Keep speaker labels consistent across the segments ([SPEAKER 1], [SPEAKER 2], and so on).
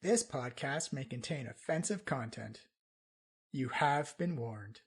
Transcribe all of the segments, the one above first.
[SPEAKER 1] This podcast may contain offensive content. You have been warned.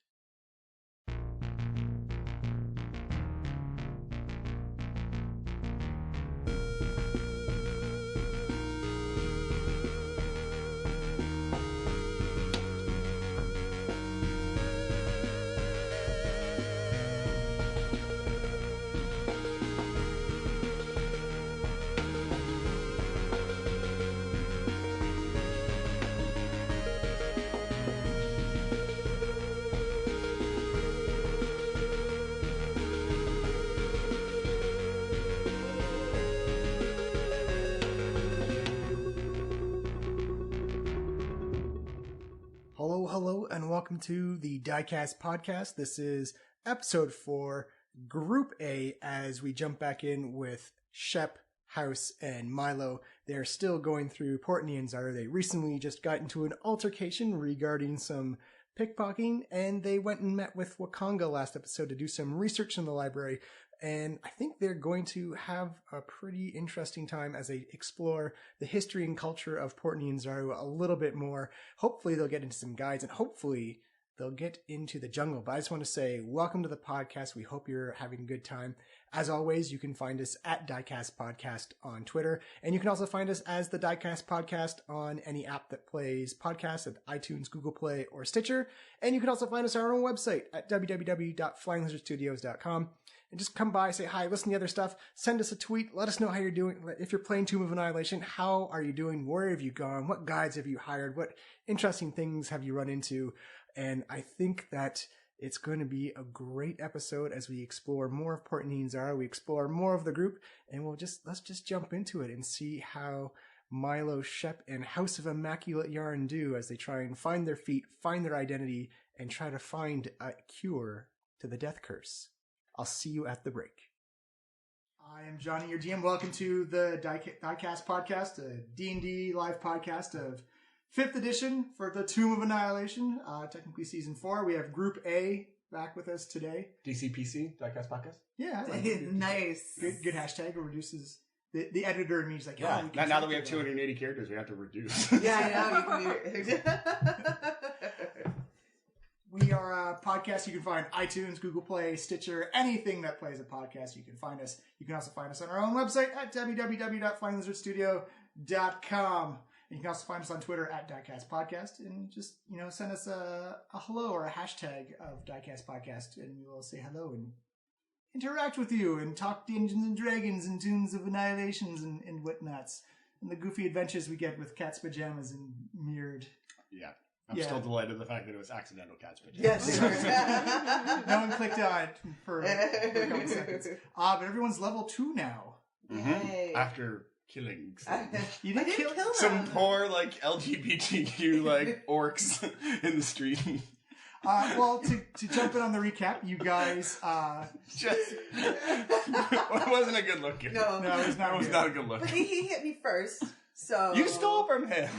[SPEAKER 1] Hello, and welcome to the Diecast podcast. This is episode 4, Group A, as we jump back in with Shep, House, and Milo. They're still going through Port Nyanzaru. They recently just got into an altercation regarding some pickpocketing, and they went and met with Wakanga last episode to do some research in the library. And I think they're going to have a pretty interesting time as they explore the history and culture of Port Nyanzaru a little bit more. Hopefully they'll get into some guides, and hopefully they'll get into the jungle. But I just want to say, welcome to the podcast. We hope you're having a good time. As always, you can find us at Diecast Podcast on Twitter. And you can also find us as the Diecast Podcast on any app that plays podcasts at iTunes, Google Play, or Stitcher. And you can also find us on our own website at www.flyinglizardstudios.com. And just come by, say hi, listen to the other stuff, send us a tweet, let us know how you're doing. If you're playing Tomb of Annihilation, how are you doing? Where have you gone? What guides have you hired? What interesting things have you run into? And I think that it's going to be a great episode as we explore more of Port Nyanzaru, we explore more of the group, and let's just jump into it and see how Milo, Shep, and House of Immaculate Yarn do as they try and find their feet, find their identity, and try to find a cure to the death curse. I'll see you at the break. I am Johnny, your GM. Welcome to the Diecast podcast, a D&D live podcast of 5th edition for the Tomb of Annihilation, technically season 4. We have Group A back with us today.
[SPEAKER 2] DCPC, Diecast podcast?
[SPEAKER 1] Yeah.
[SPEAKER 3] Nice.
[SPEAKER 1] Good hashtag. It reduces... The editor and me is like,
[SPEAKER 2] yeah. Now that we have 280 characters, we have to reduce.
[SPEAKER 3] Yeah, I know. You can
[SPEAKER 1] We are a podcast. You can find iTunes, Google Play, Stitcher, anything that plays a podcast. You can find us. You can also find us on our own website at www.flyinglizardstudio.com. And you can also find us on Twitter at Diecast Podcast, and just send us a hello or a hashtag of Diecast Podcast, and we will say hello and interact with you and talk Dungeons and Dragons and Tombs of Annihilations and whatnots, and the goofy adventures we get with cat's pajamas and mirrored.
[SPEAKER 2] Yeah. I'm still delighted with the fact that it was accidental cat's pajamas.
[SPEAKER 3] Yes.
[SPEAKER 1] No one clicked on it for a couple seconds. But everyone's level 2 now.
[SPEAKER 2] Mm-hmm. After killing
[SPEAKER 1] you didn't kill
[SPEAKER 2] some poor LGBTQ orcs in the street.
[SPEAKER 1] Well, to jump in on the recap, you guys
[SPEAKER 2] it wasn't a good look.
[SPEAKER 1] No, it was not.
[SPEAKER 2] It was not a good look.
[SPEAKER 3] But he hit me first, so
[SPEAKER 2] you stole from him.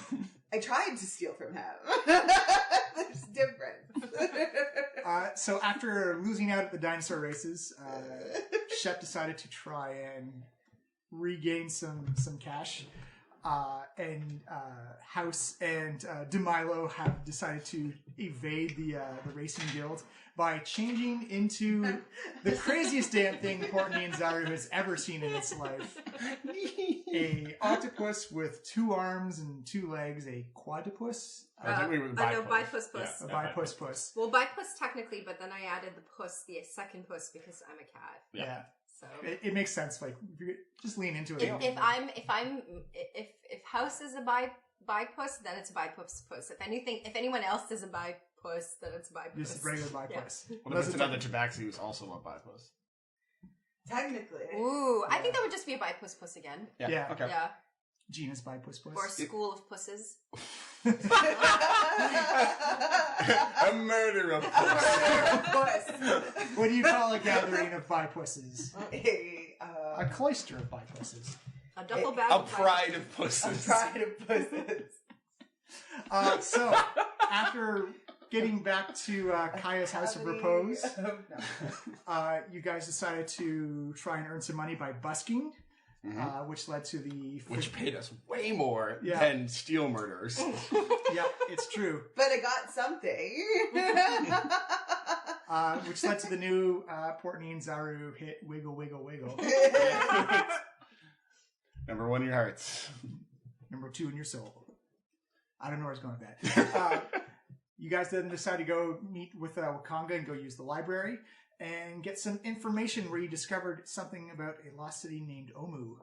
[SPEAKER 3] I tried to steal from him. It's different.
[SPEAKER 1] So after losing out at the dinosaur races, Shep decided to try and regain some cash. And House and DeMilo have decided to evade the racing guild by changing into the craziest damn thing Port Nyanzaru has ever seen in its life. A octopus with 2 arms and 2 legs, a quadrupus.
[SPEAKER 4] I think we were Bi-Puss.
[SPEAKER 1] Yeah, a Bi-Puss.
[SPEAKER 4] Well, Bi-Puss technically, but then I added the puss, the second puss, because I'm a cat.
[SPEAKER 1] Yeah.
[SPEAKER 4] So
[SPEAKER 1] it makes sense. Like, just lean into it.
[SPEAKER 4] If House is a Bi-Puss, then it's a Bi-Puss. If anyone else is a Bi-Puss, then it's a Bi-Puss.
[SPEAKER 1] Just regular Bi-Puss.
[SPEAKER 2] Yeah. Well, there's another Tabaxi who's also a Bi-Puss.
[SPEAKER 3] Technically.
[SPEAKER 4] Ooh, I think that would just be a Bi-Puss again.
[SPEAKER 1] Yeah.
[SPEAKER 2] Okay.
[SPEAKER 4] Yeah.
[SPEAKER 1] Genus Bi-Puss.
[SPEAKER 4] Or School of Pusses.
[SPEAKER 2] A murder of puss.
[SPEAKER 1] What do you call a gathering of Bi-Pusses?
[SPEAKER 3] A
[SPEAKER 1] cloister of Bi-Pusses.
[SPEAKER 4] A duffel bag
[SPEAKER 2] a
[SPEAKER 4] of
[SPEAKER 2] pride of pusses.
[SPEAKER 3] A pride of pusses.
[SPEAKER 1] So, after getting back to Kaya's House of Repose, you guys decided to try and earn some money by busking. which led to the...
[SPEAKER 2] Which paid us way more
[SPEAKER 1] Yeah.
[SPEAKER 2] than steel murders.
[SPEAKER 1] Yeah, it's true.
[SPEAKER 3] But it got something.
[SPEAKER 1] Which led to the new Port Nyanzaru hit Wiggle, Wiggle, Wiggle.
[SPEAKER 2] Number 1 in your hearts.
[SPEAKER 1] Number 2 in your soul. I don't know where it's going with that. You guys then decide to go meet with Wakanga and go use the library and get some information where you discovered something about a lost city named Omu.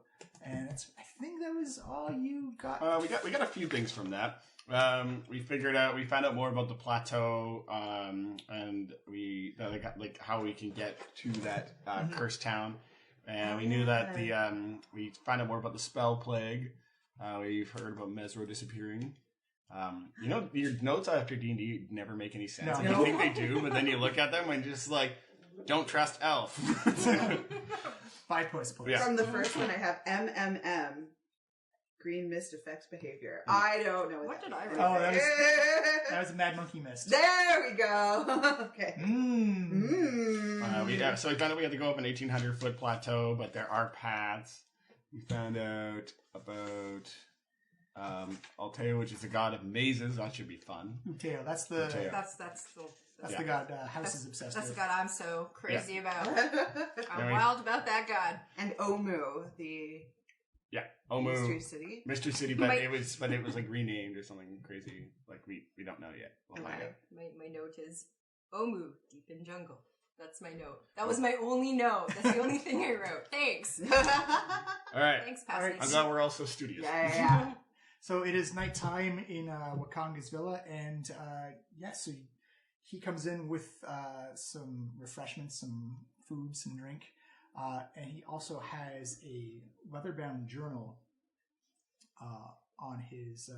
[SPEAKER 1] And I think that was all you got.
[SPEAKER 2] We got a few things from that. We found out more about the plateau, and we got how we can get to that cursed town. And we knew that we found out more about the spell plague. We've heard about Mesro disappearing. Your notes after D&D never make any sense.
[SPEAKER 1] No.
[SPEAKER 2] You think they do, but then you look at them and just don't trust Elf.
[SPEAKER 1] Bi-Pusses, please.
[SPEAKER 2] Yeah.
[SPEAKER 3] From the first one, I have MMM. Green mist affects behavior. I don't know
[SPEAKER 4] What did I
[SPEAKER 3] that
[SPEAKER 4] write?
[SPEAKER 1] Oh, that was a Mad Monkey Mist.
[SPEAKER 3] There we go. Okay.
[SPEAKER 2] So we found out we had to go up an 1,800-foot plateau, but there are paths. We found out about Alteo, which is the god of mazes. That should be fun.
[SPEAKER 1] Uteo, that's the
[SPEAKER 2] Uteo.
[SPEAKER 1] that's the god House is obsessed
[SPEAKER 4] That's
[SPEAKER 1] with.
[SPEAKER 4] the god I'm so crazy about.
[SPEAKER 3] And
[SPEAKER 4] I'm wild about that god.
[SPEAKER 3] Omu, the
[SPEAKER 2] Omu,
[SPEAKER 3] Mystery City.
[SPEAKER 2] but it was renamed or something crazy. We don't know yet. We'll find out.
[SPEAKER 4] My note is Omu, deep in jungle. That's my note. That was my only note. That's the only thing I wrote. Thanks.
[SPEAKER 2] All right.
[SPEAKER 4] Thanks,
[SPEAKER 1] All right.
[SPEAKER 4] Passy.
[SPEAKER 2] I'm glad we're all so studious.
[SPEAKER 3] Yeah.
[SPEAKER 1] So it is nighttime in Wakanga's villa, and so he comes in with some refreshments, some food, some drink, and he also has a leather-bound journal on his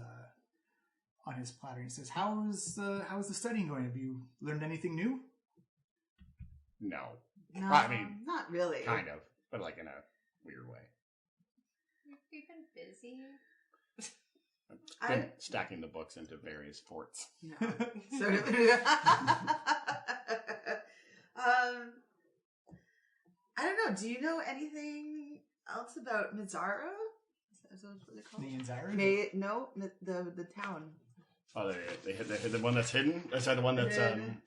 [SPEAKER 1] platter. He says, "How is the studying going? Have you learned anything new?"
[SPEAKER 2] No.
[SPEAKER 3] No,
[SPEAKER 2] I mean,
[SPEAKER 3] not really.
[SPEAKER 2] kind of, but in a weird way.
[SPEAKER 4] We've been busy.
[SPEAKER 2] Been stacking the books into various forts.
[SPEAKER 3] No. Sort of. I don't know. Do you know anything else about Nyanzaru? Is that what they call it?
[SPEAKER 1] Nyanzaru?
[SPEAKER 3] No, the town.
[SPEAKER 2] Oh, they hit the one that's hidden. Sorry, the one that's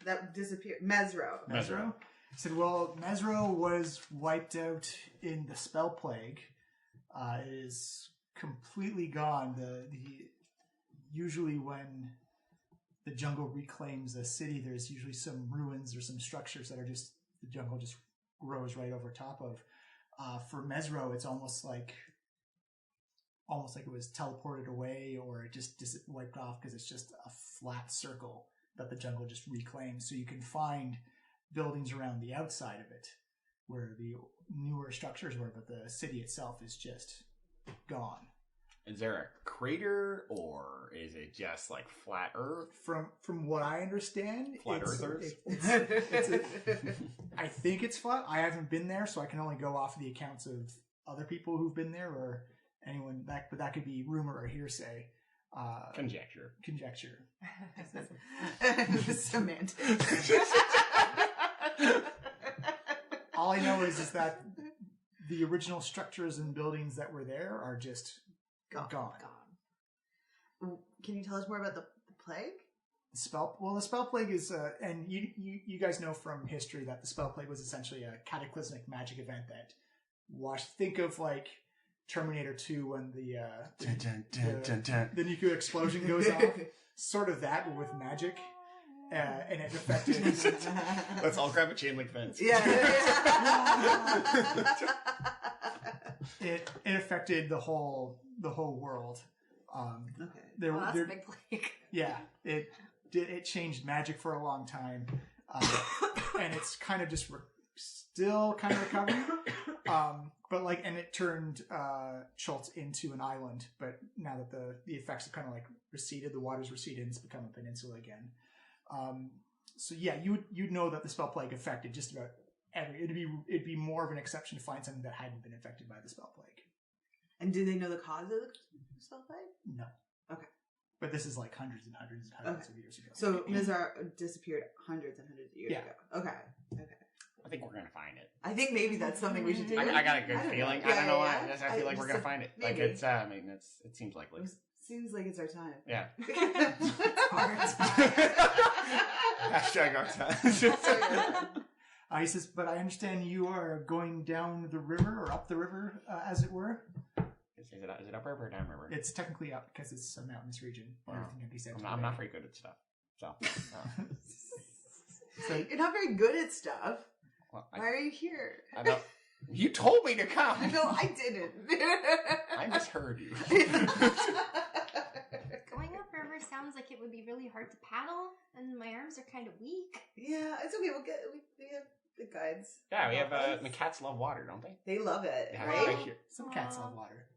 [SPEAKER 3] that disappeared. Mesro.
[SPEAKER 1] Mesro? He said, well, Mesro was wiped out in the spell plague. It is completely gone. Usually when the jungle reclaims a city, there's usually some ruins or some structures that are just, the jungle just grows right over top of. For Mesro, it's almost like it was teleported away, or it just wiped off because it's just a flat circle that the jungle just reclaims. So you can find buildings around the outside of it where the newer structures were, but the city itself is just gone.
[SPEAKER 2] Is there a crater, or is it just flat Earth?
[SPEAKER 1] From what I understand,
[SPEAKER 2] Flat Earthers?
[SPEAKER 1] I think it's flat. I haven't been there, so I can only go off the accounts of other people who've been there, or anyone but that could be rumor or hearsay.
[SPEAKER 2] Conjecture.
[SPEAKER 3] Semantics.
[SPEAKER 1] All I know is that the original structures and buildings that were there are just gone.
[SPEAKER 3] Can you tell us more about the plague?
[SPEAKER 1] The spell plague is, and you guys know from history that the spell plague was essentially a cataclysmic magic event that think of Terminator 2 when the nuclear explosion goes off. Sort of that, but with magic. And it affected...
[SPEAKER 2] Let's all grab a chain link fence.
[SPEAKER 3] Yeah.
[SPEAKER 1] It affected the whole world.
[SPEAKER 3] Okay.
[SPEAKER 4] That's a big plague.
[SPEAKER 1] Yeah, it changed magic for a long time, and it's kind of just still kind of recovering. But and it turned Chult into an island. But now that the effects have kind of receded, the waters receded, and it's become a peninsula again. So yeah, you'd know that the spell plague affected just about it'd be more of an exception to find something that hadn't been affected by the spell plague.
[SPEAKER 3] And do they know the cause of the spell plague?
[SPEAKER 1] No.
[SPEAKER 3] Okay.
[SPEAKER 1] But this is hundreds and hundreds and hundreds of years ago.
[SPEAKER 3] So Nyanzaru disappeared hundreds and hundreds of years ago. Okay.
[SPEAKER 2] I think we're gonna find it.
[SPEAKER 3] I think maybe that's something we should do.
[SPEAKER 2] I got a good feeling. I don't know why. I feel like we're gonna find it.
[SPEAKER 3] Maybe.
[SPEAKER 2] Like it's. I mean, it seems likely.
[SPEAKER 3] Seems like it's our time.
[SPEAKER 2] Yeah.
[SPEAKER 4] Our
[SPEAKER 2] Hashtag our time.
[SPEAKER 1] He says, but I understand you are going down the river or up the river, as it were.
[SPEAKER 2] Is it upriver or downriver?
[SPEAKER 1] It's technically up because it's a mountainous region. Everything can be said.
[SPEAKER 2] I'm not very good at stuff. So.
[SPEAKER 1] So
[SPEAKER 3] You're not very good at stuff.
[SPEAKER 2] Well,
[SPEAKER 3] Why are you here?
[SPEAKER 2] I don't. You told me to come.
[SPEAKER 3] No, I didn't.
[SPEAKER 2] I misheard you.
[SPEAKER 4] Going upriver sounds like it would be really hard to paddle, and my arms are kind of weak.
[SPEAKER 3] Yeah, it's okay. We have the guides.
[SPEAKER 2] Yeah, we have. The cats love water, don't they?
[SPEAKER 3] They love it,
[SPEAKER 2] Yeah,
[SPEAKER 3] right?
[SPEAKER 2] right here.
[SPEAKER 1] some cats love water.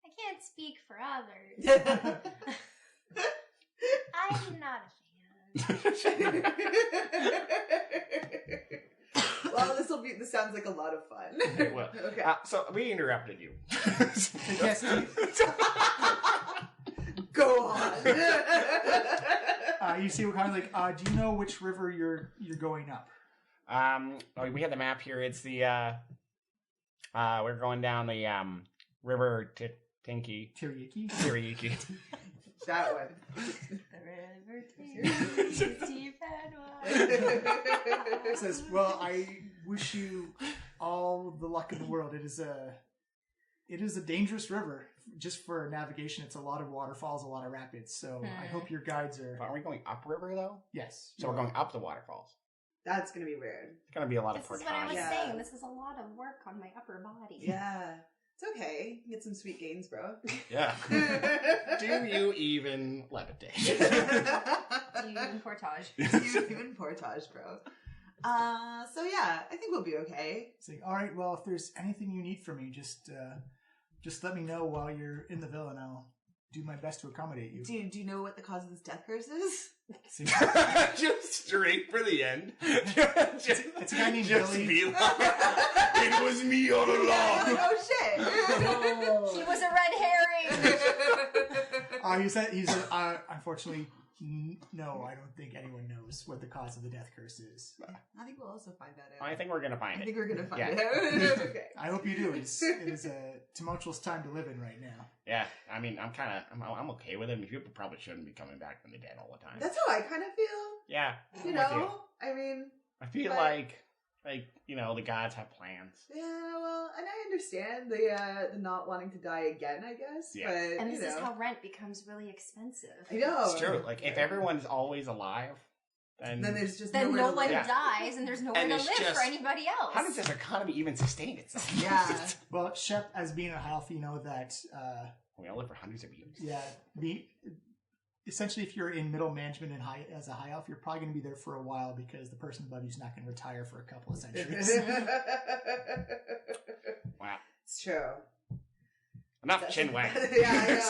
[SPEAKER 4] I can't speak for others. I'm not a fan.
[SPEAKER 3] Well, this sounds like a lot of fun.
[SPEAKER 2] It will.
[SPEAKER 3] Okay.
[SPEAKER 2] So we interrupted you.
[SPEAKER 1] Yes,
[SPEAKER 3] Go on.
[SPEAKER 1] you see what kind of like, do you know which river you're going up?
[SPEAKER 2] We have the map here. It's the we're going down the river Tyriki.
[SPEAKER 3] That one.
[SPEAKER 4] The river takes deep and wide.
[SPEAKER 1] It says, well, I wish you all the luck in the world. It is a dangerous river. Just for navigation, it's a lot of waterfalls, a lot of rapids. So I hope your guides are...
[SPEAKER 2] Are we going upriver though?
[SPEAKER 1] Yes.
[SPEAKER 2] So we're going up the waterfalls.
[SPEAKER 3] That's gonna be weird.
[SPEAKER 2] It's gonna be a lot
[SPEAKER 4] This
[SPEAKER 2] of
[SPEAKER 4] is what I was
[SPEAKER 2] portage.
[SPEAKER 3] Yeah.
[SPEAKER 4] saying. This is a lot of work on my upper body.
[SPEAKER 3] Yeah. It's okay. Get some sweet gains, bro.
[SPEAKER 2] Yeah. Do you even levitate?
[SPEAKER 4] Do you even portage?
[SPEAKER 3] Even portage, bro. So yeah, I think we'll be okay.
[SPEAKER 1] It's like, all right, well, if there's anything you need from me, just let me know while you're in the villa, and I'll do my best to accommodate you.
[SPEAKER 3] Do you know what the cause of this death curse is?
[SPEAKER 2] Just straight for the end.
[SPEAKER 1] It's a guy named Billy.
[SPEAKER 2] Be like, it was me all along.
[SPEAKER 3] Oh shit!
[SPEAKER 4] He was a red herring.
[SPEAKER 1] He said, unfortunately, no, I don't think anyone knows what the cause of the death curse is.
[SPEAKER 3] I think we'll also find that out.
[SPEAKER 2] I think we're gonna find
[SPEAKER 3] I
[SPEAKER 2] it.
[SPEAKER 3] think we're gonna find
[SPEAKER 2] Yeah.
[SPEAKER 3] it out. Okay.
[SPEAKER 1] I hope you do. It is a tumultuous time to live in right now.
[SPEAKER 2] Yeah, I mean, I'm okay with it. I mean, people probably shouldn't be coming back from the dead all the time.
[SPEAKER 3] That's how I kind of feel.
[SPEAKER 2] Yeah,
[SPEAKER 3] You
[SPEAKER 2] I'm with
[SPEAKER 3] know, I mean,
[SPEAKER 2] I feel
[SPEAKER 3] but-
[SPEAKER 2] like you know, the gods have plans.
[SPEAKER 3] yeah. Well, and I understand the not wanting to die again. I guess.
[SPEAKER 2] Yeah.
[SPEAKER 3] But
[SPEAKER 4] And
[SPEAKER 3] you
[SPEAKER 4] this is
[SPEAKER 3] know.
[SPEAKER 4] how rent becomes really expensive.
[SPEAKER 3] I know.
[SPEAKER 2] It's true. Like, if everyone's always alive,
[SPEAKER 3] then there's just
[SPEAKER 4] Then
[SPEAKER 3] nowhere
[SPEAKER 4] no
[SPEAKER 3] to
[SPEAKER 4] one
[SPEAKER 3] live.
[SPEAKER 2] Yeah.
[SPEAKER 4] dies, and there's nowhere
[SPEAKER 2] And
[SPEAKER 4] to
[SPEAKER 2] it's
[SPEAKER 4] live
[SPEAKER 2] just-
[SPEAKER 4] for anybody else.
[SPEAKER 2] how does this economy even sustain itself?
[SPEAKER 3] Yeah.
[SPEAKER 1] Well, Shep, as being a half, you know that,
[SPEAKER 2] We all live for hundreds of years.
[SPEAKER 1] yeah, essentially, if you're in middle management and as a high elf, you're probably going to be there for a while because the person above you is not going to retire for a couple of centuries.
[SPEAKER 2] Wow.
[SPEAKER 3] It's true.
[SPEAKER 2] Enough chin wag.
[SPEAKER 3] Yeah, I know.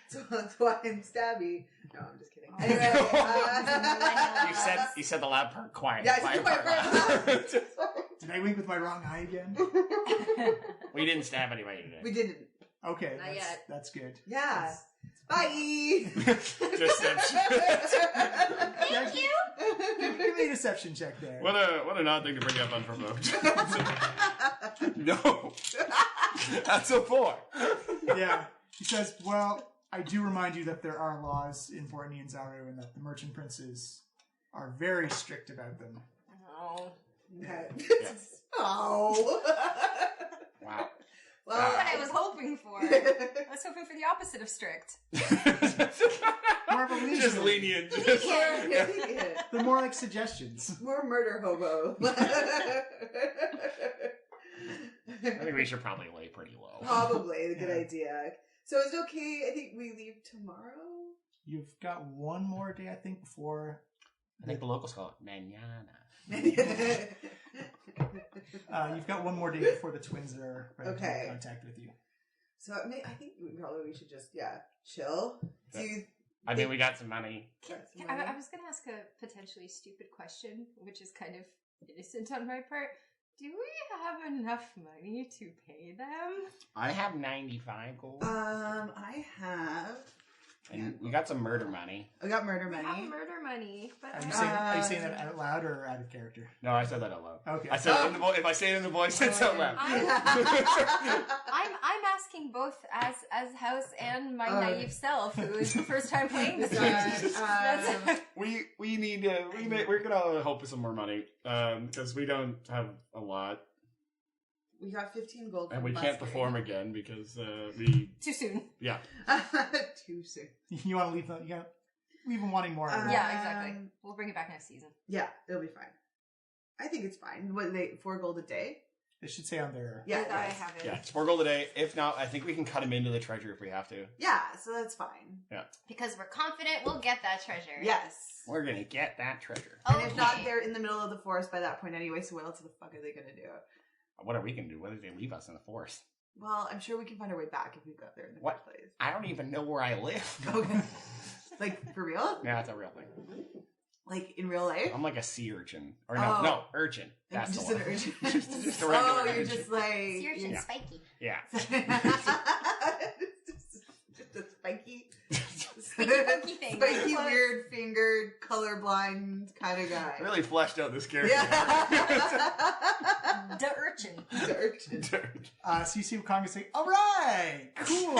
[SPEAKER 3] So that's why I'm stabby. No, I'm just kidding. Anyway,
[SPEAKER 2] You said the loud part quiet.
[SPEAKER 3] Yeah, I said
[SPEAKER 2] quiet
[SPEAKER 3] quiet
[SPEAKER 2] part.
[SPEAKER 1] Did I wink with my wrong eye again?
[SPEAKER 2] We didn't stab anybody today.
[SPEAKER 3] we didn't.
[SPEAKER 1] Okay,
[SPEAKER 4] Not yet.
[SPEAKER 1] that's good.
[SPEAKER 3] Yeah. Bye.
[SPEAKER 2] Deception.
[SPEAKER 4] Thank you.
[SPEAKER 1] Give me a deception check there.
[SPEAKER 2] What an odd thing to bring up unprovoked. No. That's a 4.
[SPEAKER 1] Yeah. He says, well, I do remind you that there are laws in Port Nyanzaru and that the merchant princes are very strict about them.
[SPEAKER 4] Oh.
[SPEAKER 3] Okay.
[SPEAKER 2] Yeah.
[SPEAKER 3] Oh.
[SPEAKER 2] Wow.
[SPEAKER 3] Well,
[SPEAKER 4] That's what I was hoping for. I was hoping for the opposite of strict.
[SPEAKER 1] More of a leisure.
[SPEAKER 2] Just lenient.
[SPEAKER 3] Yeah.
[SPEAKER 1] They're more like suggestions.
[SPEAKER 3] More murder hobo.
[SPEAKER 2] I think we should probably lay pretty low.
[SPEAKER 3] Probably a good
[SPEAKER 1] Yeah.
[SPEAKER 3] idea. So is it okay? I think we leave tomorrow.
[SPEAKER 1] You've got one more day, I think, before.
[SPEAKER 2] I think the locals call it manana.
[SPEAKER 1] You've got one more day before the twins are ready to
[SPEAKER 3] Okay.
[SPEAKER 1] make contact with you.
[SPEAKER 3] So I think we should just chill. Do you
[SPEAKER 2] I mean, we got some money.
[SPEAKER 3] get some
[SPEAKER 4] I
[SPEAKER 3] money?
[SPEAKER 4] was going to ask a potentially stupid question, which is kind of innocent on my part. Do we have enough money to pay them?
[SPEAKER 2] I have 95 gold.
[SPEAKER 3] I have
[SPEAKER 2] And we got some murder money.
[SPEAKER 3] I got murder
[SPEAKER 4] We have
[SPEAKER 3] money.
[SPEAKER 4] murder money, but
[SPEAKER 1] Are you saying that out loud or out of character?
[SPEAKER 2] No, I said that out loud.
[SPEAKER 1] Okay.
[SPEAKER 2] I said it in the if I say it in the voice, it's out loud.
[SPEAKER 4] I'm asking both as House and my naive self, who is the first time playing this game.
[SPEAKER 2] We need to. We're gonna hope for some more money because we don't have a lot,
[SPEAKER 3] We got 15 gold.
[SPEAKER 2] and
[SPEAKER 3] from
[SPEAKER 2] we
[SPEAKER 3] last
[SPEAKER 2] can't
[SPEAKER 3] game.
[SPEAKER 2] perform again because we.
[SPEAKER 4] Too soon.
[SPEAKER 2] Yeah.
[SPEAKER 3] Too soon.
[SPEAKER 1] You want to leave them? You got leave them wanting more.
[SPEAKER 4] Yeah, exactly. We'll bring it back next season.
[SPEAKER 3] Yeah, it'll be fine. I think it's fine. What, 4 gold a day?
[SPEAKER 1] It should say on their.
[SPEAKER 3] Yeah,
[SPEAKER 4] I
[SPEAKER 3] yes.
[SPEAKER 4] have it.
[SPEAKER 2] Yeah, it's 4 gold a day. If not, I think we can cut him into the treasure if we have to.
[SPEAKER 3] Yeah, so that's fine.
[SPEAKER 4] Because we're confident we'll get that treasure.
[SPEAKER 3] Yes.
[SPEAKER 2] We're gonna get that treasure.
[SPEAKER 3] And if not,
[SPEAKER 4] Okay.
[SPEAKER 3] they're in the middle of the forest by that point anyway, so what else the fuck are they gonna do?
[SPEAKER 2] What are we gonna do? What if they leave us in the forest?
[SPEAKER 3] Well, I'm sure we can find our way back if we got there in the
[SPEAKER 2] What?
[SPEAKER 3] first place.
[SPEAKER 2] I don't even know where I live.
[SPEAKER 3] Okay. Like, for real?
[SPEAKER 2] Yeah, that's a real thing.
[SPEAKER 3] Like, in real life?
[SPEAKER 2] I'm like a sea urchin. Or
[SPEAKER 3] Oh.
[SPEAKER 2] no, urchin. That's
[SPEAKER 3] just
[SPEAKER 2] the
[SPEAKER 3] an
[SPEAKER 2] one.
[SPEAKER 3] urchin.
[SPEAKER 2] just a regular
[SPEAKER 3] Oh, you're
[SPEAKER 2] urchin.
[SPEAKER 3] just like...
[SPEAKER 4] Sea urchin
[SPEAKER 2] Yeah.
[SPEAKER 4] spiky.
[SPEAKER 2] Yeah.
[SPEAKER 3] just a spiky...
[SPEAKER 4] Spiky funky thing.
[SPEAKER 3] Spiky, weird, fingered, colorblind kind of guy.
[SPEAKER 2] Really fleshed out this character.
[SPEAKER 3] Yeah.
[SPEAKER 4] The urchin.
[SPEAKER 3] Urchin.
[SPEAKER 1] So you see Congress say, "All right, cool."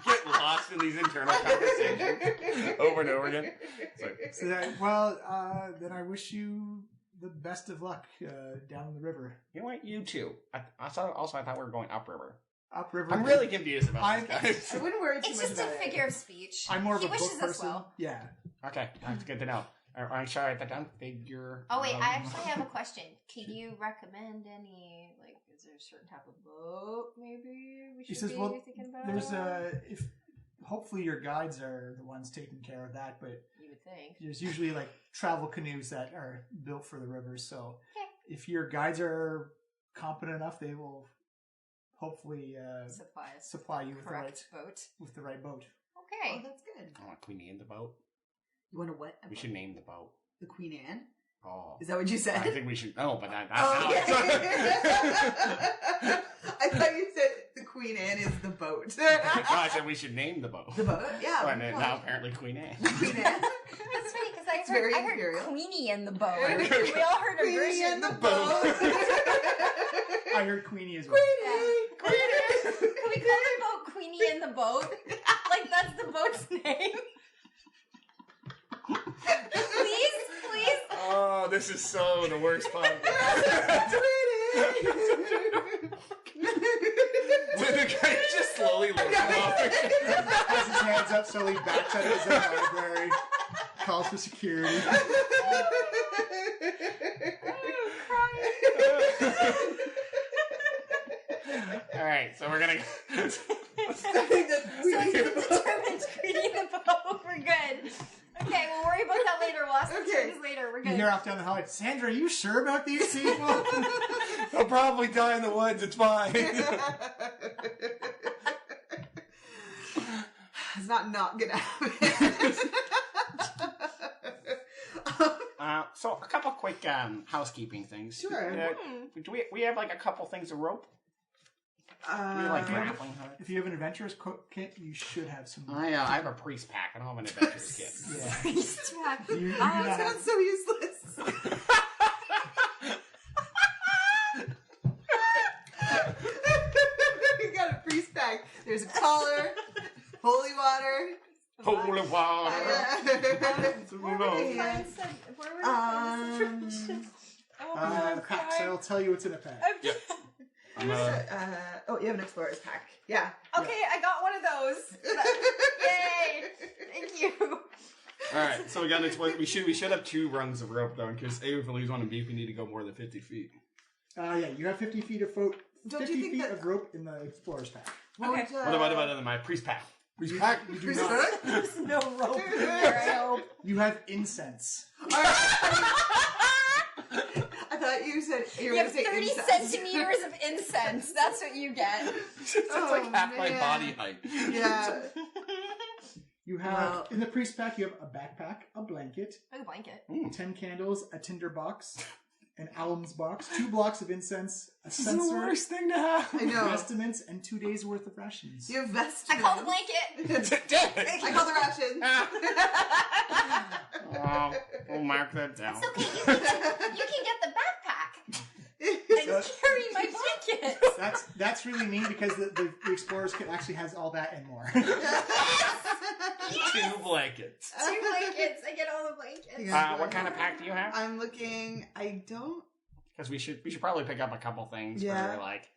[SPEAKER 2] Get lost in these internal conversations over and over again. It's like,
[SPEAKER 1] Then I wish you the best of luck down the river.
[SPEAKER 2] you know what? You too. I thought we were going upriver.
[SPEAKER 1] Upriver.
[SPEAKER 2] I'm really confused about this,
[SPEAKER 3] I
[SPEAKER 2] guys.
[SPEAKER 3] wouldn't worry too
[SPEAKER 4] It's
[SPEAKER 3] much
[SPEAKER 4] just a
[SPEAKER 3] about
[SPEAKER 4] figure of speech.
[SPEAKER 1] I'm more of
[SPEAKER 4] he
[SPEAKER 1] a book
[SPEAKER 4] wishes us
[SPEAKER 1] person.
[SPEAKER 4] well.
[SPEAKER 1] Yeah.
[SPEAKER 2] Okay, that's good to know. Shall I write that down? Figure.
[SPEAKER 4] Oh wait, I actually have a question. Can you recommend any, like, is there a certain type of boat maybe we
[SPEAKER 1] He
[SPEAKER 4] should
[SPEAKER 1] says,
[SPEAKER 4] be
[SPEAKER 1] "Well,
[SPEAKER 4] thinking about?
[SPEAKER 1] there's if hopefully your guides are the ones taking care of that, but
[SPEAKER 4] You would think.
[SPEAKER 1] there's usually like travel canoes that are built for the rivers. So
[SPEAKER 4] Okay.
[SPEAKER 1] if your guides are competent enough, they will hopefully supply you with the right boat.
[SPEAKER 4] Okay.
[SPEAKER 3] Oh, that's good.
[SPEAKER 2] I want Queenie in the boat.
[SPEAKER 3] You want to what?
[SPEAKER 2] We should name the boat.
[SPEAKER 3] The Queen Anne?
[SPEAKER 2] Oh.
[SPEAKER 3] Is that what you said?
[SPEAKER 2] I think we should. No, but not
[SPEAKER 3] Oh,
[SPEAKER 2] now.
[SPEAKER 3] I thought you said the Queen Anne is the boat.
[SPEAKER 2] No, I said we should name the boat.
[SPEAKER 3] The boat? Yeah.
[SPEAKER 2] Oh, and then now apparently Queen Anne.
[SPEAKER 3] Queen Anne?
[SPEAKER 4] That's funny because
[SPEAKER 3] It's very
[SPEAKER 4] I heard
[SPEAKER 3] imperial.
[SPEAKER 4] Queenie in the boat. We all heard a
[SPEAKER 3] Queenie
[SPEAKER 4] version.
[SPEAKER 3] and the boat.
[SPEAKER 1] I heard Queenie as well.
[SPEAKER 3] Queenie!
[SPEAKER 4] Can we call the boat Queenie in the boat? Like that's the boat's name. Please.
[SPEAKER 2] Oh, this is so the worst podcast. The guy just slowly looking off.
[SPEAKER 1] Has his hands up, slowly backs out of his own library, calls for security.
[SPEAKER 2] All right, so we're gonna.
[SPEAKER 4] So it's determined Queenie in the boat. We're good. Okay, we'll worry about that later. We'll ask the
[SPEAKER 3] Okay.
[SPEAKER 4] students later. We're
[SPEAKER 1] You
[SPEAKER 4] good.
[SPEAKER 1] hear off down the hallway, "Sandra, are you sure about these people?"
[SPEAKER 2] I'll probably die in the woods. It's fine.
[SPEAKER 3] It's not gonna happen.
[SPEAKER 2] So a couple quick housekeeping things.
[SPEAKER 3] Sure.
[SPEAKER 2] Do we have like a couple things of rope? Do we have like grappling hook?
[SPEAKER 1] If you have an adventurous kit, you should have some.
[SPEAKER 2] I have a priest pack. I don't have an adventurous kit.
[SPEAKER 1] Yeah.
[SPEAKER 4] Priest pack.
[SPEAKER 1] You do
[SPEAKER 3] Oh,
[SPEAKER 1] not
[SPEAKER 3] it
[SPEAKER 1] have-
[SPEAKER 3] sounds so useless. You got a priest pack. There's a collar, holy water.
[SPEAKER 2] Holy water.
[SPEAKER 4] Where were the friends? Where were the friends? Oh, I'm
[SPEAKER 1] pack, so
[SPEAKER 4] crying.
[SPEAKER 1] I'll tell you what's in a pack.
[SPEAKER 2] Yeah. I'm,
[SPEAKER 3] Oh, you have an explorer's pack. Yeah.
[SPEAKER 4] Okay, I got one of those. Yay! Thank you.
[SPEAKER 2] all right, so we got we should have 2 rungs of rope though, because if we lose one in beef, we need to go more than 50 feet.
[SPEAKER 1] Yeah, you have 50 feet of
[SPEAKER 3] Don't you
[SPEAKER 1] 50
[SPEAKER 3] think
[SPEAKER 1] feet
[SPEAKER 3] that-
[SPEAKER 1] of rope in the explorer's pack.
[SPEAKER 4] Okay.
[SPEAKER 2] What about my priest pack?
[SPEAKER 1] Priest pack, you do
[SPEAKER 3] Priest
[SPEAKER 1] not.
[SPEAKER 3] pack?
[SPEAKER 4] There's no rope in there, I hope.
[SPEAKER 1] You have incense.
[SPEAKER 3] I thought you said you were
[SPEAKER 4] You
[SPEAKER 3] going
[SPEAKER 4] have
[SPEAKER 3] to say
[SPEAKER 4] 30
[SPEAKER 3] incense.
[SPEAKER 4] centimeters of incense. That's what you get.
[SPEAKER 2] It's
[SPEAKER 3] Oh,
[SPEAKER 2] like half my
[SPEAKER 3] man.
[SPEAKER 2] body height.
[SPEAKER 3] Yeah.
[SPEAKER 1] You have in the priest pack. You have a backpack, a blanket,
[SPEAKER 4] Like a blanket.
[SPEAKER 1] 10 candles, a tinder box, an alums box, 2 blocks of incense, a
[SPEAKER 2] This is the
[SPEAKER 1] censer,
[SPEAKER 2] worst thing to have.
[SPEAKER 3] I know.
[SPEAKER 1] vestments, and 2 days worth of rations.
[SPEAKER 3] You have vest.
[SPEAKER 4] I call the blanket.
[SPEAKER 3] I call the rations.
[SPEAKER 2] We'll mark that down.
[SPEAKER 4] It's okay. You can get the backpack and carry my blanket.
[SPEAKER 1] That's really neat because the Explorer's Kit actually has all that and more.
[SPEAKER 2] 2 blankets.
[SPEAKER 4] 2 blankets. I get all the blankets.
[SPEAKER 2] What kind of pack do you have?
[SPEAKER 3] I'm looking. I don't.
[SPEAKER 2] Because we should probably pick up a couple things
[SPEAKER 3] Yeah.
[SPEAKER 2] for like,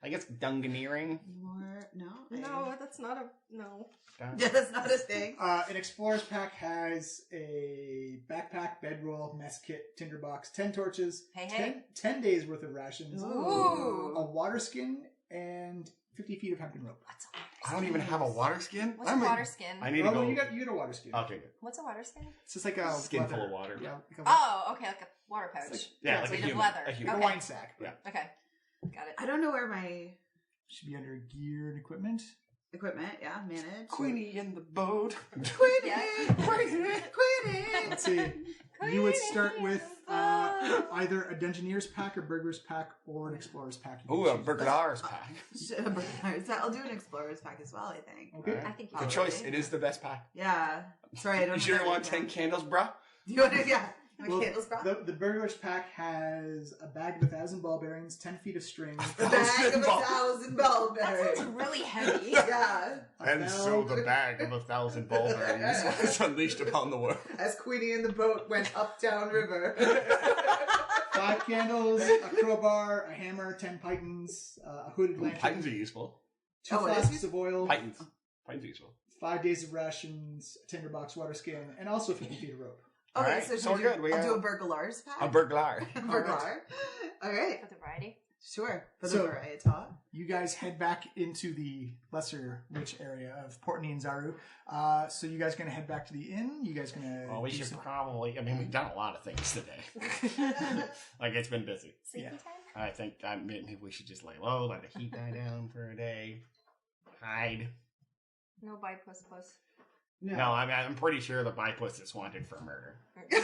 [SPEAKER 2] I guess dungeoneering.
[SPEAKER 3] More? No.
[SPEAKER 4] No, that's not a no.
[SPEAKER 3] Yeah, that's not a thing.
[SPEAKER 1] An Explorer's Pack has a backpack, bedroll, mess kit, tinderbox, 10 torches,
[SPEAKER 4] Hey.
[SPEAKER 1] 10 days worth of rations,
[SPEAKER 4] Ooh.
[SPEAKER 1] a water skin, and 50 feet of hempen rope.
[SPEAKER 4] What's a water skin?
[SPEAKER 2] I don't even have a water skin.
[SPEAKER 4] What's a water skin?
[SPEAKER 2] I need to
[SPEAKER 1] Oh,
[SPEAKER 2] go.
[SPEAKER 1] you got a water skin.
[SPEAKER 2] Okay, good.
[SPEAKER 4] What's a water skin?
[SPEAKER 1] It's just like a
[SPEAKER 2] Skin
[SPEAKER 1] leather.
[SPEAKER 2] full of water.
[SPEAKER 1] Yeah, like a,
[SPEAKER 4] Oh, okay, like a water pouch.
[SPEAKER 2] Like
[SPEAKER 4] made
[SPEAKER 2] a
[SPEAKER 4] of
[SPEAKER 2] human.
[SPEAKER 4] leather.
[SPEAKER 2] A human.
[SPEAKER 1] a
[SPEAKER 4] Okay.
[SPEAKER 1] wine sack.
[SPEAKER 2] Yeah.
[SPEAKER 4] Okay, got it.
[SPEAKER 3] I don't know where my
[SPEAKER 1] Should be under gear and equipment.
[SPEAKER 3] equipment. Yeah, manage.
[SPEAKER 2] Queenie in the boat.
[SPEAKER 3] Queenie.
[SPEAKER 4] Yeah.
[SPEAKER 3] Queenie.
[SPEAKER 1] Let's see. You would start with either a Dungeoneer's pack, a Burglar's pack, or an Explorer's pack. You
[SPEAKER 2] Ooh,
[SPEAKER 1] can
[SPEAKER 2] a
[SPEAKER 1] choose.
[SPEAKER 2] burglar's pack.
[SPEAKER 3] I'll do an explorer's pack as well. I think.
[SPEAKER 1] Okay.
[SPEAKER 2] Alright.
[SPEAKER 4] I think you
[SPEAKER 2] Good
[SPEAKER 4] should.
[SPEAKER 2] choice. It is the best pack.
[SPEAKER 3] Yeah. Sorry, I don't.
[SPEAKER 2] You
[SPEAKER 3] have
[SPEAKER 2] sure you
[SPEAKER 3] that
[SPEAKER 2] want
[SPEAKER 3] written
[SPEAKER 2] 10
[SPEAKER 3] down.
[SPEAKER 2] candles, bruh?
[SPEAKER 3] Do you want to? Yeah. My
[SPEAKER 1] Well,
[SPEAKER 3] candles, bro.
[SPEAKER 1] the Burglar's pack has a bag of 1,000 ball bearings, 10 feet of string,
[SPEAKER 3] The bag of
[SPEAKER 2] 1,000
[SPEAKER 3] 1,000 ball
[SPEAKER 4] That
[SPEAKER 3] bearings.
[SPEAKER 4] sounds really heavy.
[SPEAKER 3] Yeah.
[SPEAKER 2] And so the bag of 1,000 ball bearings was unleashed upon the world.
[SPEAKER 3] As Queenie in the boat went up down river.
[SPEAKER 1] 5 candles, a crowbar, a hammer, 10 pythons, a hooded lantern,
[SPEAKER 2] Pythons are useful.
[SPEAKER 1] 2
[SPEAKER 3] Oh, it is
[SPEAKER 1] flasks
[SPEAKER 3] useful?
[SPEAKER 1] of oil,
[SPEAKER 2] Pythons are useful.
[SPEAKER 1] 5 days of rations, a tinderbox water skin, and also 50 feet of rope.
[SPEAKER 3] Okay,
[SPEAKER 2] Alright,
[SPEAKER 3] so
[SPEAKER 2] so
[SPEAKER 3] should
[SPEAKER 2] we're
[SPEAKER 3] we
[SPEAKER 2] good.
[SPEAKER 3] I'll do a burglar's pack.
[SPEAKER 2] A burglar.
[SPEAKER 3] Burglar. Alright.
[SPEAKER 4] For the variety.
[SPEAKER 3] Sure. For the
[SPEAKER 1] So-
[SPEAKER 3] variety.
[SPEAKER 1] You guys head back into the lesser rich area of Port Nyanzaru. So you guys gonna head back to the inn? You guys gonna?
[SPEAKER 2] Well, we
[SPEAKER 1] do
[SPEAKER 2] should
[SPEAKER 1] some-
[SPEAKER 2] probably. I mean, we've done a lot of things today. Like, it's been busy.
[SPEAKER 4] Sleepy
[SPEAKER 1] Yeah.
[SPEAKER 4] time?
[SPEAKER 2] I think maybe we should just lay low, let the heat die down for a day. Hide.
[SPEAKER 4] No Bi-Pusses.
[SPEAKER 2] No, I'm pretty sure the Bi-Puss is wanted for murder. You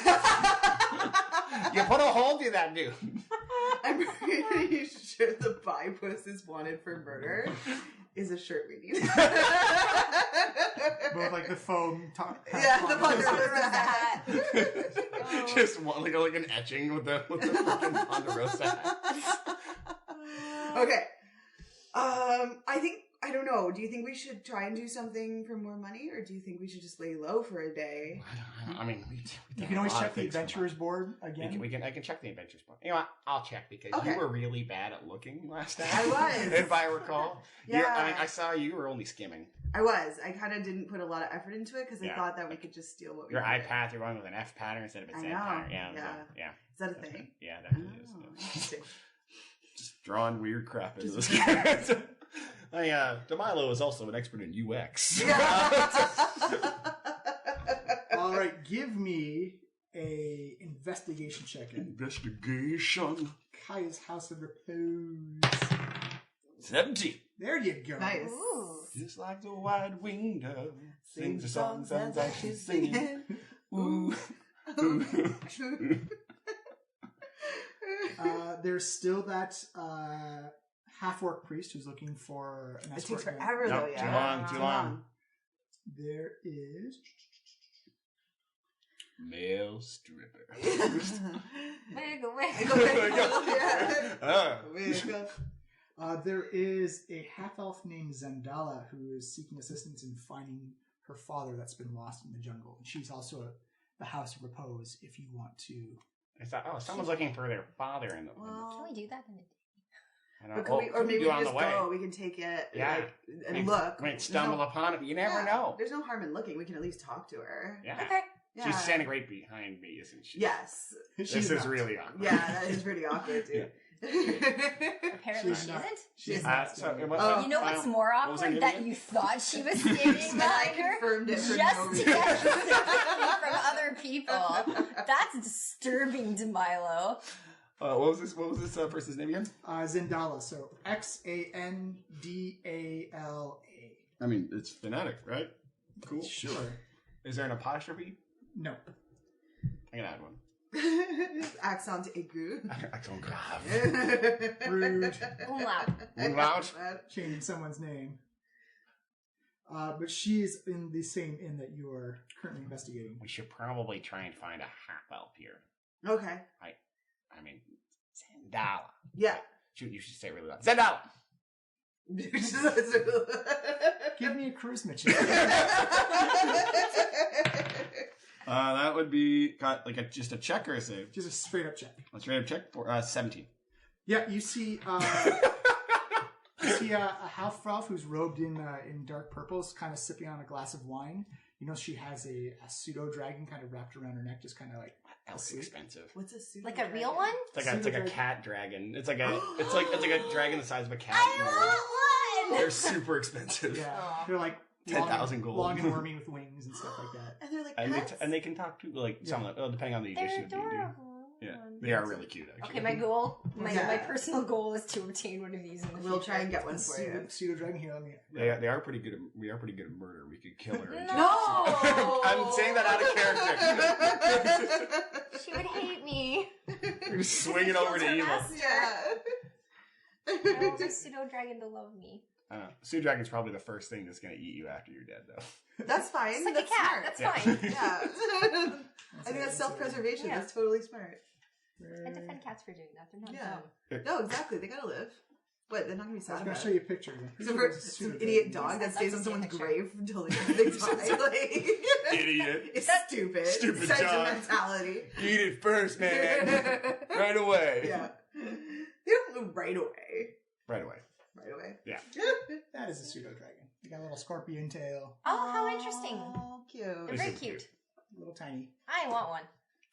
[SPEAKER 2] put a hole through that dude.
[SPEAKER 3] I'm pretty sure the Bi-Pusses wanted for murder is a shirt we need.
[SPEAKER 1] Both like the foam top.
[SPEAKER 3] Yeah, the
[SPEAKER 4] Ponderosa
[SPEAKER 3] hat.
[SPEAKER 2] Just one, like an etching with the fucking Ponderosa hat.
[SPEAKER 3] Okay. I don't know. Do you think we should try and do something for more money, or do you think we should just lay low for a day?
[SPEAKER 2] I mean,
[SPEAKER 1] You can always check the adventurer's board again.
[SPEAKER 2] I can check the adventurers board. You know what? I'll check because
[SPEAKER 3] Okay.
[SPEAKER 2] you were really bad at looking last night.
[SPEAKER 3] I was.
[SPEAKER 2] If I recall.
[SPEAKER 3] Yeah.
[SPEAKER 2] I mean, I saw you were only skimming.
[SPEAKER 3] I was. I kind of didn't put a lot of effort into it because I
[SPEAKER 2] Yeah.
[SPEAKER 3] thought that we could just steal what we
[SPEAKER 2] Your
[SPEAKER 3] wanted.
[SPEAKER 2] eye path, you're going with an F pattern instead of a
[SPEAKER 3] I
[SPEAKER 2] Z
[SPEAKER 3] know.
[SPEAKER 2] pattern. Yeah.
[SPEAKER 3] Yeah.
[SPEAKER 2] Yeah.
[SPEAKER 3] Is that a thing?
[SPEAKER 2] Yeah, that is.
[SPEAKER 3] Oh, interesting.
[SPEAKER 2] Just drawing weird crap into this.
[SPEAKER 3] Just-
[SPEAKER 2] DeMilo is also an expert in UX.
[SPEAKER 1] All right, give me a investigation check in
[SPEAKER 2] Investigation.
[SPEAKER 1] Kaya's House of Repose.
[SPEAKER 2] 70.
[SPEAKER 1] There you go.
[SPEAKER 3] Nice.
[SPEAKER 4] Ooh.
[SPEAKER 2] Just like the wide winged dove
[SPEAKER 3] Sing
[SPEAKER 2] sings a song, sounds
[SPEAKER 3] like
[SPEAKER 2] like she's singing. Ooh.
[SPEAKER 1] There's still that half-orc priest who's looking for an
[SPEAKER 3] It
[SPEAKER 1] escort.
[SPEAKER 3] takes
[SPEAKER 1] man.
[SPEAKER 3] forever
[SPEAKER 2] Nope,
[SPEAKER 3] though,
[SPEAKER 2] too
[SPEAKER 3] yeah.
[SPEAKER 2] long, too long.
[SPEAKER 1] There is.
[SPEAKER 2] Male stripper.
[SPEAKER 4] Wiggle,
[SPEAKER 3] Wiggle,
[SPEAKER 4] wiggle.
[SPEAKER 3] wiggle. Yeah.
[SPEAKER 2] Ah.
[SPEAKER 3] Wiggle.
[SPEAKER 1] There is a half-elf named Zendala who is seeking assistance in finding her father that's been lost in the jungle. And she's also at the House of Repose if you want to.
[SPEAKER 2] I thought, someone's looking for their father in the.
[SPEAKER 4] Can we do that in a day?
[SPEAKER 2] I don't
[SPEAKER 3] But
[SPEAKER 2] know.
[SPEAKER 3] can we, or maybe we
[SPEAKER 2] do
[SPEAKER 3] can
[SPEAKER 2] on
[SPEAKER 3] just
[SPEAKER 2] the way.
[SPEAKER 3] go. We can take it
[SPEAKER 2] Yeah.
[SPEAKER 3] like, and look.
[SPEAKER 2] We might
[SPEAKER 3] There's
[SPEAKER 2] stumble
[SPEAKER 3] no-
[SPEAKER 2] upon it, but you never
[SPEAKER 3] yeah,
[SPEAKER 2] know.
[SPEAKER 3] There's no harm in looking. We can at least talk to her.
[SPEAKER 2] Yeah.
[SPEAKER 4] Okay.
[SPEAKER 3] Yeah.
[SPEAKER 2] She's standing right behind me, isn't she?
[SPEAKER 3] Yes.
[SPEAKER 2] This
[SPEAKER 1] She's
[SPEAKER 2] is
[SPEAKER 1] not.
[SPEAKER 2] really awkward.
[SPEAKER 3] Yeah, that is pretty awkward, dude.
[SPEAKER 4] Apparently
[SPEAKER 1] She's
[SPEAKER 4] she
[SPEAKER 1] not.
[SPEAKER 4] isn't.
[SPEAKER 1] She's
[SPEAKER 2] Uh,
[SPEAKER 1] not.
[SPEAKER 2] so,
[SPEAKER 3] Oh.
[SPEAKER 4] You know what's more
[SPEAKER 2] what was I
[SPEAKER 4] awkward?
[SPEAKER 2] giving
[SPEAKER 4] That
[SPEAKER 2] you?
[SPEAKER 4] you thought she was standing
[SPEAKER 3] And I
[SPEAKER 4] behind her
[SPEAKER 3] confirmed it for
[SPEAKER 4] just
[SPEAKER 3] no
[SPEAKER 4] to
[SPEAKER 3] reason.
[SPEAKER 4] get sympathy from other people. That's disturbing to Milo.
[SPEAKER 2] what was this person's name again?
[SPEAKER 1] Zendala. So Xandala.
[SPEAKER 2] I mean, it's phonetic, right? Cool.
[SPEAKER 1] Sure.
[SPEAKER 2] Is there an apostrophe?
[SPEAKER 1] No.
[SPEAKER 2] I can add one.
[SPEAKER 3] Accent aigu.
[SPEAKER 2] Accent grave.
[SPEAKER 1] Rude.
[SPEAKER 2] Umlaut.
[SPEAKER 1] Changing someone's name. But she is in the same inn that you are currently investigating.
[SPEAKER 2] We should probably try and find a half-elf here.
[SPEAKER 3] Okay.
[SPEAKER 2] I mean, Zendala.
[SPEAKER 3] Yeah.
[SPEAKER 2] You should say it really loud. Zendala!
[SPEAKER 1] Give me a charisma check.
[SPEAKER 2] That would be like just a check or a save?
[SPEAKER 1] Just a straight up check.
[SPEAKER 2] A straight up check for 17.
[SPEAKER 1] Yeah, you see a half-elf who's robed in dark purples, kind of sipping on a glass of wine. You know, she has a pseudo-dragon kind of wrapped around her neck, just kind of like...
[SPEAKER 2] That's expensive.
[SPEAKER 3] What's a pseudo
[SPEAKER 4] Like a real one?
[SPEAKER 2] It's like a cat dragon. It's like a dragon the size of a cat.
[SPEAKER 4] I want one!
[SPEAKER 2] They're super expensive.
[SPEAKER 1] Yeah, they're like
[SPEAKER 2] 10,000 gold.
[SPEAKER 1] long and wormy with wings and stuff like that.
[SPEAKER 3] And they're like pets?
[SPEAKER 2] And they can talk to some of them, depending on the
[SPEAKER 4] They're
[SPEAKER 2] edition of D&D.
[SPEAKER 4] adorable.
[SPEAKER 2] Yeah, they are really cute. Actually.
[SPEAKER 4] Okay, my personal goal is to obtain one of these in the future.
[SPEAKER 3] We'll try and get one for you.
[SPEAKER 1] Pseudo-dragon here.
[SPEAKER 2] They are pretty good. We are pretty good at murder. We could kill her.
[SPEAKER 4] No!
[SPEAKER 2] I'm saying that out of character.
[SPEAKER 4] She would hate me.
[SPEAKER 2] We're just swinging over to evil.
[SPEAKER 3] Yeah.
[SPEAKER 4] I want my pseudo dragon to love me.
[SPEAKER 2] Pseudo dragon's probably the first thing that's going to eat you after you're dead, though.
[SPEAKER 3] That's fine.
[SPEAKER 4] It's like
[SPEAKER 3] that's
[SPEAKER 4] a cat.
[SPEAKER 3] smart.
[SPEAKER 4] That's fine.
[SPEAKER 3] Yeah. I think that's self-preservation.
[SPEAKER 4] Yeah.
[SPEAKER 3] That's totally smart.
[SPEAKER 4] I defend cats for doing that. They're not
[SPEAKER 3] Yeah.
[SPEAKER 4] dumb.
[SPEAKER 3] No, exactly. They gotta live. What? They're not gonna be
[SPEAKER 1] I
[SPEAKER 3] sad
[SPEAKER 1] was going
[SPEAKER 3] about
[SPEAKER 1] to show
[SPEAKER 3] it.
[SPEAKER 1] you a picture.
[SPEAKER 3] Some idiot dog that stays on someone's grave until they die. Like,
[SPEAKER 2] Idiot.
[SPEAKER 3] it's stupid.
[SPEAKER 2] Stupid dog.
[SPEAKER 3] Sentimentality.
[SPEAKER 2] Eat it first, man. Right away.
[SPEAKER 3] Yeah. They don't move right away.
[SPEAKER 2] Right away.
[SPEAKER 3] Right away.
[SPEAKER 2] Yeah.
[SPEAKER 1] That is a pseudo-dragon. You got a little scorpion tail.
[SPEAKER 4] Oh, how interesting.
[SPEAKER 3] Oh, cute.
[SPEAKER 4] They're very cute.
[SPEAKER 1] A little tiny.
[SPEAKER 4] I want one.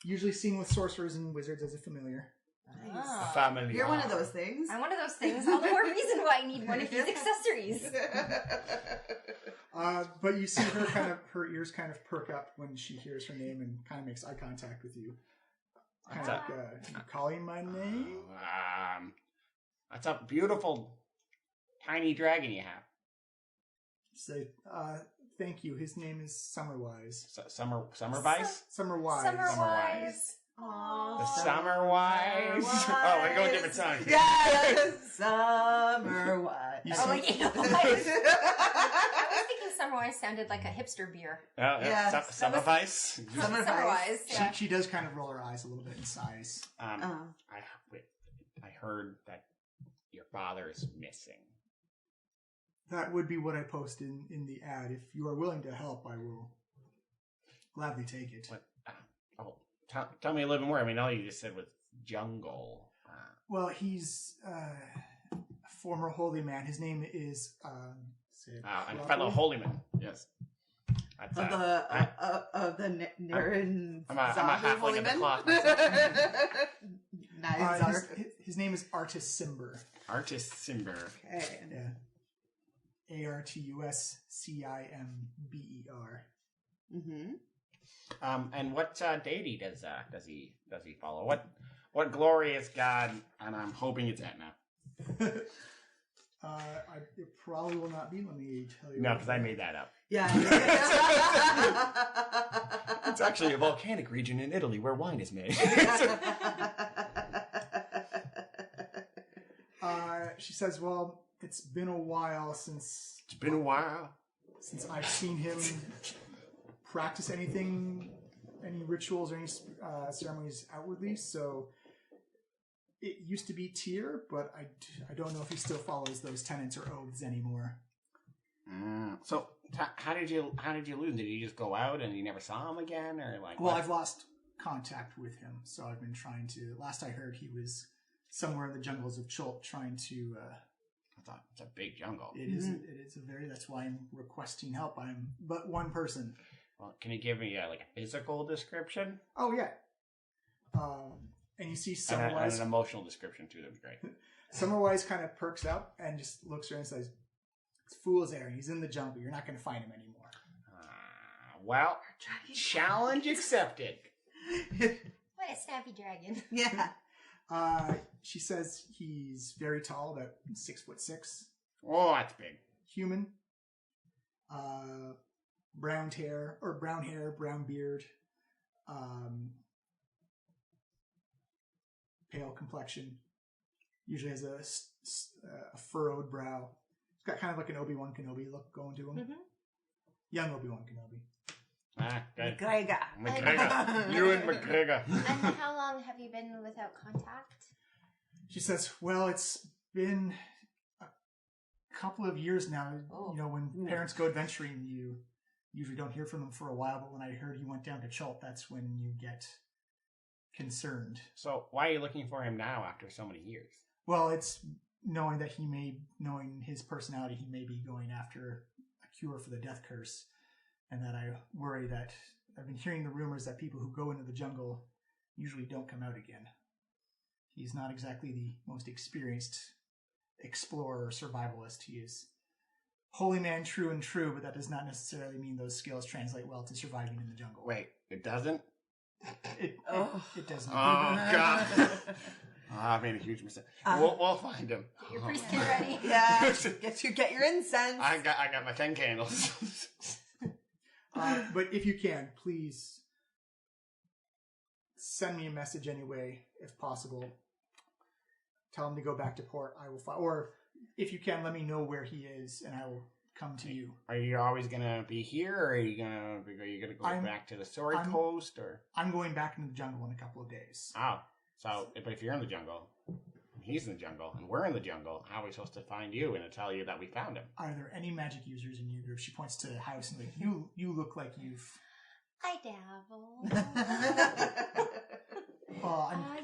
[SPEAKER 1] Usually seen with sorcerers and wizards as a familiar.
[SPEAKER 3] Nice.
[SPEAKER 4] Oh.
[SPEAKER 2] Family.
[SPEAKER 3] You're one of those things.
[SPEAKER 4] I'm one of those things. All the more reason why I need one of these accessories.
[SPEAKER 1] But you see her ears kind of perk up when she hears her name and kind of makes eye contact with you. Kind of like, you calling my name?
[SPEAKER 2] That's a beautiful tiny dragon you have.
[SPEAKER 1] Say, thank you. His name is Summerwise.
[SPEAKER 2] Summerwise?
[SPEAKER 1] Summerwise.
[SPEAKER 4] Summerwise.
[SPEAKER 2] The Summerwise. Oh, we're going different times.
[SPEAKER 3] Yes, Summerwise.
[SPEAKER 4] Oh, like, you know, I was thinking Summerwise sounded like a hipster beer.
[SPEAKER 3] Yeah.
[SPEAKER 2] Summerwise.
[SPEAKER 4] Summerwise, yeah.
[SPEAKER 1] She does kind of roll her eyes a little bit in size.
[SPEAKER 2] I heard that your father is missing.
[SPEAKER 1] That would be what I posted in the ad. If you are willing to help, I will gladly take it.
[SPEAKER 2] What? Tell me a little bit more. I mean, all you just said was jungle.
[SPEAKER 1] Well, he's a former holy man. His name is
[SPEAKER 2] and fellow holy man. Yes. That's,
[SPEAKER 3] of the Nirin.
[SPEAKER 2] I'm a halfling in the cloth.
[SPEAKER 3] Nice.
[SPEAKER 1] His name is Artis Simber.
[SPEAKER 2] Artis Simber.
[SPEAKER 3] Okay.
[SPEAKER 1] Yeah. ARTUSCIMBER.
[SPEAKER 3] Mm-hmm.
[SPEAKER 2] And what deity does he follow? What glorious god? And I'm hoping it's Etna.
[SPEAKER 1] It probably will not be. Let me tell you.
[SPEAKER 2] No, because I made that up.
[SPEAKER 3] Yeah.
[SPEAKER 2] It's actually a volcanic region in Italy where wine is made.
[SPEAKER 1] She says, "Well, it's been a while since I've seen him practice any rituals or any ceremonies outwardly. So it used to be Tyr, but I don't know if he still follows those tenets or oaths anymore."
[SPEAKER 2] So how did you lose him? Did you just go out and you never saw him again, or like?
[SPEAKER 1] Well, I've lost contact with him, so I've been trying to. Last I heard, he was somewhere in the jungles of Chult trying to.
[SPEAKER 2] It's a big jungle.
[SPEAKER 1] It is. It is a very. That's why I'm requesting help. I'm but one person.
[SPEAKER 2] Well, can you give me like a physical description?
[SPEAKER 1] Oh yeah. And you see Summerwise.
[SPEAKER 2] And an emotional description too. That'd be great.
[SPEAKER 1] Summerwise kind of perks up and just looks around and says, "It's fool's errand. He's in the jungle. You're not going to find him anymore."
[SPEAKER 2] Well, challenge accepted.
[SPEAKER 4] What a snappy dragon.
[SPEAKER 3] Yeah.
[SPEAKER 1] She says he's very tall, about 6'6".
[SPEAKER 2] Oh, that's big.
[SPEAKER 1] Human. Brown hair, brown beard. pale complexion. Usually has a furrowed brow. He's got kind of like an Obi-Wan Kenobi look going to him. Young Obi-Wan Kenobi.
[SPEAKER 2] Good.
[SPEAKER 3] McGregor.
[SPEAKER 2] You and McGregor.
[SPEAKER 5] And how long have you been without contact?
[SPEAKER 1] She says, well, it's been a couple of years now.
[SPEAKER 5] Oh.
[SPEAKER 1] You know, when parents go adventuring, you usually don't hear from them for a while, but when I heard he went down to Chult, that's when you get concerned.
[SPEAKER 2] So why are you looking for him now after so many years?
[SPEAKER 1] Well, it's knowing his personality, he may be going after a cure for the death curse, and that I worry that I've been hearing the rumors that people who go into the jungle usually don't come out again. He's not exactly the most experienced explorer or survivalist. He is holy man, true and true, but that does not necessarily mean those skills translate well to surviving in the jungle.
[SPEAKER 2] Wait, it doesn't?
[SPEAKER 1] It doesn't.
[SPEAKER 2] Oh, God. I made a huge mistake. We'll find him.
[SPEAKER 5] Get your priest kit ready.
[SPEAKER 3] Yeah. Get your incense.
[SPEAKER 2] I got my 10 candles.
[SPEAKER 1] But if you can, please send me a message anyway, if possible. Tell him to go back to port. I will or if you can, let me know where he is, and I will come to you.
[SPEAKER 2] Are you always gonna be here, or are you gonna go back to the Story Coast, or?
[SPEAKER 1] I'm going back into the jungle in a couple of days.
[SPEAKER 2] Oh, so but if you're in the jungle, he's in the jungle, and we're in the jungle, how are we supposed to find you and to tell you that we found him?
[SPEAKER 1] Are there any magic users in your group? She points to the house and like, you look like you've.
[SPEAKER 5] I dabble.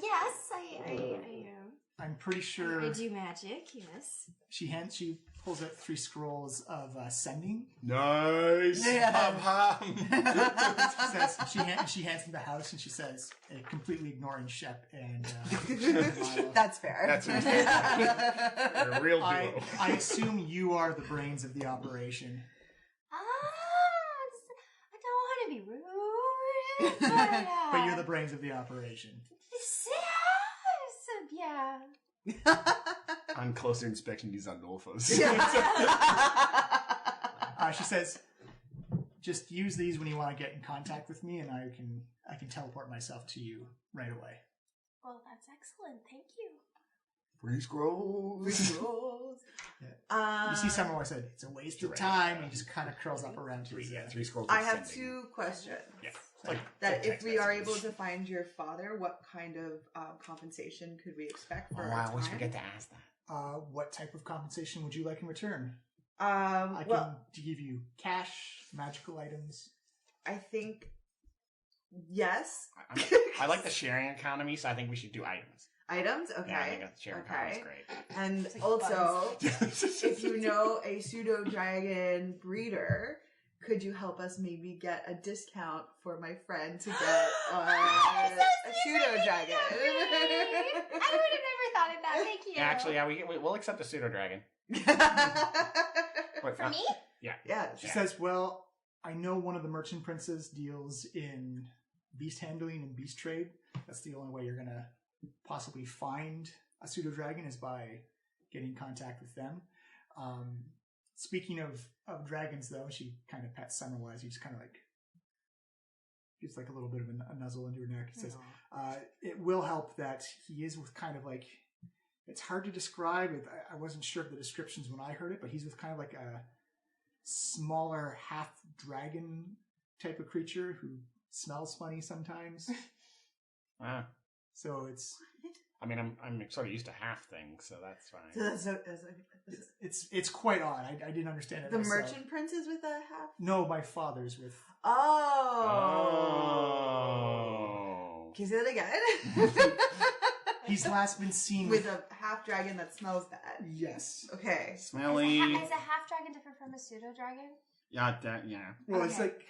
[SPEAKER 5] Yes, I am.
[SPEAKER 1] I'm pretty sure.
[SPEAKER 5] I do magic, yes.
[SPEAKER 1] She pulls out 3 scrolls of sending.
[SPEAKER 2] Nice.
[SPEAKER 3] Yeah.
[SPEAKER 1] She hands him the house and she says, completely ignoring Shep and
[SPEAKER 3] That's fair.
[SPEAKER 2] That's a real duo.
[SPEAKER 1] I assume you are the brains of the operation.
[SPEAKER 5] I don't want to be rude,
[SPEAKER 1] But you're the brains of the operation.
[SPEAKER 5] Yeah.
[SPEAKER 2] On closer inspection, these are Norphos.
[SPEAKER 1] She says, just use these when you want to get in contact with me, and I can teleport myself to you right away.
[SPEAKER 5] Well, that's excellent. Thank you.
[SPEAKER 2] 3 scrolls.
[SPEAKER 1] Yeah. You see somewhere where I said, it's a waste of time, and he just kind of curls up around to
[SPEAKER 2] 3 scrolls.
[SPEAKER 3] I have 2 questions.
[SPEAKER 2] Yeah.
[SPEAKER 3] That if we are able to find your father, what kind of compensation could we expect for our
[SPEAKER 2] I
[SPEAKER 3] time?
[SPEAKER 2] always forget to ask that.
[SPEAKER 1] What type of compensation would you like in return?
[SPEAKER 3] I
[SPEAKER 1] can give you cash, magical items.
[SPEAKER 3] I think yes.
[SPEAKER 2] I like the sharing economy, so I think we should do items.
[SPEAKER 3] Items? Okay.
[SPEAKER 2] Yeah, I think the sharing economy is great.
[SPEAKER 3] And
[SPEAKER 5] like
[SPEAKER 3] also, if you know a pseudo dragon breeder, could you help us maybe get a discount for my friend to get a pseudo dragon?
[SPEAKER 5] I would have never thought of that. Thank you.
[SPEAKER 2] Actually, yeah, we'll accept the pseudo dragon.
[SPEAKER 5] For me?
[SPEAKER 2] Yeah.
[SPEAKER 3] Yeah.
[SPEAKER 1] She says, well, I know one of the merchant princes deals in beast handling and beast trade. That's the only way you're going to possibly find a pseudo dragon is by getting in contact with them. Speaking of dragons, though, she kind of pets Summerwise. He just kind of like gives like a little bit of a nuzzle into her neck. He says, it will help that he is with kind of like, it's hard to describe. I wasn't sure of the descriptions when I heard it, but he's with kind of like a smaller half-dragon type of creature who smells funny sometimes.
[SPEAKER 2] Wow.
[SPEAKER 1] So it's...
[SPEAKER 2] I mean, I'm sort of used to half things, so that's fine.
[SPEAKER 3] So
[SPEAKER 1] it's quite odd. I didn't understand it
[SPEAKER 3] the
[SPEAKER 1] myself.
[SPEAKER 3] merchant prince is with a half?
[SPEAKER 1] No, my father's with...
[SPEAKER 3] Oh. Can you say that again?
[SPEAKER 1] He's last been seen
[SPEAKER 3] with a half dragon that smells bad.
[SPEAKER 1] Yes.
[SPEAKER 3] Okay.
[SPEAKER 2] Smelly.
[SPEAKER 5] Is a half dragon different from a pseudo dragon?
[SPEAKER 2] Yeah, yeah.
[SPEAKER 1] Well, it's like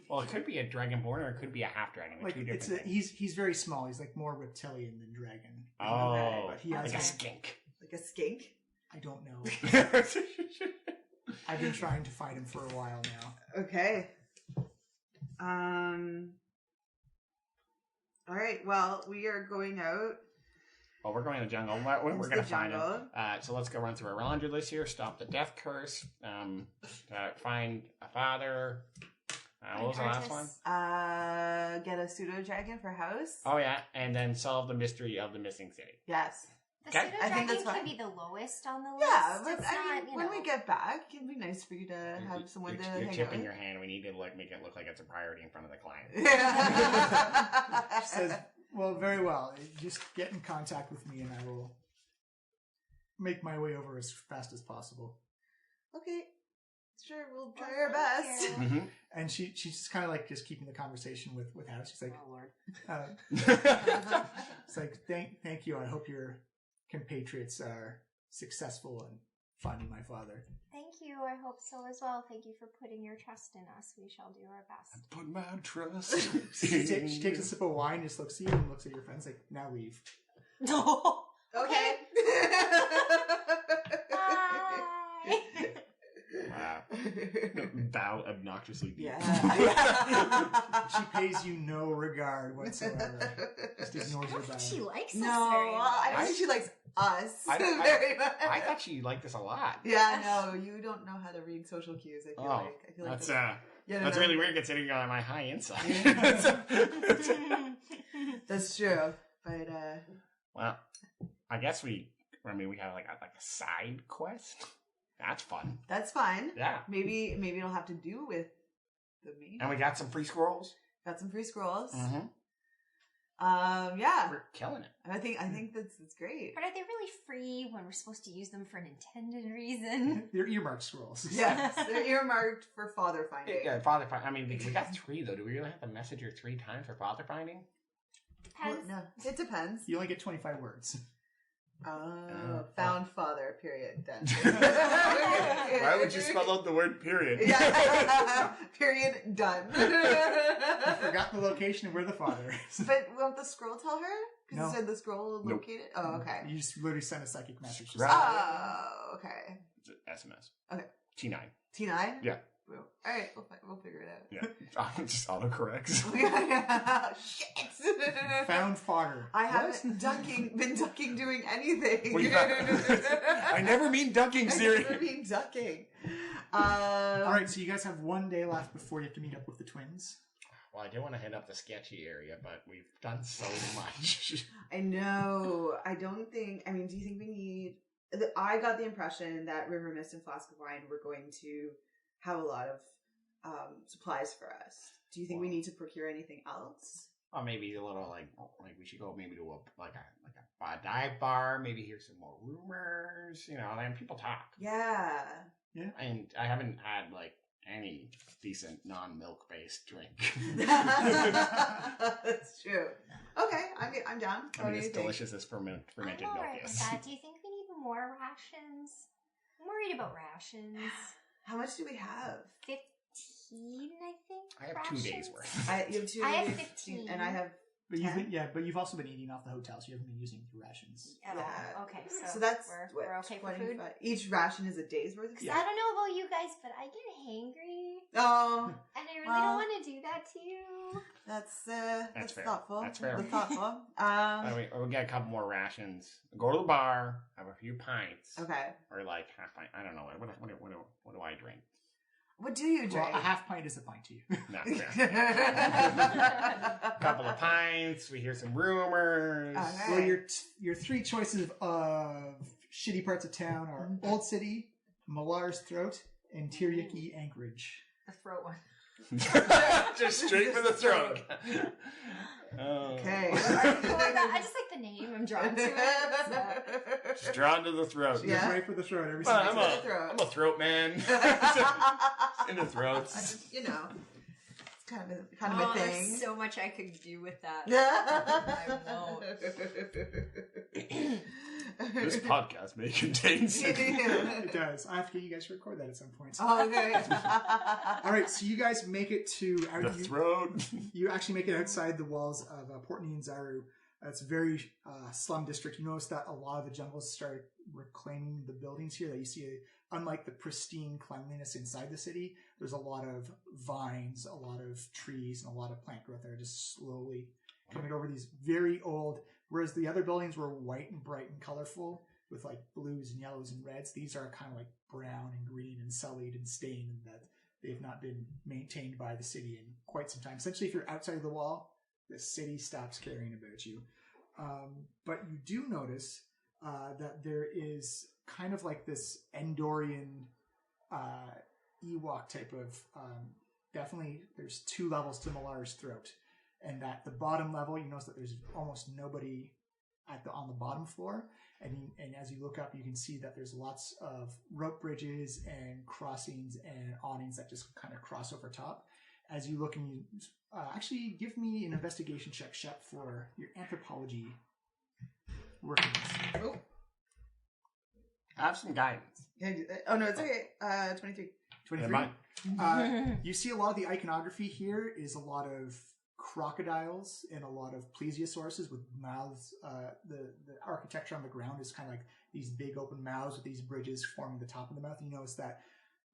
[SPEAKER 2] well, it could be a dragonborn or it could be a half dragon.
[SPEAKER 1] Like
[SPEAKER 2] two different things.
[SPEAKER 1] He's very small. He's like more reptilian than dragon.
[SPEAKER 2] Oh,
[SPEAKER 1] but he has
[SPEAKER 2] like a skink.
[SPEAKER 3] Like a skink?
[SPEAKER 1] I don't know. I've been trying to fight him for a while now.
[SPEAKER 3] Okay. All right. Well, we are going out.
[SPEAKER 2] Well, we're going to the jungle. We're going to find him. So let's go run through our laundry list here. Stop the death curse. Find a father. What was the last one?
[SPEAKER 3] Get a pseudo dragon for house.
[SPEAKER 2] Oh yeah, and then solve the mystery of the missing city.
[SPEAKER 3] Yes.
[SPEAKER 5] The
[SPEAKER 2] Okay.
[SPEAKER 5] pseudo
[SPEAKER 3] I think
[SPEAKER 5] dragon
[SPEAKER 3] that's
[SPEAKER 5] can
[SPEAKER 3] fine.
[SPEAKER 5] be the lowest on the list.
[SPEAKER 3] Yeah, but
[SPEAKER 5] It's
[SPEAKER 3] I
[SPEAKER 5] not,
[SPEAKER 3] mean, when we get back, it'd be nice for you to have someone to
[SPEAKER 2] You're
[SPEAKER 3] hang out
[SPEAKER 2] tipping
[SPEAKER 3] with.
[SPEAKER 2] your hand. We need to make it look like it's a priority in front of the client.
[SPEAKER 1] She says, well, very well. Just get in contact with me and I will make my way over as fast as possible.
[SPEAKER 3] Okay, sure, we'll try our best.
[SPEAKER 2] Mm-hmm.
[SPEAKER 1] And she's just kind of like just keeping the conversation with House. She's like,
[SPEAKER 4] Oh, Lord.
[SPEAKER 1] it's like, thank you. I hope your compatriots are successful in finding my father.
[SPEAKER 5] Thank you. I hope so as well. Thank you for putting your trust in us. We shall do our best.
[SPEAKER 2] Put my trust.
[SPEAKER 1] She takes a sip of wine, just looks at you and looks at your friends like, now leave.
[SPEAKER 3] Okay.
[SPEAKER 5] Bye.
[SPEAKER 2] Wow. Bow obnoxiously.
[SPEAKER 3] Yeah.
[SPEAKER 1] She pays you no regard whatsoever. Just ignores
[SPEAKER 5] I
[SPEAKER 1] your
[SPEAKER 5] don't
[SPEAKER 1] bow.
[SPEAKER 5] think she likes
[SPEAKER 3] No,
[SPEAKER 5] us very much.
[SPEAKER 3] I don't think she likes us very much.
[SPEAKER 2] I thought she liked this a lot.
[SPEAKER 3] Yeah, no, you don't know how to read social cues. I feel like
[SPEAKER 2] That's
[SPEAKER 3] that's
[SPEAKER 2] really weird considering my high insight.
[SPEAKER 3] That's true, but
[SPEAKER 2] Well, I guess we have like a side quest. That's fun.
[SPEAKER 3] that's fine.
[SPEAKER 2] Yeah.
[SPEAKER 3] Maybe it'll have to do with the main.
[SPEAKER 2] And we got some free scrolls.
[SPEAKER 3] Got some free scrolls.
[SPEAKER 2] Mm-hmm.
[SPEAKER 3] Yeah.
[SPEAKER 2] We're killing it.
[SPEAKER 3] I think that's great.
[SPEAKER 5] But are they really free when we're supposed to use them for an intended reason?
[SPEAKER 1] They're earmarked scrolls.
[SPEAKER 3] Yes, they're earmarked for father finding.
[SPEAKER 2] Yeah, father finding. I mean, we got 3 though. Do we really have to message her 3 times for father finding?
[SPEAKER 3] Well,
[SPEAKER 5] Depends.
[SPEAKER 3] no, it depends.
[SPEAKER 1] You only get 25 words.
[SPEAKER 3] Found father. Period. Done.
[SPEAKER 2] Why would you spell out the word period?
[SPEAKER 3] Yeah. Period. Done.
[SPEAKER 1] You forgot the location of where the father is.
[SPEAKER 3] But won't the scroll tell her? Because
[SPEAKER 1] No.
[SPEAKER 3] you said the scroll
[SPEAKER 2] Nope.
[SPEAKER 3] located. Oh, okay.
[SPEAKER 1] You just literally send a psychic message.
[SPEAKER 2] Right.
[SPEAKER 3] Oh, okay.
[SPEAKER 2] SMS.
[SPEAKER 3] Okay.
[SPEAKER 2] T9.
[SPEAKER 3] T9.
[SPEAKER 2] Yeah.
[SPEAKER 3] Well, all right, we'll figure it out.
[SPEAKER 2] Yeah. Just autocorrects.
[SPEAKER 3] Shit.
[SPEAKER 1] Found fodder.
[SPEAKER 3] I haven't been ducking doing anything.
[SPEAKER 2] Well, I never mean ducking, Siri.
[SPEAKER 3] I never mean ducking.
[SPEAKER 1] All right, so you guys have 1 day left before you have to meet up with the twins.
[SPEAKER 2] Well, I do want to hit up the sketchy area, but we've done so much.
[SPEAKER 3] I know. I don't think. I mean, do you think we need? I got the impression that River Mist and Flask of Wine were going to have a lot of supplies for us. Do you think we need to procure anything else?
[SPEAKER 2] Or maybe a little like we should go maybe to a dive bar. Maybe hear some more rumors. And people talk.
[SPEAKER 3] Yeah.
[SPEAKER 2] And I haven't had like any decent non-milk based drink.
[SPEAKER 3] That's true. Okay, I'm down.
[SPEAKER 2] I mean, it's delicious as fermented
[SPEAKER 5] I'm
[SPEAKER 2] milk
[SPEAKER 5] alright with
[SPEAKER 2] is.
[SPEAKER 5] that. Do you think we need more rations? I'm worried about rations.
[SPEAKER 3] How much do we have?
[SPEAKER 5] 15, I think.
[SPEAKER 2] I have
[SPEAKER 5] rations?
[SPEAKER 2] 2 days worth.
[SPEAKER 3] You have 2.
[SPEAKER 5] I have 15.
[SPEAKER 3] and I have.
[SPEAKER 1] But
[SPEAKER 3] 10?
[SPEAKER 1] but you've also been eating off the hotel, so you haven't been using your rations.
[SPEAKER 5] At
[SPEAKER 3] Yeah.
[SPEAKER 5] all. Okay,
[SPEAKER 3] So that's
[SPEAKER 5] we're okay for food.
[SPEAKER 3] Each ration is a day's worth.
[SPEAKER 5] Because I don't know about you guys, but I get hangry,
[SPEAKER 3] Oh,
[SPEAKER 5] and I really
[SPEAKER 3] Well,
[SPEAKER 5] don't want to do that to you.
[SPEAKER 3] that's
[SPEAKER 2] fair.
[SPEAKER 3] thoughtful.
[SPEAKER 2] That's fair.
[SPEAKER 3] That's thoughtful.
[SPEAKER 2] We'll get a couple more rations. Go to the bar, have a few pints.
[SPEAKER 3] Okay.
[SPEAKER 2] Or like half pint. I don't know. What do I drink?
[SPEAKER 3] What do you drink?
[SPEAKER 1] Well, a half pint is a pint to you.
[SPEAKER 2] No, couple of pints. We hear some rumors.
[SPEAKER 3] Okay.
[SPEAKER 1] Well, your 3 choices of shitty parts of town are Old City, Malar's Throat, and Tyriki Anchorage.
[SPEAKER 4] The throat one.
[SPEAKER 2] Just straight for the throat.
[SPEAKER 3] Okay.
[SPEAKER 5] I just like the name. I'm drawn to it.
[SPEAKER 2] Just drawn to the throat.
[SPEAKER 3] Yeah.
[SPEAKER 1] Just right for the throat every
[SPEAKER 2] Well,
[SPEAKER 1] single
[SPEAKER 2] I'm
[SPEAKER 1] time.
[SPEAKER 2] a throat man. In the
[SPEAKER 3] I
[SPEAKER 2] throats.
[SPEAKER 3] just, it's kind of a
[SPEAKER 4] Oh,
[SPEAKER 3] thing.
[SPEAKER 4] there's so much I could do with that.
[SPEAKER 2] This podcast may contain
[SPEAKER 1] It does. I have to get you guys to record that at some point.
[SPEAKER 3] Okay.
[SPEAKER 1] All right, so you guys make it to
[SPEAKER 2] the throat.
[SPEAKER 1] You actually make it outside the walls of Port Nyanzaru. It's a very slum district. You notice that a lot of the jungles started reclaiming the buildings here. That you see, unlike the pristine cleanliness inside the city, there's a lot of vines, a lot of trees, and a lot of plant growth that are just slowly coming over these very old. Whereas the other buildings were white and bright and colorful with like blues and yellows and reds, these are kind of like brown and green and sullied and stained, and that they've not been maintained by the city in quite some time. Essentially, if you're outside of the wall, the city stops caring about you. But you do notice that there is kind of like this Endorian Ewok type of... definitely, there's 2 levels to Malar's throat. And at the bottom level, you notice that there's almost nobody on the bottom floor. And as you look up, you can see that there's lots of rope bridges and crossings and awnings that just kind of cross over top. As you look, and you actually give me an investigation check, Shep, for your anthropology workings.
[SPEAKER 3] Oh.
[SPEAKER 2] I have some guidance.
[SPEAKER 3] Can I do that? Oh, no, it's okay. 23.
[SPEAKER 1] 23. You see a lot of the iconography here is a lot of crocodiles and a lot of plesiosauruses with mouths. The architecture on the ground is kind of like these big open mouths with these bridges forming the top of the mouth. You notice that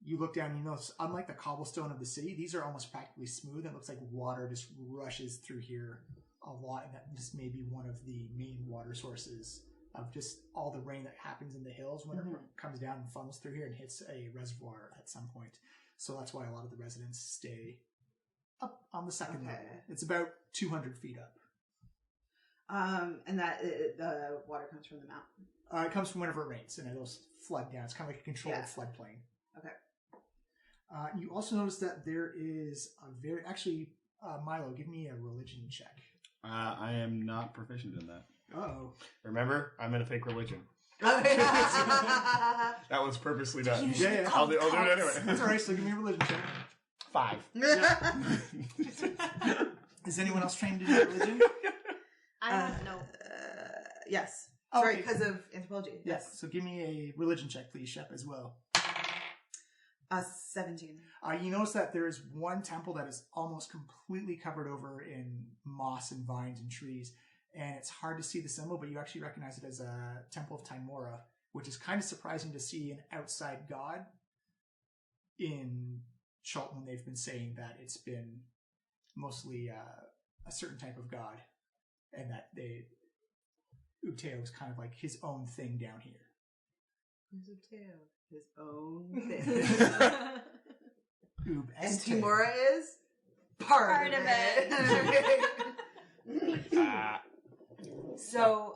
[SPEAKER 1] you look down and you notice, unlike the cobblestone of the city, these are almost practically smooth. It looks like water just rushes through here a lot, and that just may be one of the main water sources of just all the rain that happens in the hills when it comes down and funnels through here and hits a reservoir at some point. So that's why a lot of the residents stay up on the second level. It's about 200 feet up.
[SPEAKER 3] And that the water comes from the mountain?
[SPEAKER 1] It comes from whenever it rains, and it'll flood down. It's kind of like a controlled floodplain.
[SPEAKER 3] Okay.
[SPEAKER 1] You also notice that there is a very... Actually, Milo, give me a religion check.
[SPEAKER 2] I am not proficient in that.
[SPEAKER 1] Uh-oh.
[SPEAKER 2] Remember, I'm in a fake religion.
[SPEAKER 3] Okay.
[SPEAKER 2] That was purposely done.
[SPEAKER 1] Yeah.
[SPEAKER 2] I'll do it anyway.
[SPEAKER 1] That's all right, so give me a religion check.
[SPEAKER 2] 5.
[SPEAKER 1] Is anyone else trained in religion?
[SPEAKER 5] I don't know.
[SPEAKER 3] Yes.
[SPEAKER 1] Oh,
[SPEAKER 3] Sorry,
[SPEAKER 1] okay.
[SPEAKER 3] because of anthropology.
[SPEAKER 1] Yes. So give me a religion check, please, Shep, as well.
[SPEAKER 3] 17.
[SPEAKER 1] You notice that there is one temple that is almost completely covered over in moss and vines and trees, and it's hard to see the symbol, but you actually recognize it as a Temple of Timora, which is kind of surprising to see an outside god in Chult when they've been saying that it's been mostly a certain type of god, and that Ubteo is kind of like his own thing down here.
[SPEAKER 3] Who's Ubteo? His own thing. And Timora is part of it. So,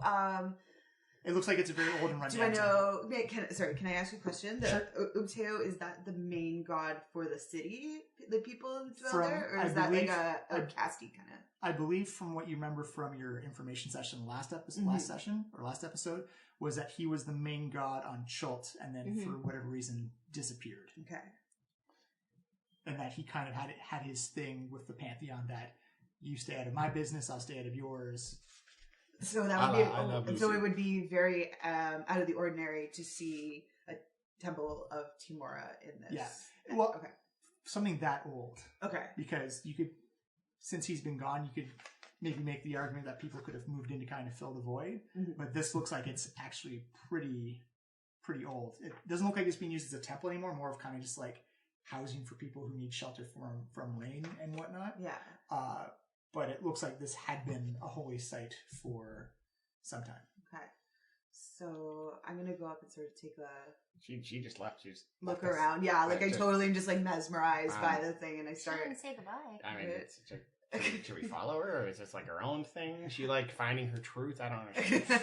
[SPEAKER 1] it looks like it's a very old and run
[SPEAKER 3] do
[SPEAKER 1] down
[SPEAKER 3] I know? Can I ask you a question?
[SPEAKER 1] Sure.
[SPEAKER 3] Ubteo, is that the main god for the city, the people who dwell there, or
[SPEAKER 1] I
[SPEAKER 3] is that
[SPEAKER 1] believe-
[SPEAKER 3] like a casty kind of?
[SPEAKER 1] I believe from what you remember from your information session last episode, was that he was the main god on Chult, and then for whatever reason disappeared.
[SPEAKER 3] Okay.
[SPEAKER 1] And that he kind of had his thing with the Pantheon that you stay out of my business, I'll stay out of yours.
[SPEAKER 3] So that would be it would be very out of the ordinary to see a temple of Timora in this.
[SPEAKER 1] Yeah. Well, okay. Something that old.
[SPEAKER 3] Okay.
[SPEAKER 1] Because you could, since he's been gone, you could maybe make the argument that people could have moved in to kind of fill the void. But this looks like it's actually pretty old. It doesn't look like it's being used as a temple anymore, more of kind of just like housing for people who need shelter from rain and whatnot.
[SPEAKER 3] Yeah.
[SPEAKER 1] But it looks like this had been a holy site for some time.
[SPEAKER 3] Okay. So I'm gonna go up and sort of take a
[SPEAKER 2] She just left. She just
[SPEAKER 3] look around. Yeah, like I totally am just like mesmerized by the thing, and I start.
[SPEAKER 5] She didn't say goodbye.
[SPEAKER 2] I mean, should we follow her, or is this like her own thing? Is she like finding her truth? I don't understand.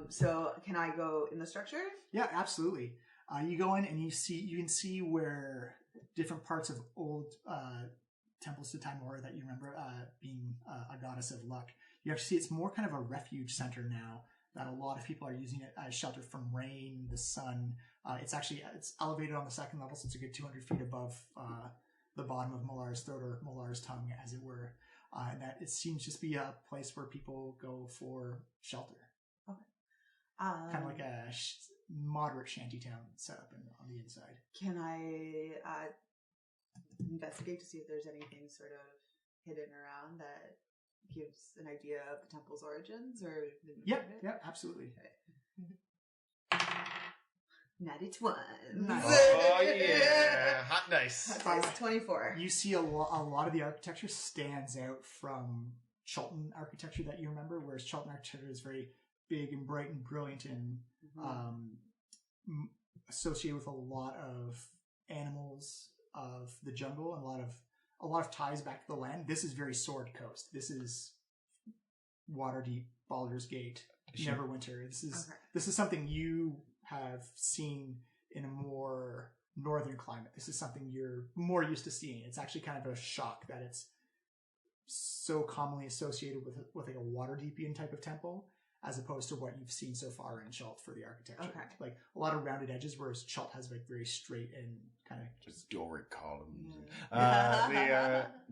[SPEAKER 3] So can I go in the structure?
[SPEAKER 1] Yeah, absolutely. You go in and you can see where different parts of old temples to Timora that you remember being a goddess of luck. You actually see it's more kind of a refuge center now, that a lot of people are using it as shelter from rain, the sun. It's elevated on the second level, so it's a good 200 feet above the bottom of Malar's throat, or Malar's tongue, as it were. And that it seems just be a place where people go for shelter.
[SPEAKER 3] Okay.
[SPEAKER 1] Kind of like a moderate shantytown set up on the inside.
[SPEAKER 3] Can I investigate to see if there's anything sort of hidden around that gives an idea of the temple's origins? Or
[SPEAKER 1] yeah, absolutely.
[SPEAKER 3] Okay. Natty 20.
[SPEAKER 1] Nice.
[SPEAKER 2] Oh yeah, hot dice.
[SPEAKER 3] 24.
[SPEAKER 1] You see a lot of the architecture stands out from Chultan architecture that you remember, whereas Chultan architecture is very big and bright and brilliant and associated with a lot of animals of the jungle and a lot of ties back to the land. This is very Sword Coast. This is Waterdeep, Baldur's Gate, Neverwinter. This is something you have seen in a more northern climate. This is something you're more used to seeing. It's actually kind of a shock that it's so commonly associated with like a Waterdeepian type of temple, as opposed to what you've seen so far in Chult for the architecture.
[SPEAKER 3] Okay.
[SPEAKER 1] Like a lot of rounded edges, whereas Chult has like very straight and kind of
[SPEAKER 2] Just Doric columns.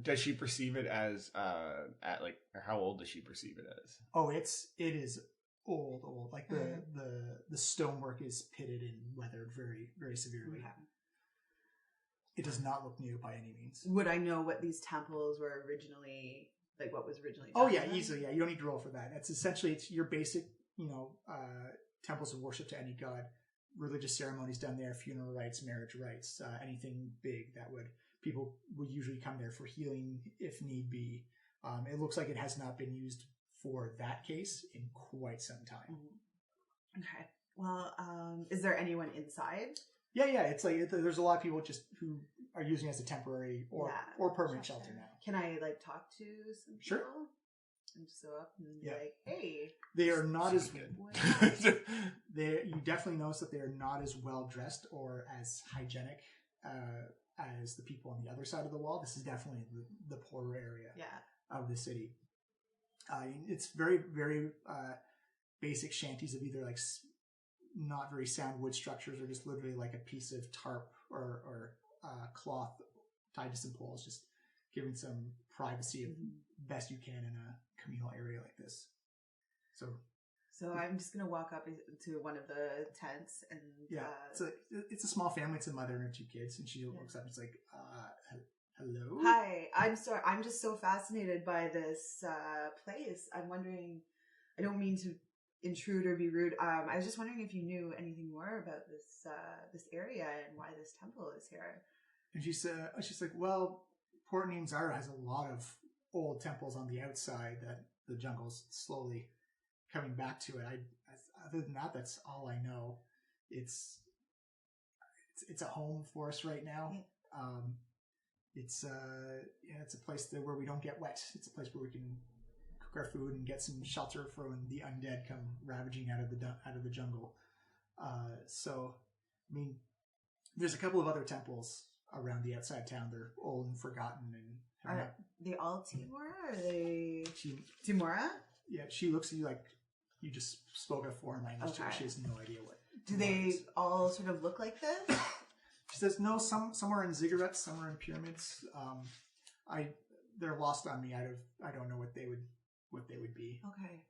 [SPEAKER 2] Does she perceive it as at like, or how old does she perceive it as?
[SPEAKER 1] Oh, it is old. Like the stonework is pitted and weathered very, very severely.
[SPEAKER 3] Okay.
[SPEAKER 1] It does not look new by any means.
[SPEAKER 3] Would I know what these temples were originally, like what was originally
[SPEAKER 1] Oh
[SPEAKER 3] done
[SPEAKER 1] yeah,
[SPEAKER 3] to them?
[SPEAKER 1] easily. Yeah, you don't need to roll for that. It's essentially your basic, temples of worship to any god, religious ceremonies done there, funeral rites, marriage rites, anything big that people would usually come there for healing if need be. It looks like it has not been used for that case in quite some time.
[SPEAKER 3] Okay. Well, is there anyone inside?
[SPEAKER 1] Yeah. It's like there's a lot of people just who are using it as a temporary or permanent shelter now.
[SPEAKER 3] Can I like talk to some people?
[SPEAKER 1] Sure.
[SPEAKER 3] And just go up and be like, hey.
[SPEAKER 1] They are not as
[SPEAKER 2] good.
[SPEAKER 1] you definitely notice that they are not as well dressed or as hygienic as the people on the other side of the wall. This is definitely the poorer area of the city. It's very, very basic shanties of either like not very sound wood structures or just literally like a piece of tarp or cloth tied to some poles, just giving some privacy of best you can in a communal area like this. So
[SPEAKER 3] I'm just gonna walk up to one of the tents and
[SPEAKER 1] it's a small family. It's a mother and her 2 kids, and she looks up and is like, hello.
[SPEAKER 3] Hi, I'm sorry. I'm just so fascinated by this place. I'm wondering. I don't mean to intrude or be rude. I was just wondering if you knew anything more about this area and why this temple is here.
[SPEAKER 1] And she's like, well, Port Nyanzaru has a lot of old temples on the outside that the jungle's slowly coming back to it. Other than that, that's all I know. It's a home for us right now. It's a place where we don't get wet. It's a place where we can cook our food and get some shelter for when the undead come ravaging out of the jungle. So, I mean, there's a couple of other temples around the outside town. They're old and forgotten. And
[SPEAKER 3] Are they all Timora? Are they Timora?
[SPEAKER 1] Yeah, she looks at you like you just spoke a foreign language.
[SPEAKER 3] Okay.
[SPEAKER 1] She has no idea what.
[SPEAKER 3] Do they all sort of look like this?
[SPEAKER 1] She says no. Some are in ziggurats, some are in pyramids. They're lost on me. I don't know what they would be.
[SPEAKER 3] Okay.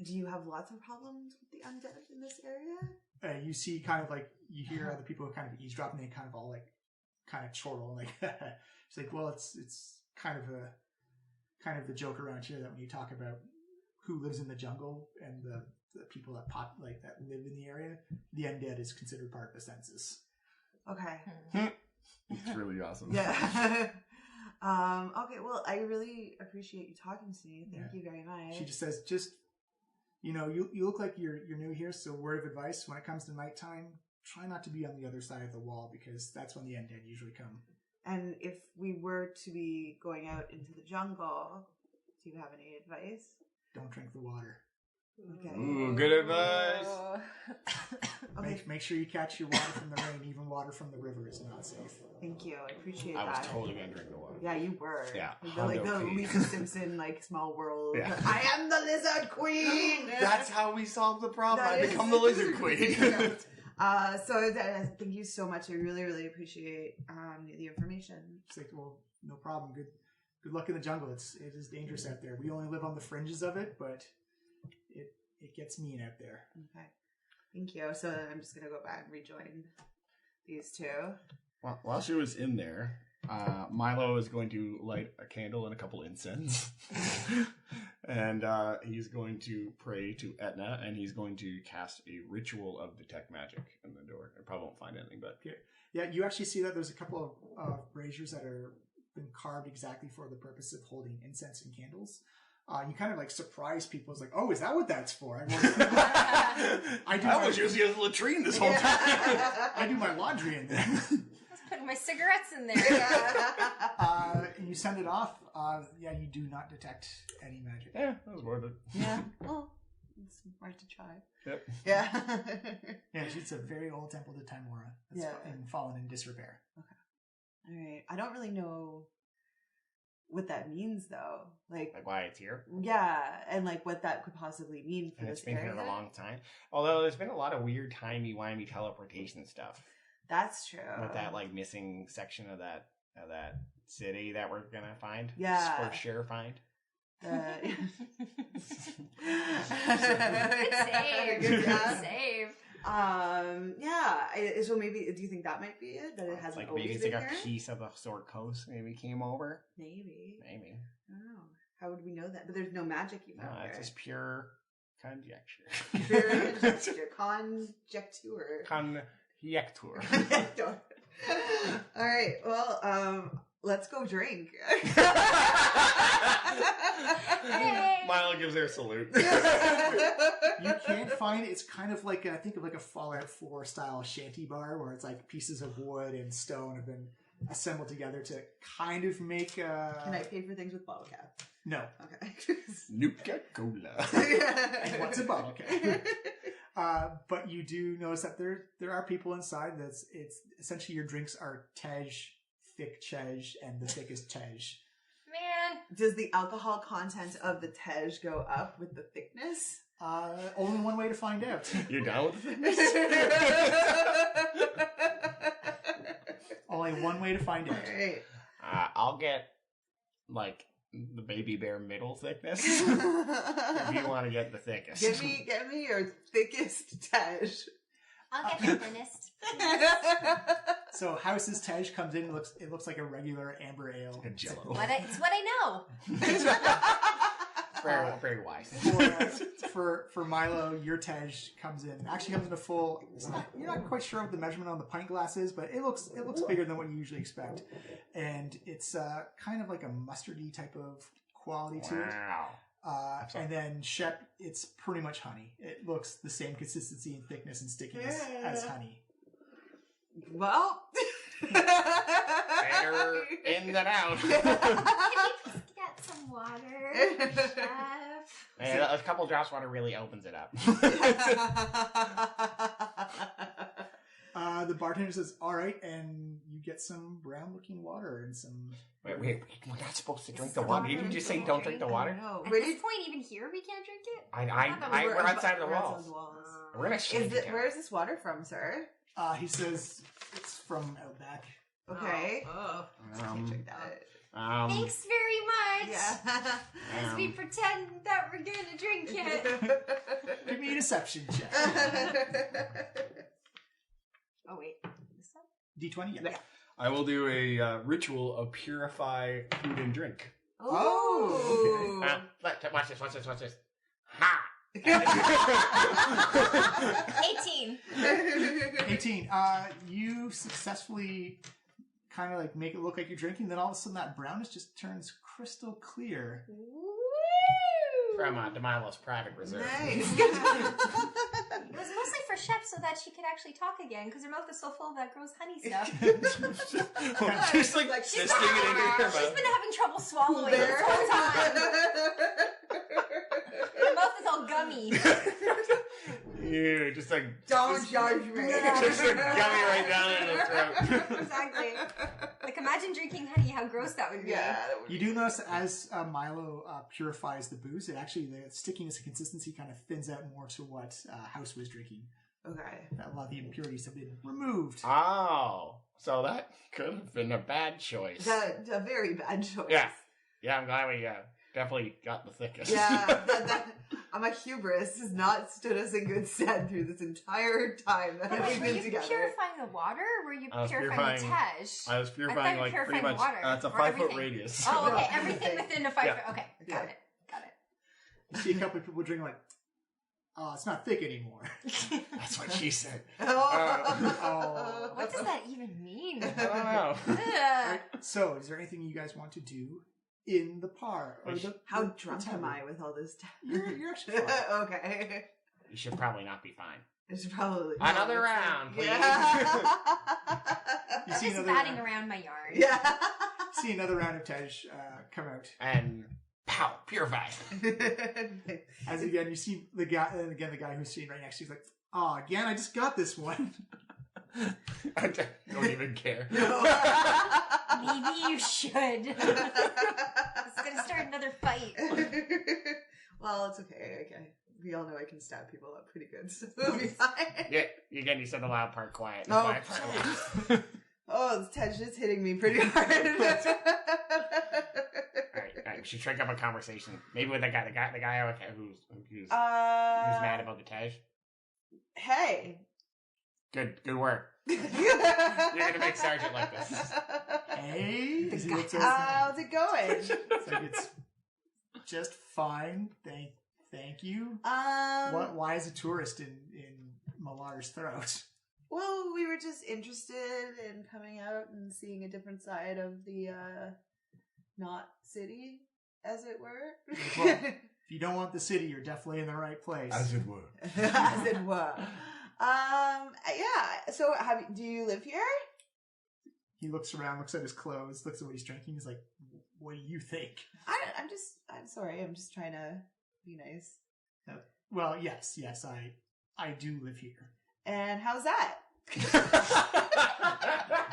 [SPEAKER 3] Do you have lots of problems with the undead in this area?
[SPEAKER 1] You see, kind of like you hear other people kind of eavesdrop, and they kind of all like kind of chortle, and like she's like, well, it's kind of the joke around here that when you talk about who lives in the jungle and the people that that live in the area, the undead is considered part of the census.
[SPEAKER 3] Okay.
[SPEAKER 2] It's really awesome.
[SPEAKER 3] Yeah. Okay, well, I really appreciate you talking to me. Thank you very much.
[SPEAKER 1] She just says, you look like you're new here, so word of advice, when it comes to nighttime, try not to be on the other side of the wall, because that's when the undead usually come.
[SPEAKER 3] And if we were to be going out into the jungle, do you have any advice?
[SPEAKER 1] Don't drink the water.
[SPEAKER 3] Okay.
[SPEAKER 2] Ooh, good advice.
[SPEAKER 3] Okay.
[SPEAKER 1] Make sure you catch your water from the rain. Even water from the river is not safe.
[SPEAKER 3] Thank you. I appreciate
[SPEAKER 2] I
[SPEAKER 3] that.
[SPEAKER 2] was totally gonna drink the water.
[SPEAKER 3] Yeah, you were.
[SPEAKER 2] Yeah.
[SPEAKER 3] Like the
[SPEAKER 2] Hundo
[SPEAKER 3] Lisa Simpson, like, small world.
[SPEAKER 2] Yeah.
[SPEAKER 3] I am the lizard queen!
[SPEAKER 2] That's how we solve the problem.
[SPEAKER 3] That
[SPEAKER 2] I
[SPEAKER 3] is-
[SPEAKER 2] become the lizard queen.
[SPEAKER 3] Thank you so much. I really, really appreciate the information.
[SPEAKER 1] It's like, well, no problem. Good luck in the jungle. It is dangerous out there. We only live on the fringes of it, but it gets mean out there.
[SPEAKER 3] Okay. Thank you. So I'm just gonna go back and rejoin these two.
[SPEAKER 2] While she was in there, Milo is going to light a candle and a couple incense. And he's going to pray to Etna, and he's going to cast a ritual of detect magic in the door. I probably won't find anything, but...
[SPEAKER 1] Yeah, you actually see that there's a couple of braziers that are been carved exactly for the purpose of holding incense and candles. You kind of like surprise people. It's like, oh, is that what that's for?
[SPEAKER 2] I was using it as a latrine this whole time.
[SPEAKER 1] I do my laundry in there.
[SPEAKER 4] I was putting my cigarettes in there.
[SPEAKER 1] And you send it off. Yeah, you do not detect any magic.
[SPEAKER 2] Yeah, that was worth it.
[SPEAKER 3] Yeah. Well, it's worth to try.
[SPEAKER 2] Yep.
[SPEAKER 3] Yeah.
[SPEAKER 1] Yeah, it's a very old temple to Timora. That's fallen in disrepair.
[SPEAKER 3] All right. I don't really know what that means, though. Like
[SPEAKER 2] why it's here?
[SPEAKER 3] Yeah, and like what that could possibly mean for this area.
[SPEAKER 2] It's been here a long time. Although there's been a lot of weird timey-wimey teleportation stuff.
[SPEAKER 3] That's true.
[SPEAKER 2] With that like missing section of that city that we're gonna find.
[SPEAKER 3] Yeah.
[SPEAKER 2] For sure find.
[SPEAKER 4] Good save. Good save.
[SPEAKER 3] Yeah. So maybe, do you think that might be it? That it hasn't
[SPEAKER 2] like
[SPEAKER 3] always
[SPEAKER 2] maybe it's
[SPEAKER 3] been
[SPEAKER 2] like
[SPEAKER 3] here?
[SPEAKER 2] a piece of the Sword Coast maybe came over.
[SPEAKER 3] Maybe.
[SPEAKER 2] Maybe.
[SPEAKER 3] I don't know. How would we know that? But there's no magic you found there.
[SPEAKER 2] It's just pure conjecture.
[SPEAKER 3] Pure conjecture. Conjecture.
[SPEAKER 2] Conjecture.
[SPEAKER 3] All right. Well, let's go drink.
[SPEAKER 4] Hey.
[SPEAKER 2] Milo gives her a salute.
[SPEAKER 1] You can't find it. It's kind of like think of like a Fallout 4 style shanty bar where it's like pieces of wood and stone have been assembled together to kind of make. Can
[SPEAKER 3] I pay for things with bottle cap?
[SPEAKER 1] No.
[SPEAKER 3] Okay.
[SPEAKER 2] Nuka Cola.
[SPEAKER 1] And what's a bottle cap? But you do notice that there are people inside. It's essentially your drinks are tej, thick tej, and the thickest tej.
[SPEAKER 4] Man.
[SPEAKER 3] Does the alcohol content of the tej go up with the thickness?
[SPEAKER 1] Only one way to find out.
[SPEAKER 2] You're down with the thickness?
[SPEAKER 1] Only one way to find out.
[SPEAKER 3] Right.
[SPEAKER 2] I'll get like the baby bear middle thickness. If you want to get the thickest.
[SPEAKER 3] Get me your thickest tej.
[SPEAKER 5] I'll get the thinnest.
[SPEAKER 1] So House's tej comes in. It looks like a regular amber ale.
[SPEAKER 2] A Jello.
[SPEAKER 4] It's what I know.
[SPEAKER 2] Very, very wise.
[SPEAKER 1] For Milo, your tej comes in a full. You're not quite sure what the measurement on the pint glass is, but it looks bigger than what you usually expect, and it's kind of like a mustardy type of quality to it.
[SPEAKER 2] Wow.
[SPEAKER 1] And then Shep, it's pretty much honey. It looks the same consistency and thickness and stickiness as honey.
[SPEAKER 3] Well,
[SPEAKER 2] better in than out.
[SPEAKER 5] Can you please get some water, Chef?
[SPEAKER 2] And a couple drops of water really opens it up.
[SPEAKER 1] The bartender says, "All right," and you get some brown-looking water and some.
[SPEAKER 2] Wait, we're not supposed to drink the water. Didn't you just say don't drink the water?
[SPEAKER 4] At this point, even here, we can't drink it?
[SPEAKER 2] We're outside of the walls. We're gonna shake it.
[SPEAKER 3] Where is this water from, sir?
[SPEAKER 1] He says it's from out back.
[SPEAKER 3] Okay.
[SPEAKER 2] Can't
[SPEAKER 3] drink that.
[SPEAKER 4] Thanks very much.
[SPEAKER 3] Yeah.
[SPEAKER 4] As we pretend that we're gonna drink it.
[SPEAKER 1] Give me a deception check.
[SPEAKER 4] Oh wait, this one?
[SPEAKER 1] D20. Yeah.
[SPEAKER 2] I will do a ritual of purify food and drink.
[SPEAKER 1] Oh,
[SPEAKER 2] okay. Watch this. Ha!
[SPEAKER 4] 18.
[SPEAKER 1] 18. You successfully kind of like make it look like you're drinking, then all of a sudden that brownness just turns crystal clear.
[SPEAKER 4] Woo!
[SPEAKER 2] From Demilo's private reserve.
[SPEAKER 3] Nice.
[SPEAKER 4] It was mostly for Shep so that she could actually talk again, because her mouth is so full of that gross honey stuff.
[SPEAKER 2] She's like
[SPEAKER 4] She's
[SPEAKER 2] fisting it into her
[SPEAKER 4] She's
[SPEAKER 2] mouth.
[SPEAKER 4] been having trouble swallowing this whole time. Her mouth is all gummy.
[SPEAKER 2] Yeah, just like
[SPEAKER 3] Don't judge me.
[SPEAKER 2] just a gummy right down in the throat.
[SPEAKER 4] Exactly. Like, imagine drinking honey, how gross that would be.
[SPEAKER 3] Yeah.
[SPEAKER 1] You do notice that as Milo purifies the booze, it actually, the stickiness and consistency kind of thins out more to what House was drinking.
[SPEAKER 3] Okay.
[SPEAKER 1] A lot of the impurities have been removed.
[SPEAKER 2] Oh, so that could have been a bad choice.
[SPEAKER 3] A very bad choice.
[SPEAKER 2] Yeah, I'm glad we definitely got the thickest.
[SPEAKER 3] Yeah, my hubris has not stood us in good stead through this entire time that
[SPEAKER 4] But
[SPEAKER 3] we've
[SPEAKER 4] wait, were
[SPEAKER 3] been
[SPEAKER 4] you
[SPEAKER 3] together.
[SPEAKER 4] purifying the water, or were you
[SPEAKER 2] I was
[SPEAKER 4] purifying the
[SPEAKER 2] purifying-
[SPEAKER 4] tej?
[SPEAKER 2] I was purifying like pretty much.
[SPEAKER 4] Water,
[SPEAKER 2] It's a
[SPEAKER 4] or
[SPEAKER 2] 5 foot
[SPEAKER 4] everything.
[SPEAKER 2] radius.
[SPEAKER 4] Oh, okay,
[SPEAKER 3] No,
[SPEAKER 4] everything
[SPEAKER 3] everything.
[SPEAKER 4] within a 5
[SPEAKER 2] Yeah.
[SPEAKER 4] foot. Okay, got it.
[SPEAKER 1] You see a couple of people drinking like, oh, it's not thick anymore.
[SPEAKER 2] That's what she said.
[SPEAKER 1] Oh.
[SPEAKER 4] What does that even mean?
[SPEAKER 2] I don't know.
[SPEAKER 4] Ugh.
[SPEAKER 1] So, is there anything you guys want to do in the park. Or
[SPEAKER 3] How
[SPEAKER 1] the
[SPEAKER 3] drunk am I with all this time?
[SPEAKER 1] You're actually fine.
[SPEAKER 3] Okay.
[SPEAKER 2] You should probably not be fine.
[SPEAKER 3] It's probably
[SPEAKER 2] Another round, please.
[SPEAKER 3] Yeah.
[SPEAKER 1] You
[SPEAKER 4] I'm
[SPEAKER 1] see
[SPEAKER 4] just
[SPEAKER 1] another
[SPEAKER 4] batting
[SPEAKER 1] round.
[SPEAKER 4] around my yard.
[SPEAKER 3] Yeah.
[SPEAKER 1] See another round of Tej come out.
[SPEAKER 2] And pow, purified.
[SPEAKER 1] As again, you see the guy, and again the guy who's sitting right next to you is like, "Oh, again, I just got this one."
[SPEAKER 2] I don't even care.
[SPEAKER 4] Maybe you should. It's gonna start another fight.
[SPEAKER 3] Well, it's okay. We all know I can stab people up pretty good, so we'll be fine.
[SPEAKER 2] Yeah, again, you said the loud part quiet.
[SPEAKER 3] Oh,
[SPEAKER 2] quiet part loud.
[SPEAKER 3] Oh, this tension is hitting me pretty hard.
[SPEAKER 2] Alright, we should strike up a conversation. Maybe with the guy who's mad about the Tej.
[SPEAKER 3] Hey.
[SPEAKER 2] Good work. You're gonna make Sergeant like this.
[SPEAKER 1] Hey,
[SPEAKER 3] How's it going?
[SPEAKER 1] It's like it's just fine. Thank you. Why is a tourist in Malar's throat?
[SPEAKER 3] Well, we were just interested in coming out and seeing a different side of the not city, as it were.
[SPEAKER 1] Well, if you don't want the city, you're definitely in the right place.
[SPEAKER 2] As it were.
[SPEAKER 3] As it were. Yeah. So, do you live here?
[SPEAKER 1] He looks around, looks at his clothes, looks at what he's drinking. He's like, "What do you think?"
[SPEAKER 3] I'm sorry. I'm just trying to be nice.
[SPEAKER 1] Well, yes, I do live here.
[SPEAKER 3] And how's that?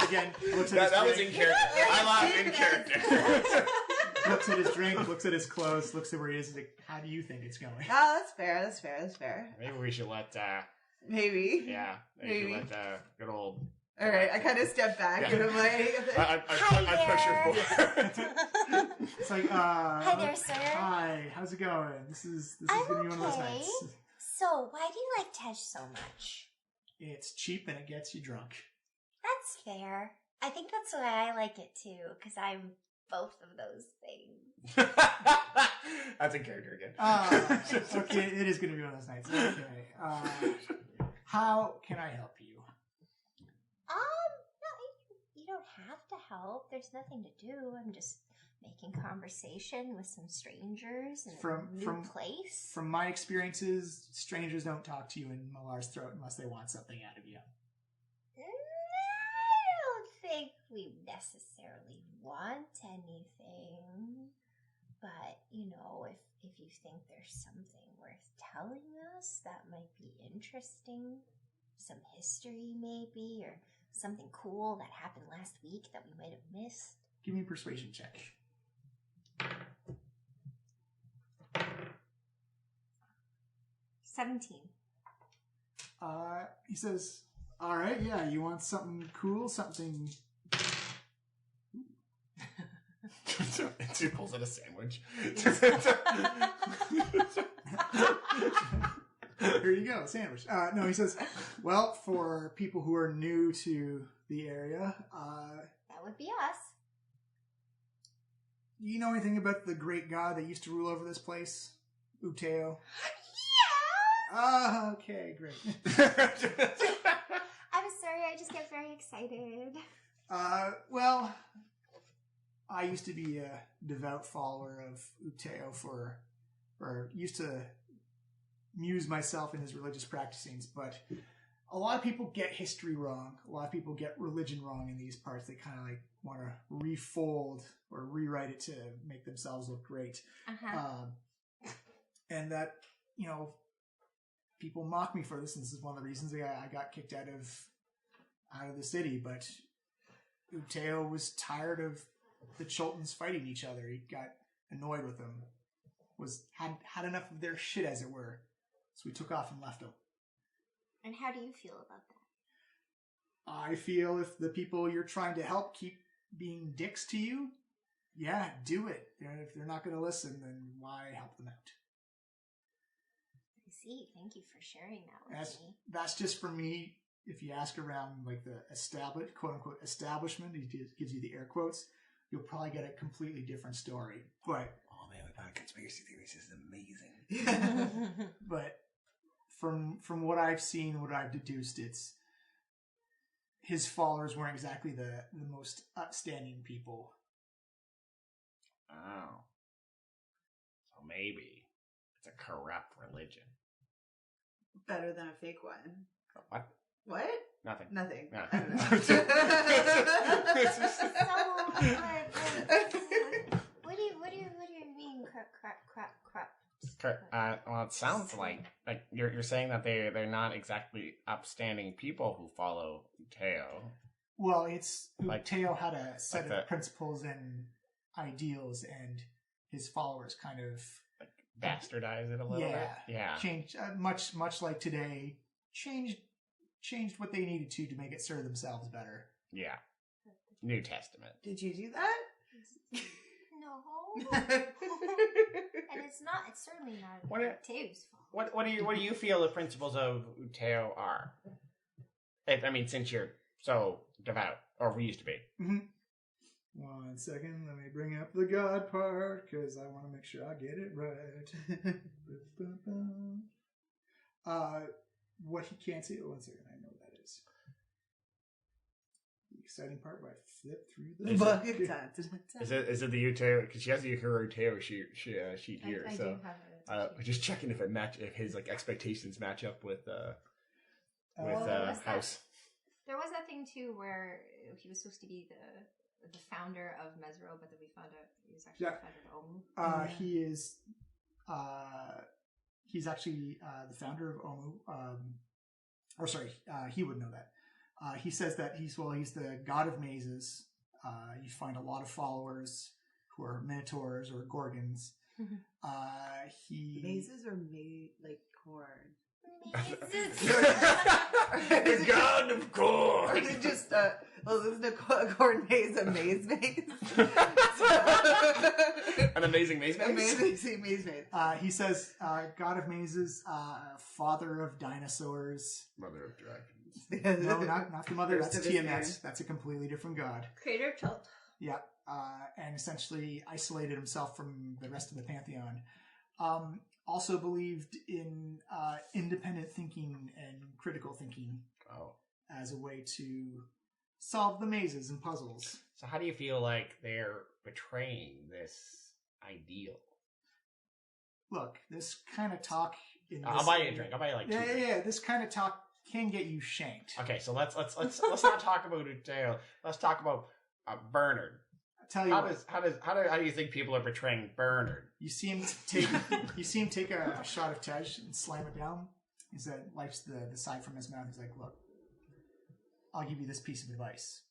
[SPEAKER 1] Again, looks at
[SPEAKER 2] that
[SPEAKER 1] his
[SPEAKER 2] was
[SPEAKER 1] drink.
[SPEAKER 2] in character. I laughed in character.
[SPEAKER 1] Looks at his drink, looks at his clothes, looks at where he is. Like, how do you think it's going?
[SPEAKER 3] Oh, that's fair.
[SPEAKER 2] Maybe we should let.
[SPEAKER 3] Maybe.
[SPEAKER 2] Yeah.
[SPEAKER 3] Maybe.
[SPEAKER 2] We should let good old.
[SPEAKER 3] All right. I kind of step back
[SPEAKER 2] Yeah.
[SPEAKER 3] and I'm like,
[SPEAKER 2] I push her forward.
[SPEAKER 1] It's like,
[SPEAKER 5] Hi there, sir.
[SPEAKER 1] Hi, how's it going? This is
[SPEAKER 5] I'm
[SPEAKER 1] gonna be one of those
[SPEAKER 5] okay.
[SPEAKER 1] nights.
[SPEAKER 5] So, why do you like Tej so much?
[SPEAKER 1] It's cheap and it gets you drunk.
[SPEAKER 5] That's fair. I think that's why I like it too, because I'm both of those things.
[SPEAKER 2] That's in character again.
[SPEAKER 1] Okay, it is gonna be one of those nights. Okay. How can I help you?
[SPEAKER 5] No, you don't have to help. There's nothing to do. I'm just making conversation with some strangers in a new place.
[SPEAKER 1] From my experiences, strangers don't talk to you in Malar's throat unless they want something out of you.
[SPEAKER 5] I don't think we necessarily want anything. But, if you think there's something worth telling us that might be interesting, some history maybe, or something cool that happened last week that we might have missed.
[SPEAKER 1] Give me a persuasion check.
[SPEAKER 4] 17.
[SPEAKER 1] He says, "All right, yeah, you want something cool, something."
[SPEAKER 2] She pulls out a sandwich.
[SPEAKER 1] Here you go, sandwich. No, he says, "Well, for people who are new to the area,
[SPEAKER 5] That would be us.
[SPEAKER 1] do you know anything about the great god that used to rule over this place, Uteo?"
[SPEAKER 5] Yeah!
[SPEAKER 1] Okay, great.
[SPEAKER 5] I'm sorry, I just get very excited.
[SPEAKER 1] Well, I used to be a devout follower of Uteo or used to muse myself in his religious practicings, but a lot of people get history wrong. A lot of people get religion wrong in these parts. They kind of like want to refold or rewrite it to make themselves look great.
[SPEAKER 5] Uh-huh.
[SPEAKER 1] And that, people mock me for this, and this is one of the reasons I got kicked out of the city. But Uteo was tired of the Chultans fighting each other. He got annoyed with them. Had enough of their shit, as it were. So we took off and left them.
[SPEAKER 5] And how do you feel about that?
[SPEAKER 1] I feel if the people you're trying to help keep being dicks to you, yeah, do it. If they're not going to listen, then why help them out?
[SPEAKER 5] I see. Thank you for sharing that with me.
[SPEAKER 1] That's just for me. If you ask around like the established, quote unquote, establishment, he gives you the air quotes, you'll probably get a completely different story. But
[SPEAKER 2] oh man, we found conspiracy theories. This is amazing.
[SPEAKER 1] But from what I've seen, what I've deduced, it's his followers weren't exactly the most upstanding people.
[SPEAKER 2] Oh. So maybe it's a corrupt religion.
[SPEAKER 3] Better than a fake one.
[SPEAKER 2] What?
[SPEAKER 3] What?
[SPEAKER 2] Nothing.
[SPEAKER 3] Nothing.
[SPEAKER 2] No.
[SPEAKER 3] I don't know.
[SPEAKER 5] What do you mean crap?
[SPEAKER 2] Well, it sounds like you're saying that they're not exactly upstanding people who follow Teo.
[SPEAKER 1] Well, it's
[SPEAKER 2] Like-
[SPEAKER 1] Teo had a set
[SPEAKER 2] like
[SPEAKER 1] of principles and ideals, and his followers kind of
[SPEAKER 2] Bastardize it a little bit. Yeah.
[SPEAKER 1] changed much like today. Changed what they needed to make it serve themselves better.
[SPEAKER 2] Yeah. New Testament.
[SPEAKER 3] Did you do that?
[SPEAKER 5] No. And it's certainly not
[SPEAKER 2] What are-
[SPEAKER 5] Teo's fault.
[SPEAKER 2] What do you feel the principles of Teo are? I mean, since you're so devout, or we used to be.
[SPEAKER 1] Mm-hmm. 1 second, let me bring up the God part, because I want to make sure I get it right. What he can't see. 1 second, I know what that is. The exciting part where I flip through the book.
[SPEAKER 2] Is it the Uteo? Because she has the her Uteo sheet here.
[SPEAKER 4] I
[SPEAKER 2] So
[SPEAKER 4] do have it.
[SPEAKER 2] just checking if if his expectations match up with
[SPEAKER 4] was
[SPEAKER 2] House.
[SPEAKER 4] There was that thing too where he was supposed to be the founder of Mesro, but then we found out he was actually the founder of Omu.
[SPEAKER 1] He is. He's actually the founder of Omu. He would know that. He says that he's the god of mazes. You find a lot of followers who are minotaurs or gorgons.
[SPEAKER 3] Mazes are made like corn.
[SPEAKER 2] The god of corn.
[SPEAKER 3] Or is it just isn't a corn maze a maze maze?
[SPEAKER 2] An amazing maze maze?
[SPEAKER 3] Amazing maze maze.
[SPEAKER 1] He says, God of mazes, father of dinosaurs.
[SPEAKER 2] Mother of dragons.
[SPEAKER 1] No, not the mother.
[SPEAKER 3] First
[SPEAKER 1] That's
[SPEAKER 3] of his
[SPEAKER 1] Tiamat.
[SPEAKER 3] kind.
[SPEAKER 1] That's a completely different god.
[SPEAKER 4] Creator of Chult.
[SPEAKER 1] Yeah. And essentially isolated himself from the rest of the pantheon. Also believed in independent thinking and critical thinking as a way to solve the mazes and puzzles.
[SPEAKER 2] So how do you feel like they're betraying this ideal?
[SPEAKER 1] Look, this kind of talk.
[SPEAKER 2] I'll buy you a drink. I'll buy you two.
[SPEAKER 1] Yeah. This kind of talk can get you shanked.
[SPEAKER 2] Okay, so let's not talk about Uteo. Let's talk about Bernard.
[SPEAKER 1] I tell you
[SPEAKER 2] how do you think people are betraying Bernard?
[SPEAKER 1] You see him take a shot of Tej and slam it down. He said, wipes the side from his mouth. He's like, look, I'll give you this piece of advice.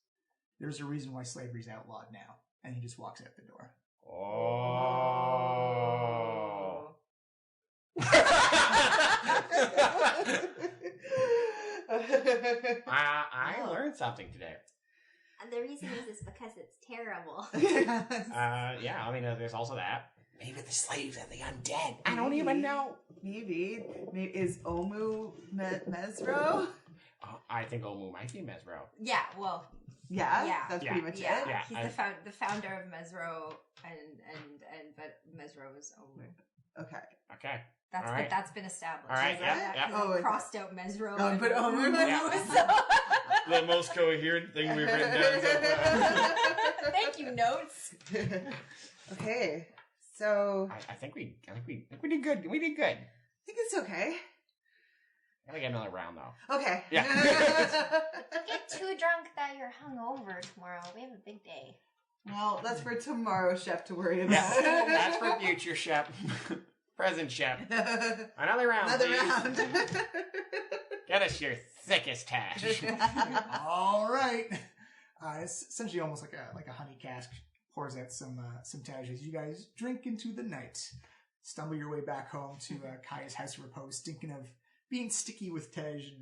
[SPEAKER 1] There's a reason why slavery's outlawed now. And he just walks out the door.
[SPEAKER 2] Oh. I learned something today.
[SPEAKER 5] And the reason is because it's terrible.
[SPEAKER 2] Yeah, I mean, there's also that. Maybe the slaves are the undead. I don't even know.
[SPEAKER 3] Maybe is Omu Mesro?
[SPEAKER 2] I think Omu might be Mesro.
[SPEAKER 4] Yeah, well,
[SPEAKER 3] Yeah, that's pretty much it.
[SPEAKER 2] Yeah,
[SPEAKER 4] he's the founder of Mesro, but Mesro is Omu.
[SPEAKER 3] Okay.
[SPEAKER 4] That's been established.
[SPEAKER 2] All right, yeah.
[SPEAKER 3] Oh,
[SPEAKER 4] Crossed out Mesro.
[SPEAKER 3] Oh, but Omu.
[SPEAKER 2] The most coherent thing we've written down so far.
[SPEAKER 4] Thank you, notes.
[SPEAKER 3] Okay, so
[SPEAKER 2] I think we did good. We did good.
[SPEAKER 3] I think it's okay.
[SPEAKER 2] Gotta get another round though.
[SPEAKER 3] Okay.
[SPEAKER 2] Yeah.
[SPEAKER 5] Don't get too drunk that you're hungover tomorrow. We have a big day.
[SPEAKER 3] Well, that's for tomorrow, Chef, to worry about.
[SPEAKER 2] Yeah, that's for future Shep. Present Shep. Another round.
[SPEAKER 3] Another
[SPEAKER 2] please.
[SPEAKER 3] round.
[SPEAKER 2] Get us your thickest hash.
[SPEAKER 1] All right. It's essentially almost like a honey cask. Pours out some Tej as you guys drink into the night. Stumble your way back home to Kaya's house of repose, thinking of being sticky with Tej,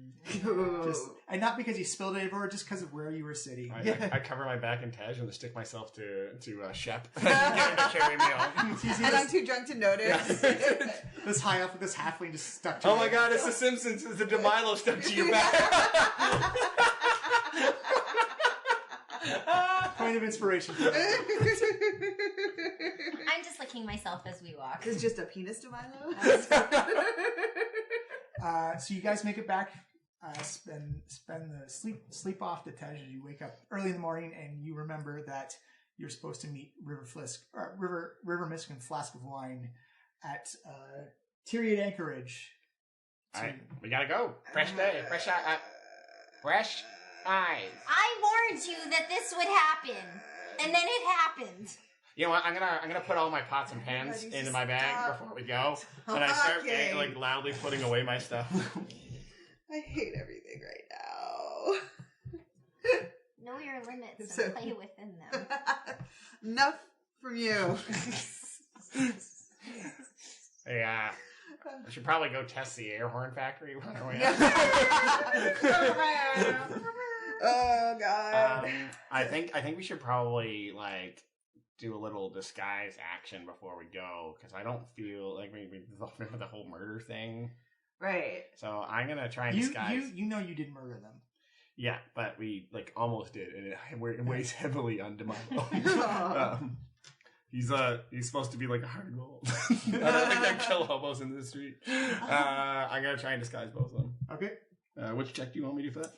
[SPEAKER 1] and not because you spilled it everywhere, just because of where you were sitting.
[SPEAKER 2] I cover my back in Tej and I stick myself to Shep. Get him to carry me home.
[SPEAKER 3] And I'm too drunk to notice.
[SPEAKER 1] Yeah. This high elf with this halfling just stuck to
[SPEAKER 2] Oh
[SPEAKER 1] you.
[SPEAKER 2] my god, it's the Simpsons. It's the DeMilo stuck to your back.
[SPEAKER 1] Point of inspiration for that.
[SPEAKER 5] I'm just licking myself as we walk.
[SPEAKER 3] It's just a penis to Milo.
[SPEAKER 1] So you guys make it back, spend the sleep off the Tej as you wake up early in the morning, and you remember that you're supposed to meet River Mist and Flask of Wine at Tyrion Anchorage.
[SPEAKER 2] All right, we gotta go. Fresh day, fresh eyes.
[SPEAKER 5] I warned you that this would happen, and then it happened.
[SPEAKER 2] You know what? I'm gonna put all my pots and pans into my bag before we go, and I start like loudly putting away my stuff.
[SPEAKER 3] I hate everything right now.
[SPEAKER 5] Know your limits and play within them.
[SPEAKER 3] Enough from you.
[SPEAKER 2] Yeah. I should probably go test the air horn factory when we're
[SPEAKER 3] Oh god.
[SPEAKER 2] I think we should probably like do a little disguise action before we go, because I don't feel like we remember the whole murder thing.
[SPEAKER 3] Right.
[SPEAKER 2] So I'm gonna try and disguise.
[SPEAKER 1] You know you didn't murder them.
[SPEAKER 2] Yeah, but we like almost did, and it weighs heavily on DeMarco. He's supposed to be like a hard gold. I don't think I kill hobos in the street. I'm gonna try and disguise both of them.
[SPEAKER 1] Okay.
[SPEAKER 2] Which check do you want me to do for that?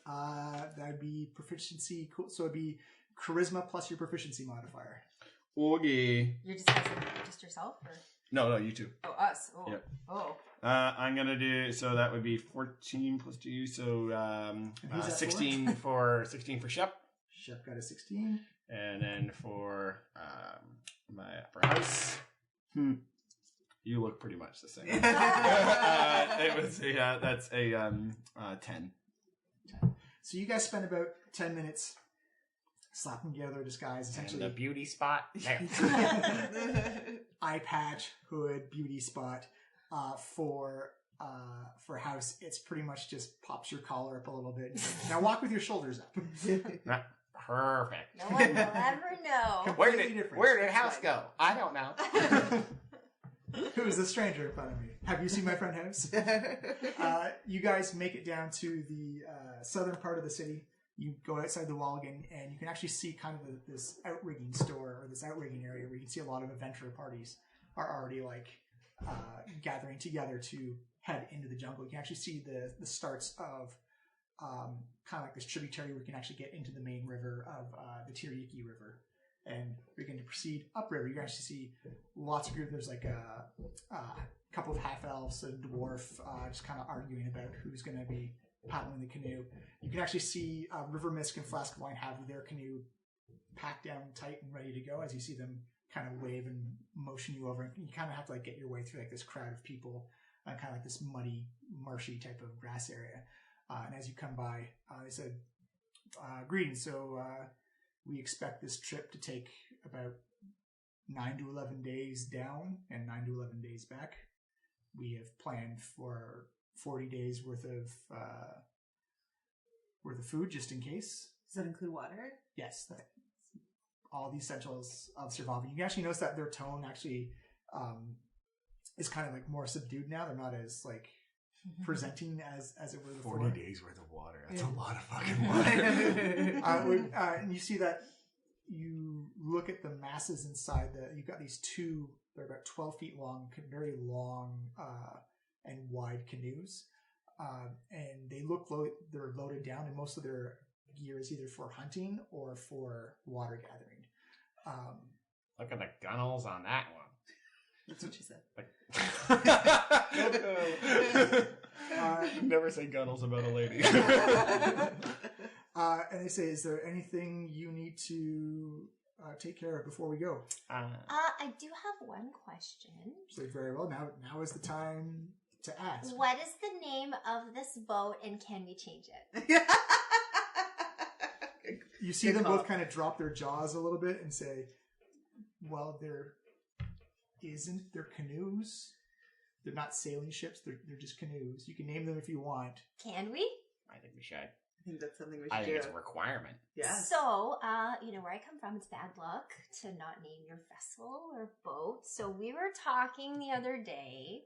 [SPEAKER 1] That'd be proficiency. So it'd be charisma plus your proficiency modifier.
[SPEAKER 2] Okay.
[SPEAKER 4] You're discussing just yourself, or
[SPEAKER 2] No, you two.
[SPEAKER 4] oh, us? Oh,
[SPEAKER 2] Yep.
[SPEAKER 4] Oh.
[SPEAKER 2] I'm gonna do so. That would be 14 plus 2, so 16 for 16 for Shep.
[SPEAKER 1] Shep got a 16,
[SPEAKER 2] and then for my upper house, you look pretty much the same. It was that's a 10.
[SPEAKER 1] So you guys spend about 10 minutes slapping together a disguise, essentially.
[SPEAKER 2] And the beauty spot. There.
[SPEAKER 1] Eye patch, hood, beauty spot. For house, it's pretty much just pops your collar up a little bit. Now walk with your shoulders up.
[SPEAKER 2] Perfect.
[SPEAKER 5] No one will ever know.
[SPEAKER 2] Where did house go? I don't know.
[SPEAKER 1] Who is the stranger in front of me? Have you seen my friend House? You guys make it down to the southern part of the city. You go outside the wall again, and you can actually see kind of this outrigging store, or this outrigging area where you can see a lot of adventure parties are already like gathering together to head into the jungle. You can actually see the starts of kind of like this tributary where you can actually get into the main river of the Tyriki River. And we're going to proceed upriver. You can actually see lots of groups. There's like a couple of half-elves, a dwarf, just kind of arguing about who's going to be paddling the canoe. You can actually see River Mist and Flask of Wine have their canoe packed down tight and ready to go as you see them kind of wave and motion you over. You kind of have to like get your way through like this crowd of people, kind of like this muddy, marshy type of grass area. And as you come by, they said, greetings. So we expect this trip to take about 9 to 11 days down and 9 to 11 days back. We have planned for 40 days worth of food just in case.
[SPEAKER 3] Does that include water?
[SPEAKER 1] Yes, all the essentials of surviving. You can actually notice that their tone actually is kind of like more subdued now. They're not as like presenting as it were before.
[SPEAKER 2] 40 days worth of water. That's a lot of fucking water.
[SPEAKER 1] And you see that you look at the masses inside you've got these two, they're about 12 feet long, very long and wide canoes. And they look they're loaded down, and most of their gear is either for hunting or for water gathering.
[SPEAKER 2] Look at the gunnels on that one.
[SPEAKER 3] That's what she said.
[SPEAKER 2] Never say gunnels about a lady.
[SPEAKER 1] And they say, is there anything you need to take care of before we go?
[SPEAKER 5] I do have one question.
[SPEAKER 1] So very well. Now is the time to ask.
[SPEAKER 5] What is the name of this boat, and can we change it?
[SPEAKER 1] You see them both kind of drop their jaws a little bit and say, well, they're canoes. They're not sailing ships. They're just canoes. You can name them if you want.
[SPEAKER 5] Can we?
[SPEAKER 2] I think we should.
[SPEAKER 3] I think that's something we should do.
[SPEAKER 2] I think it's a requirement.
[SPEAKER 3] Yeah.
[SPEAKER 5] So, where I come from, it's bad luck to not name your vessel or boat. So we were talking the other day,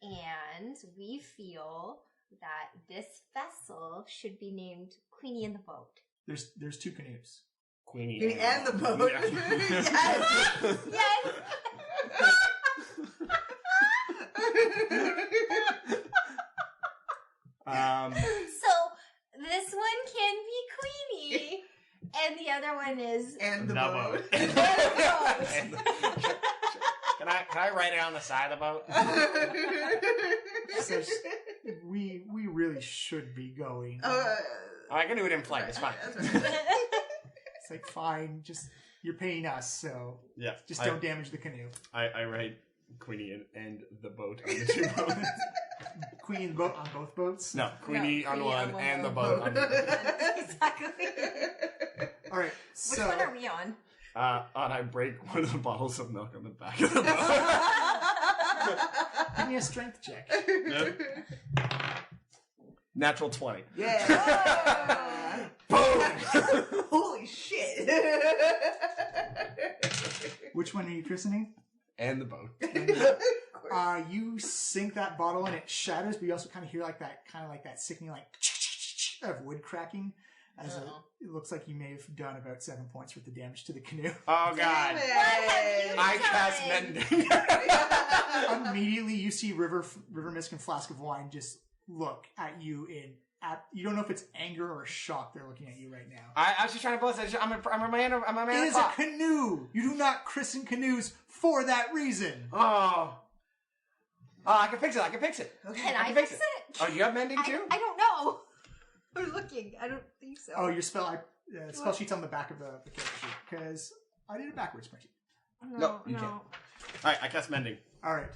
[SPEAKER 5] and we feel that this vessel should be named Queenie and the Boat.
[SPEAKER 1] There's two canoes.
[SPEAKER 2] Queenie
[SPEAKER 3] and the boat.
[SPEAKER 5] Yes. Yes. So this one can be Queenie, and the other one is
[SPEAKER 3] and the boat.
[SPEAKER 2] And can I write it on the side of the boat?
[SPEAKER 1] Says, we really should be going.
[SPEAKER 2] I can do it in flight. It's fine.
[SPEAKER 1] It's like, fine, just you're paying us, so
[SPEAKER 2] Yeah.
[SPEAKER 1] just don't damage the canoe.
[SPEAKER 2] I write Queenie and the boat on the two boats.
[SPEAKER 1] Queenie and the boat on both boats?
[SPEAKER 2] No, Queenie on
[SPEAKER 4] Queenie
[SPEAKER 2] one
[SPEAKER 4] on
[SPEAKER 2] and the
[SPEAKER 4] one.
[SPEAKER 2] boat on the other.
[SPEAKER 4] Exactly.
[SPEAKER 1] All right,
[SPEAKER 4] Which
[SPEAKER 1] so
[SPEAKER 4] one are we on?
[SPEAKER 2] And I break one of the bottles of milk on the back of the boat.
[SPEAKER 1] give me a strength check.
[SPEAKER 2] Yep. Natural 20.
[SPEAKER 3] Yeah.
[SPEAKER 2] Boom!
[SPEAKER 3] Holy shit.
[SPEAKER 1] Which one are you christening?
[SPEAKER 2] And the boat.
[SPEAKER 1] You sink that bottle and it shatters, but you also kind of hear like that sickening of wood cracking. As it looks like you may have done about 7 points worth of damage to the canoe.
[SPEAKER 2] Oh god. I cast mending.
[SPEAKER 1] Immediately you see River Mist and Flask of Wine just look at you you don't know if it's anger or shock they're looking at you right now.
[SPEAKER 2] I was just trying to boast. I'm a man of
[SPEAKER 1] It is a canoe! You do not christen canoes for that reason!
[SPEAKER 2] Oh, I can fix it.
[SPEAKER 4] Can I fix it?
[SPEAKER 2] Oh, you have mending too?
[SPEAKER 4] I don't know. I'm looking. I don't think so.
[SPEAKER 1] Oh, your spell sheet's on the back of the character sheet, because I did it backwards, Marty.
[SPEAKER 2] No, you can't. Alright, I cast mending.
[SPEAKER 1] Alright.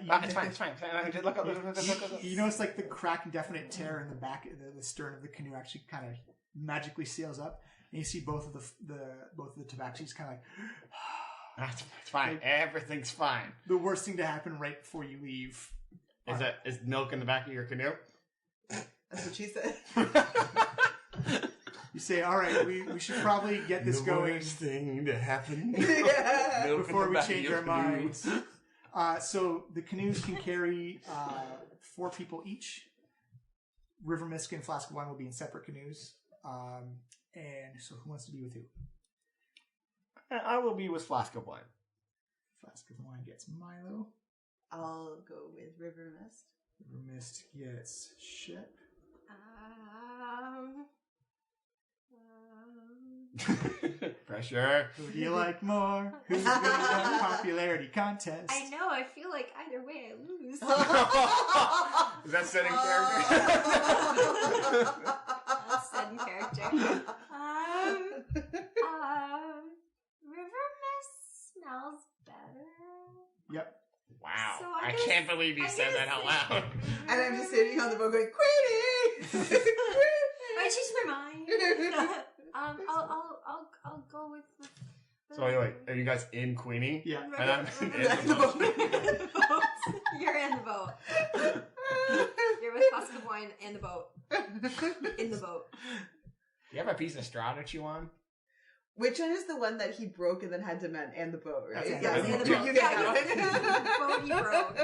[SPEAKER 2] It's fine. Look up.
[SPEAKER 1] You notice like the crack and definite tear in the back, the stern of the canoe actually kind of magically seals up, and you see both of the tabaxis kind of like.
[SPEAKER 2] It's fine. Everything's fine.
[SPEAKER 1] The worst thing to happen right before you leave
[SPEAKER 2] Is milk in the back of your canoe?
[SPEAKER 3] That's what she said.
[SPEAKER 1] You say, all right, we should probably get this going.
[SPEAKER 2] Worst thing to happen.
[SPEAKER 1] Before we change our minds. So the canoes can carry 4 people each. River Mist and Flask of Wine will be in separate canoes. And so who wants to be with who?
[SPEAKER 2] I will be with Flask of Wine.
[SPEAKER 1] Flask of Wine gets Milo.
[SPEAKER 3] I'll go with River Mist.
[SPEAKER 1] River Mist gets Shep.
[SPEAKER 2] Pressure.
[SPEAKER 1] Who do you like more? Who's going to win popularity contest?
[SPEAKER 4] I know. I feel like either way I lose.
[SPEAKER 2] Is that setting character?
[SPEAKER 4] Setting character. River Mist smells better.
[SPEAKER 1] Yep.
[SPEAKER 2] Wow.
[SPEAKER 4] So
[SPEAKER 2] I can't believe you said that out loud.
[SPEAKER 3] And I'm just sitting on the boat going, Queenie!
[SPEAKER 4] I changed my mind. I'll go with.
[SPEAKER 2] So wait, are you guys in Queenie?
[SPEAKER 1] Yeah.
[SPEAKER 2] And I'm in the boat.
[SPEAKER 4] You're in the boat. You're with Flask of Wine and the boat. In the boat.
[SPEAKER 2] You have a piece of straw to chew on?
[SPEAKER 3] Which one is the one that he broke and then had to mend? And the boat, right?
[SPEAKER 1] That's
[SPEAKER 4] and the
[SPEAKER 3] You
[SPEAKER 4] boat.
[SPEAKER 3] get that
[SPEAKER 4] Boat he broke.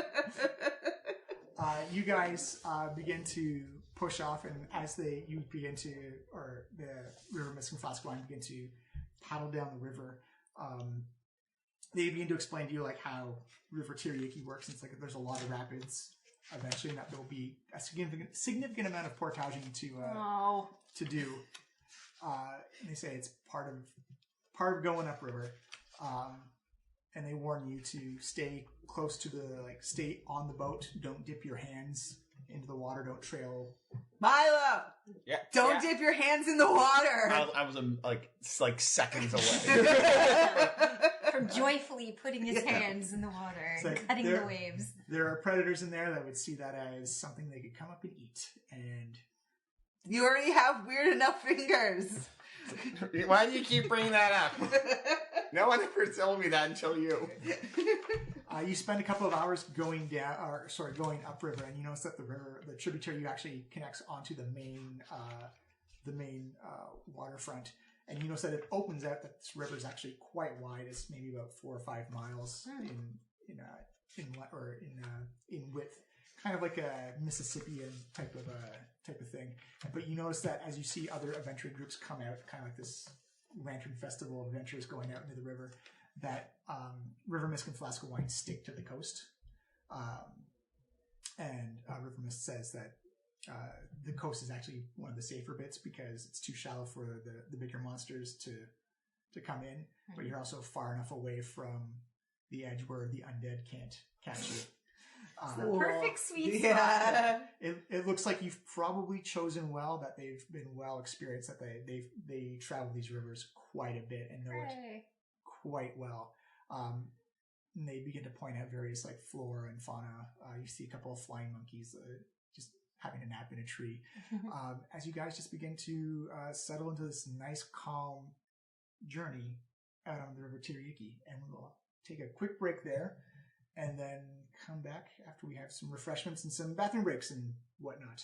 [SPEAKER 1] You guys begin to push off, and as the River Mist and Flask of Wine begin to paddle down the river, they begin to explain to you like how River Tyriki works. It's like there's a lot of rapids eventually, and that there will be a significant amount of portaging to do. And they say it's part of going upriver, and they warn you to stay close to stay on the boat. Don't dip your hands into the water. Don't trail.
[SPEAKER 3] Milo!
[SPEAKER 2] Yeah.
[SPEAKER 3] Don't dip your hands in the water!
[SPEAKER 2] I was like seconds away.
[SPEAKER 4] From joyfully putting his hands in the water and cutting the waves.
[SPEAKER 1] There are predators in there that would see that as something they could come up and eat. And
[SPEAKER 3] you already have weird enough fingers.
[SPEAKER 2] Why do you keep bringing that up? No one ever told me that until you.
[SPEAKER 1] You spend a couple of hours going upriver, and you notice that the tributary actually connects onto the main waterfront. And you notice that it opens out. That this river is actually quite wide. It's maybe about 4 or 5 miles in width, kind of like a Mississippian type of thing. But you notice that as you see other adventuring groups come out, kind of like this lantern festival of adventurers going out into the river, that River Mist and Flask of Wine stick to the coast. And River Mist says that the coast is actually one of the safer bits because it's too shallow for the bigger monsters to
[SPEAKER 6] to come in, but you're also far enough away from the edge where the undead can't catch you.
[SPEAKER 4] The perfect sweet spot.
[SPEAKER 3] Yeah.
[SPEAKER 6] It looks like you've probably chosen well, that they've been well experienced, that they travel these rivers quite a bit and know it quite well. And they begin to point out various like flora and fauna. You see a couple of flying monkeys just having a nap in a tree. As you guys just begin to settle into this nice, calm journey out on the river Tyriki, and we'll take a quick break there, and then come back after we have some refreshments and some bathroom breaks and whatnot.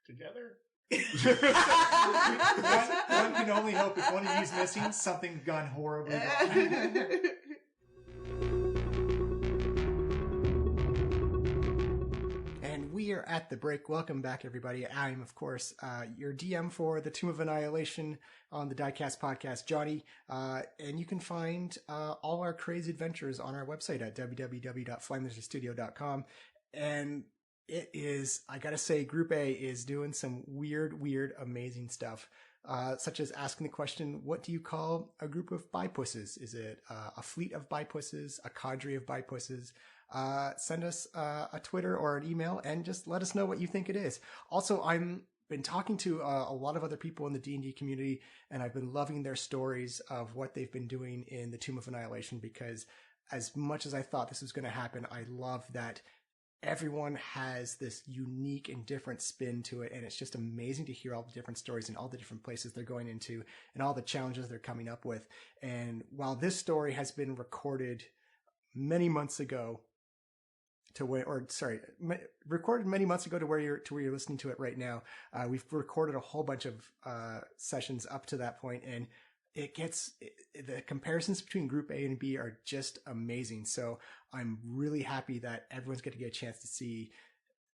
[SPEAKER 2] Together?
[SPEAKER 6] one can only hope if one of you is missing, something's gone horribly wrong.
[SPEAKER 1] And we are at the break. Welcome back, everybody. I'm, of course, your DM for the Tomb of Annihilation on the Diecast podcast, Johnny. And you can find all our crazy adventures on our website at www.flymasterstudio.com. And it is, I gotta say, Group A is doing some weird, amazing stuff. Such as asking the question, what do you call a group of Bi-Pusses? Is it a fleet of Bi-Pusses, a cadre of Bi-Pusses? Send us a Twitter or an email and just let us know what you think it is. Also, I've been talking to a lot of other people in the D&D community, and I've been loving their stories of what they've been doing in the Tomb of Annihilation, because as much as I thought this was going to happen, I love that everyone has this unique and different spin to it, and it's just amazing to hear all the different stories and all the different places they're going into and all the challenges they're coming up with. And while this story has been recorded many months ago recorded many months ago to where you're listening to it right now, we've recorded a whole bunch of sessions up to that point, and the comparisons between Group A and B are just amazing. So I'm really happy that everyone's going to get a chance to see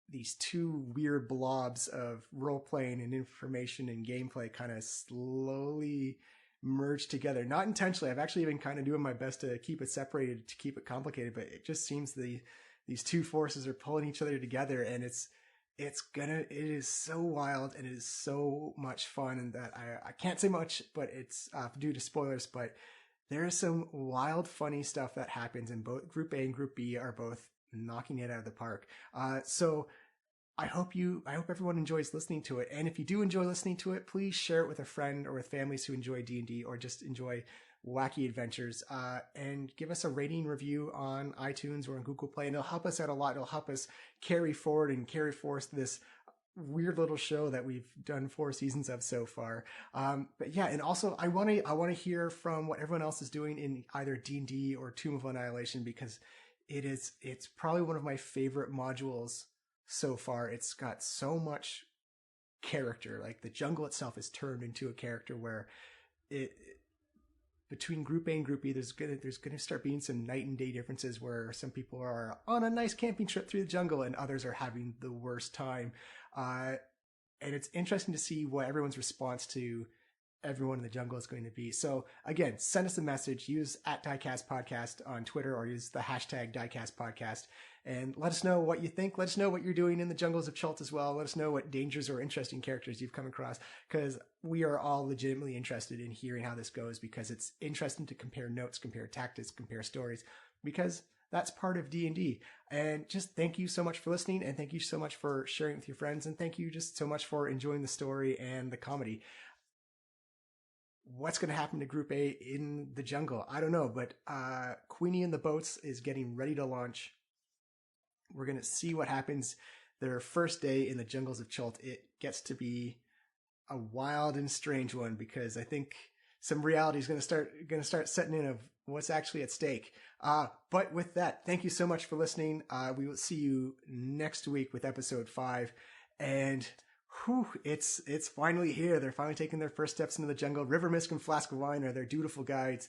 [SPEAKER 1] these two weird blobs of role-playing and information and gameplay kind of slowly merge together. Not intentionally. I've actually been kind of doing my best to keep it separated, to keep it complicated, but it just seems these two forces are pulling each other together, and it is so wild and it is so much fun, and that I can't say much, but it's due to spoilers, but there is some wild, funny stuff that happens, and both Group A and Group B are both knocking it out of the park. So I hope everyone enjoys listening to it. And if you do enjoy listening to it, please share it with a friend or with families who enjoy D&D or just enjoy wacky adventures, and give us a rating review on iTunes or on Google Play, and it'll help us out a lot. It'll help us carry forward and carry forth this weird little show that we've done 4 seasons of so far. But yeah, and also I want to hear from what everyone else is doing in either D&D or Tomb of Annihilation, because it's probably one of my favorite modules so far. It's got so much character. Like, the jungle itself is turned into a character where between Group A and Group B, there's gonna start being some night and day differences, where some people are on a nice camping trip through the jungle and others are having the worst time. And it's interesting to see what everyone's response to everyone in the jungle is going to be. So again, send us a message, use @Diecast Podcast on Twitter, or use the hashtag Diecast Podcast, and let us know what you think. Let us know what you're doing in the jungles of Chult as well. Let us know what dangers or interesting characters you've come across, because we are all legitimately interested in hearing how this goes, because it's interesting to compare notes, compare tactics, compare stories, because that's part of D&D. And just thank you so much for listening, and thank you so much for sharing with your friends, and thank you just so much for enjoying the story and the comedy. What's going to happen to Group A in the jungle? I don't know, but Queenie and the Boats is getting ready to launch. We're going to see what happens their first day in the jungles of Chult. It gets to be a wild and strange one, because I think some reality is going to start setting in of what's actually at stake. But with that, thank you so much for listening. We will see you next week with episode 5, and it's finally here. They're finally taking their first steps into the jungle. River Mist and Flask of Wine are their dutiful guides,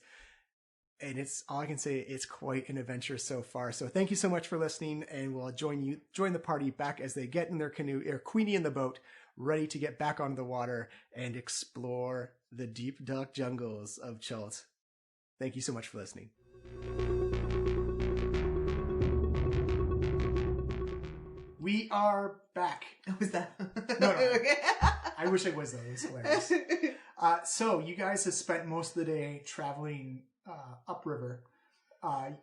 [SPEAKER 1] and it's all I can say. It's quite an adventure so far. So thank you so much for listening, and we'll join the party back as they get in their canoe, or Queenie in the boat, ready to get back onto the water and explore the deep, dark jungles of Chult. Thank you so much for listening. We are back.
[SPEAKER 3] Was that?
[SPEAKER 6] No. I wish I was, though. It was hilarious. So you guys have spent most of the day traveling upriver.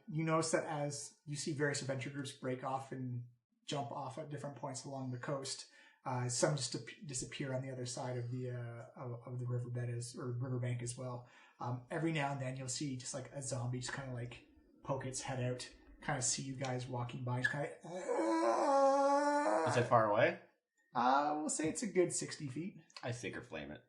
[SPEAKER 6] You notice that as you see various adventure groups break off and jump off at different points along the coast, some just disappear on the other side of the riverbed or riverbank as well. Every now and then you'll see just like a zombie just kind of like poke its head out, kind of see you guys walking by, just kind of.
[SPEAKER 2] Is it far away?
[SPEAKER 6] We'll say it's a good 60 feet.
[SPEAKER 2] I Sacred Flame it.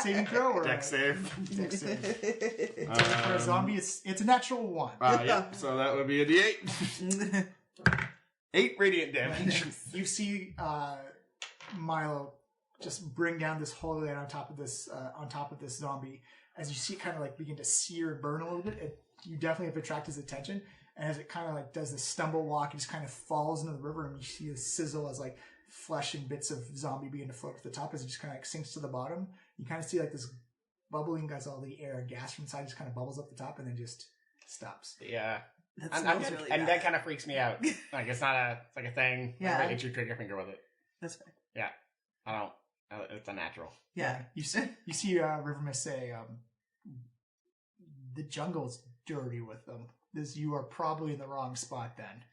[SPEAKER 6] Saving throw or
[SPEAKER 2] Dex save.
[SPEAKER 6] Dex save. For a zombie, it's a natural 1.
[SPEAKER 2] Yeah, so that would be a D8. 8 radiant damage.
[SPEAKER 6] You see Milo just bring down this holy light on top of this zombie. As you see it kind of like begin to sear and burn a little bit, you definitely have attracted his attention. And as it kind of like does this stumble walk, it just kind of falls into the river, and you see a sizzle as like flesh and bits of zombie begin to float to the top as it just kind of like sinks to the bottom. You kind of see like this bubbling as all the air, gas from inside just kind of bubbles up the top and then just stops.
[SPEAKER 2] Yeah.
[SPEAKER 3] Really
[SPEAKER 2] and that kind of freaks me out. Like it's like a thing.
[SPEAKER 3] Yeah.
[SPEAKER 2] I hit your trigger finger with it.
[SPEAKER 3] That's fair.
[SPEAKER 2] Yeah. I don't. It's unnatural.
[SPEAKER 3] Yeah.
[SPEAKER 6] You see Rivermist say, the jungle's dirty with them. You are probably in the wrong spot then.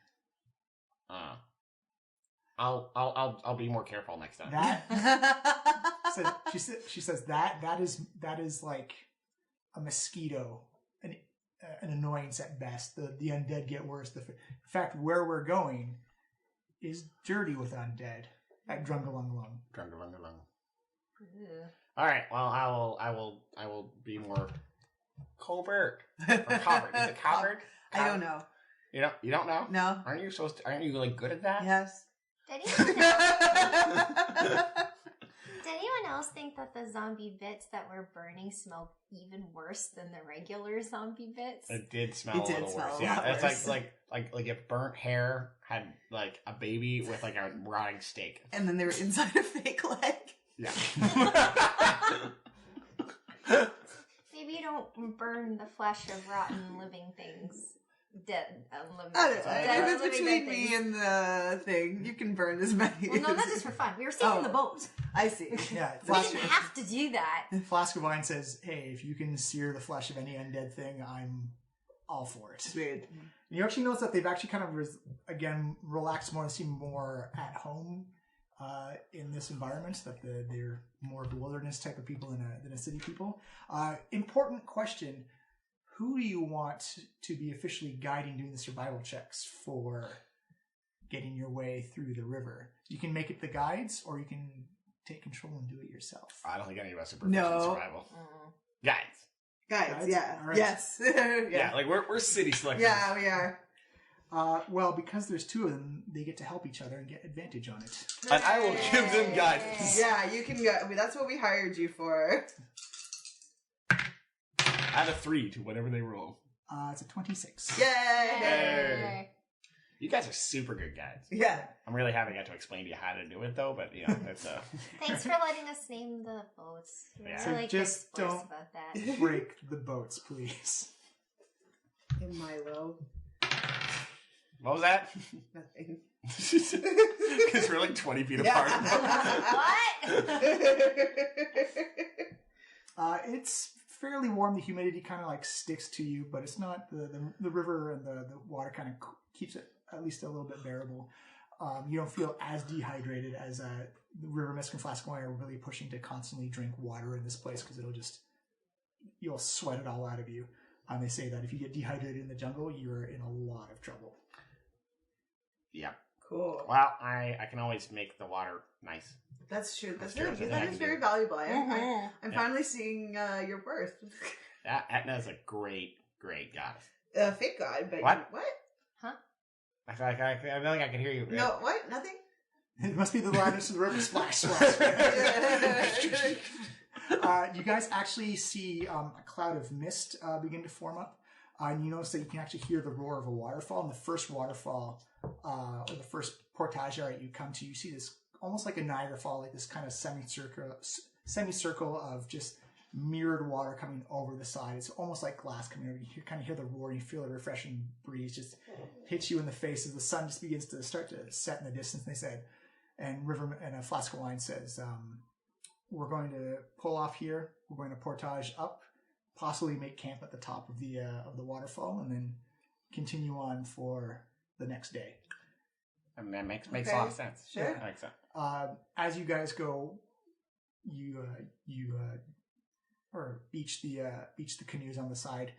[SPEAKER 2] I'll be more careful next time.
[SPEAKER 6] She says that is like a mosquito, an annoyance at best. The undead get worse. In fact, where we're going is dirty with undead at Drungalungalung.
[SPEAKER 2] Drungalungalung. All right. Well, I will be more covert or covert. Is it covert?
[SPEAKER 3] I don't know.
[SPEAKER 2] You don't know?
[SPEAKER 3] No.
[SPEAKER 2] Aren't you like good at that?
[SPEAKER 3] Yes.
[SPEAKER 5] Did anyone else think that the zombie bits that were burning smelled even worse than the regular zombie bits?
[SPEAKER 2] It did smell a little worse. Yeah, it's like if burnt hair had like a baby with like a rotting steak,
[SPEAKER 3] and then they were inside a fake leg.
[SPEAKER 2] Yeah.
[SPEAKER 5] Maybe you don't burn the flesh of rotten living things. Dead, living.
[SPEAKER 3] If it's between me and the thing, you can burn as many.
[SPEAKER 5] Well, no, not just for fun. We were sailing the boat.
[SPEAKER 3] I see.
[SPEAKER 6] Yeah,
[SPEAKER 5] We didn't have to do that.
[SPEAKER 6] Flask of Wine says, "Hey, if you can sear the flesh of any undead thing, I'm all for it."
[SPEAKER 3] Weird.
[SPEAKER 6] And you actually notice that they've actually kind of relaxed more and seem more at home in this environment. That they're more of the wilderness type of people than a city people. Important question. Who do you want to be officially guiding doing the survival checks for getting your way through the river? You can make it the guides, or you can take control and do it yourself.
[SPEAKER 2] I don't think any of us are proficient in survival. Guides,
[SPEAKER 3] yeah.
[SPEAKER 6] All right.
[SPEAKER 3] Yes.
[SPEAKER 2] yeah, like we're city selectors.
[SPEAKER 3] Yeah, we are.
[SPEAKER 6] Well, because there's 2 of them, they get to help each other and get advantage on it.
[SPEAKER 2] And I will give them guidance.
[SPEAKER 3] Yeah, you can go. I mean, that's what we hired you for.
[SPEAKER 2] Add a 3 to whatever they roll.
[SPEAKER 6] It's a 26.
[SPEAKER 3] Yay!
[SPEAKER 2] You guys are super good guides.
[SPEAKER 3] Yeah.
[SPEAKER 2] I'm really happy I got to explain to you how to do it, though. But it's
[SPEAKER 5] Thanks for letting us name the boats.
[SPEAKER 2] Yeah.
[SPEAKER 6] So
[SPEAKER 5] Really
[SPEAKER 6] just
[SPEAKER 5] good
[SPEAKER 6] don't
[SPEAKER 5] about that.
[SPEAKER 6] break the boats, please.
[SPEAKER 3] In Milo.
[SPEAKER 2] What was that?
[SPEAKER 3] Nothing.
[SPEAKER 2] Because we're like 20 feet apart.
[SPEAKER 5] What?
[SPEAKER 6] It's fairly warm. The humidity kind of like sticks to you, but it's not the river and the water kind of keeps it at least a little bit bearable. You don't feel as dehydrated as the River Mist and Flask of Wine are really pushing to constantly drink water in this place because you'll sweat it all out of you. They say that if you get dehydrated in the jungle, you're in a lot of trouble.
[SPEAKER 2] Yeah.
[SPEAKER 3] Cool.
[SPEAKER 2] Well, I can always make the water nice.
[SPEAKER 3] That's true.
[SPEAKER 2] That's
[SPEAKER 3] Very
[SPEAKER 2] true.
[SPEAKER 3] good.
[SPEAKER 2] That's
[SPEAKER 3] That
[SPEAKER 2] what
[SPEAKER 3] is
[SPEAKER 2] I
[SPEAKER 3] very
[SPEAKER 2] can
[SPEAKER 3] valuable.
[SPEAKER 5] Mhm.
[SPEAKER 3] I'm finally seeing your worth.
[SPEAKER 2] Etna's a great goddess.
[SPEAKER 3] Fake god, but
[SPEAKER 2] What?
[SPEAKER 3] What?
[SPEAKER 2] I feel like I feel like I can hear you.
[SPEAKER 3] No, what? Nothing?
[SPEAKER 6] It must be the lightness of the river. Splash, splash. You guys actually see a cloud of mist begin to form up. And you notice that you can actually hear the roar of a waterfall. And the first waterfall, or the first portage area you come to, you see this almost like a Niagara Fall, like this kind of semicircle of just mirrored water coming over the side. It's almost like glass coming over. You kind of hear the roar, and you feel a refreshing breeze just hits you in the face as the sun just begins to start to set in the distance. And they said, and a Flask of Wine says, we're going to pull off here. We're going to portage up, possibly make camp at the top of the waterfall, and then continue on for the next day.
[SPEAKER 2] And that makes a lot of sense.
[SPEAKER 3] Sure.
[SPEAKER 2] That makes sense.
[SPEAKER 6] As you guys go, you beach the canoes on the side.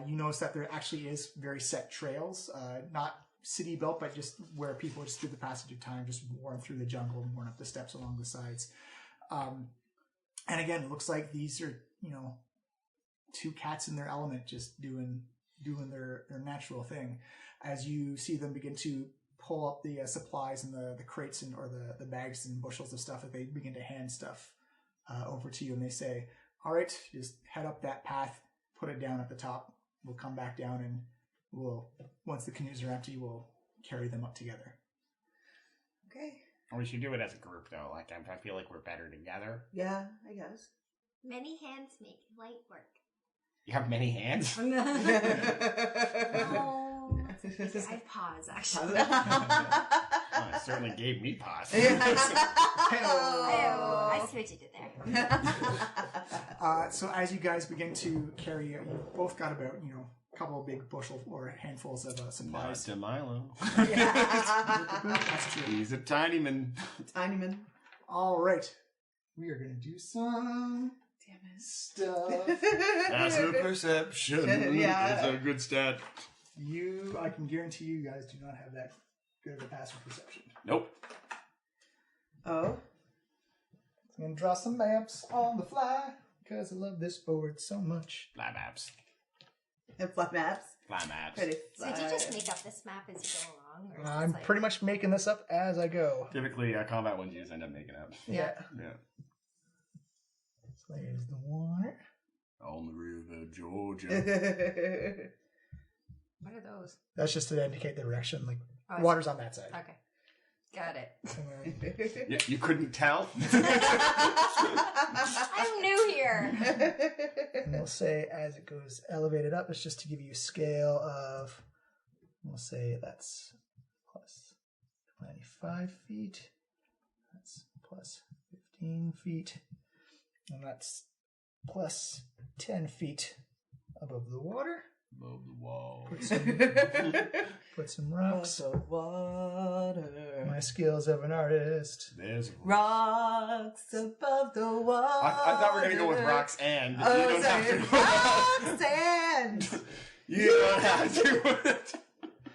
[SPEAKER 6] You notice that there actually is very set trails, not city built, but just where people just through the passage of time, just worn through the jungle and worn up the steps along the sides. And again, it looks like these are, two cats in their element, just doing their natural thing. As you see them begin to pull up the supplies and the crates or the bags and bushels of stuff, that they begin to hand stuff over to you, and they say, all right, just head up that path, put it down at the top. We'll come back down, and once the canoes are empty, we'll carry them up together.
[SPEAKER 3] Okay.
[SPEAKER 2] We should do it as a group, though. Like, I feel like we're better together.
[SPEAKER 3] Yeah, I guess.
[SPEAKER 5] Many hands make light work.
[SPEAKER 2] You have many hands?
[SPEAKER 5] No. I have paws, actually.
[SPEAKER 2] Oh, it certainly gave me pause.
[SPEAKER 5] I switched it there.
[SPEAKER 6] So as you guys begin to carry, you both got about, a couple of big bushel or handfuls of supplies.
[SPEAKER 2] Not to Milo.
[SPEAKER 6] That's true.
[SPEAKER 2] He's a tiny man.
[SPEAKER 3] Tiny man.
[SPEAKER 6] All right. We are going to do some stuff.
[SPEAKER 2] That's a perception.
[SPEAKER 3] Yeah.
[SPEAKER 2] It's a good stat.
[SPEAKER 6] I can guarantee you guys do not have that good of a passive perception.
[SPEAKER 2] Nope.
[SPEAKER 3] Oh.
[SPEAKER 6] I'm going to draw some maps on the fly because I love this board so much.
[SPEAKER 2] Fly maps.
[SPEAKER 3] And flat maps.
[SPEAKER 2] Fly maps.
[SPEAKER 3] Pretty
[SPEAKER 5] So
[SPEAKER 3] fly.
[SPEAKER 5] do you just make up this map as you go along? Or is
[SPEAKER 6] I'm
[SPEAKER 5] this
[SPEAKER 6] pretty much making this up as I go.
[SPEAKER 2] Typically, combat ones you just end up making up.
[SPEAKER 6] Yeah.
[SPEAKER 2] Yeah.
[SPEAKER 6] So there's the water.
[SPEAKER 2] On the river, Georgia.
[SPEAKER 4] What are those?
[SPEAKER 6] That's just to indicate the direction. Like,
[SPEAKER 4] Oh,
[SPEAKER 6] water's on that side.
[SPEAKER 4] Okay. Got it.
[SPEAKER 6] And then-
[SPEAKER 2] Yeah, you couldn't tell?
[SPEAKER 5] I'm new here.
[SPEAKER 6] And we'll say as it goes elevated up, it's just to give you a scale of, we'll say that's plus 25 feet. That's plus 15 feet. And that's plus 10 feet above the water.
[SPEAKER 2] Above the wall.
[SPEAKER 6] Put some rocks.
[SPEAKER 3] Water.
[SPEAKER 6] My skills of an artist.
[SPEAKER 2] There's
[SPEAKER 3] Rocks above the water.
[SPEAKER 2] I thought we were going to go with rocks and.
[SPEAKER 3] Oh,
[SPEAKER 2] you don't
[SPEAKER 3] sorry.
[SPEAKER 2] have to.
[SPEAKER 3] Rocks and.
[SPEAKER 2] You don't have to.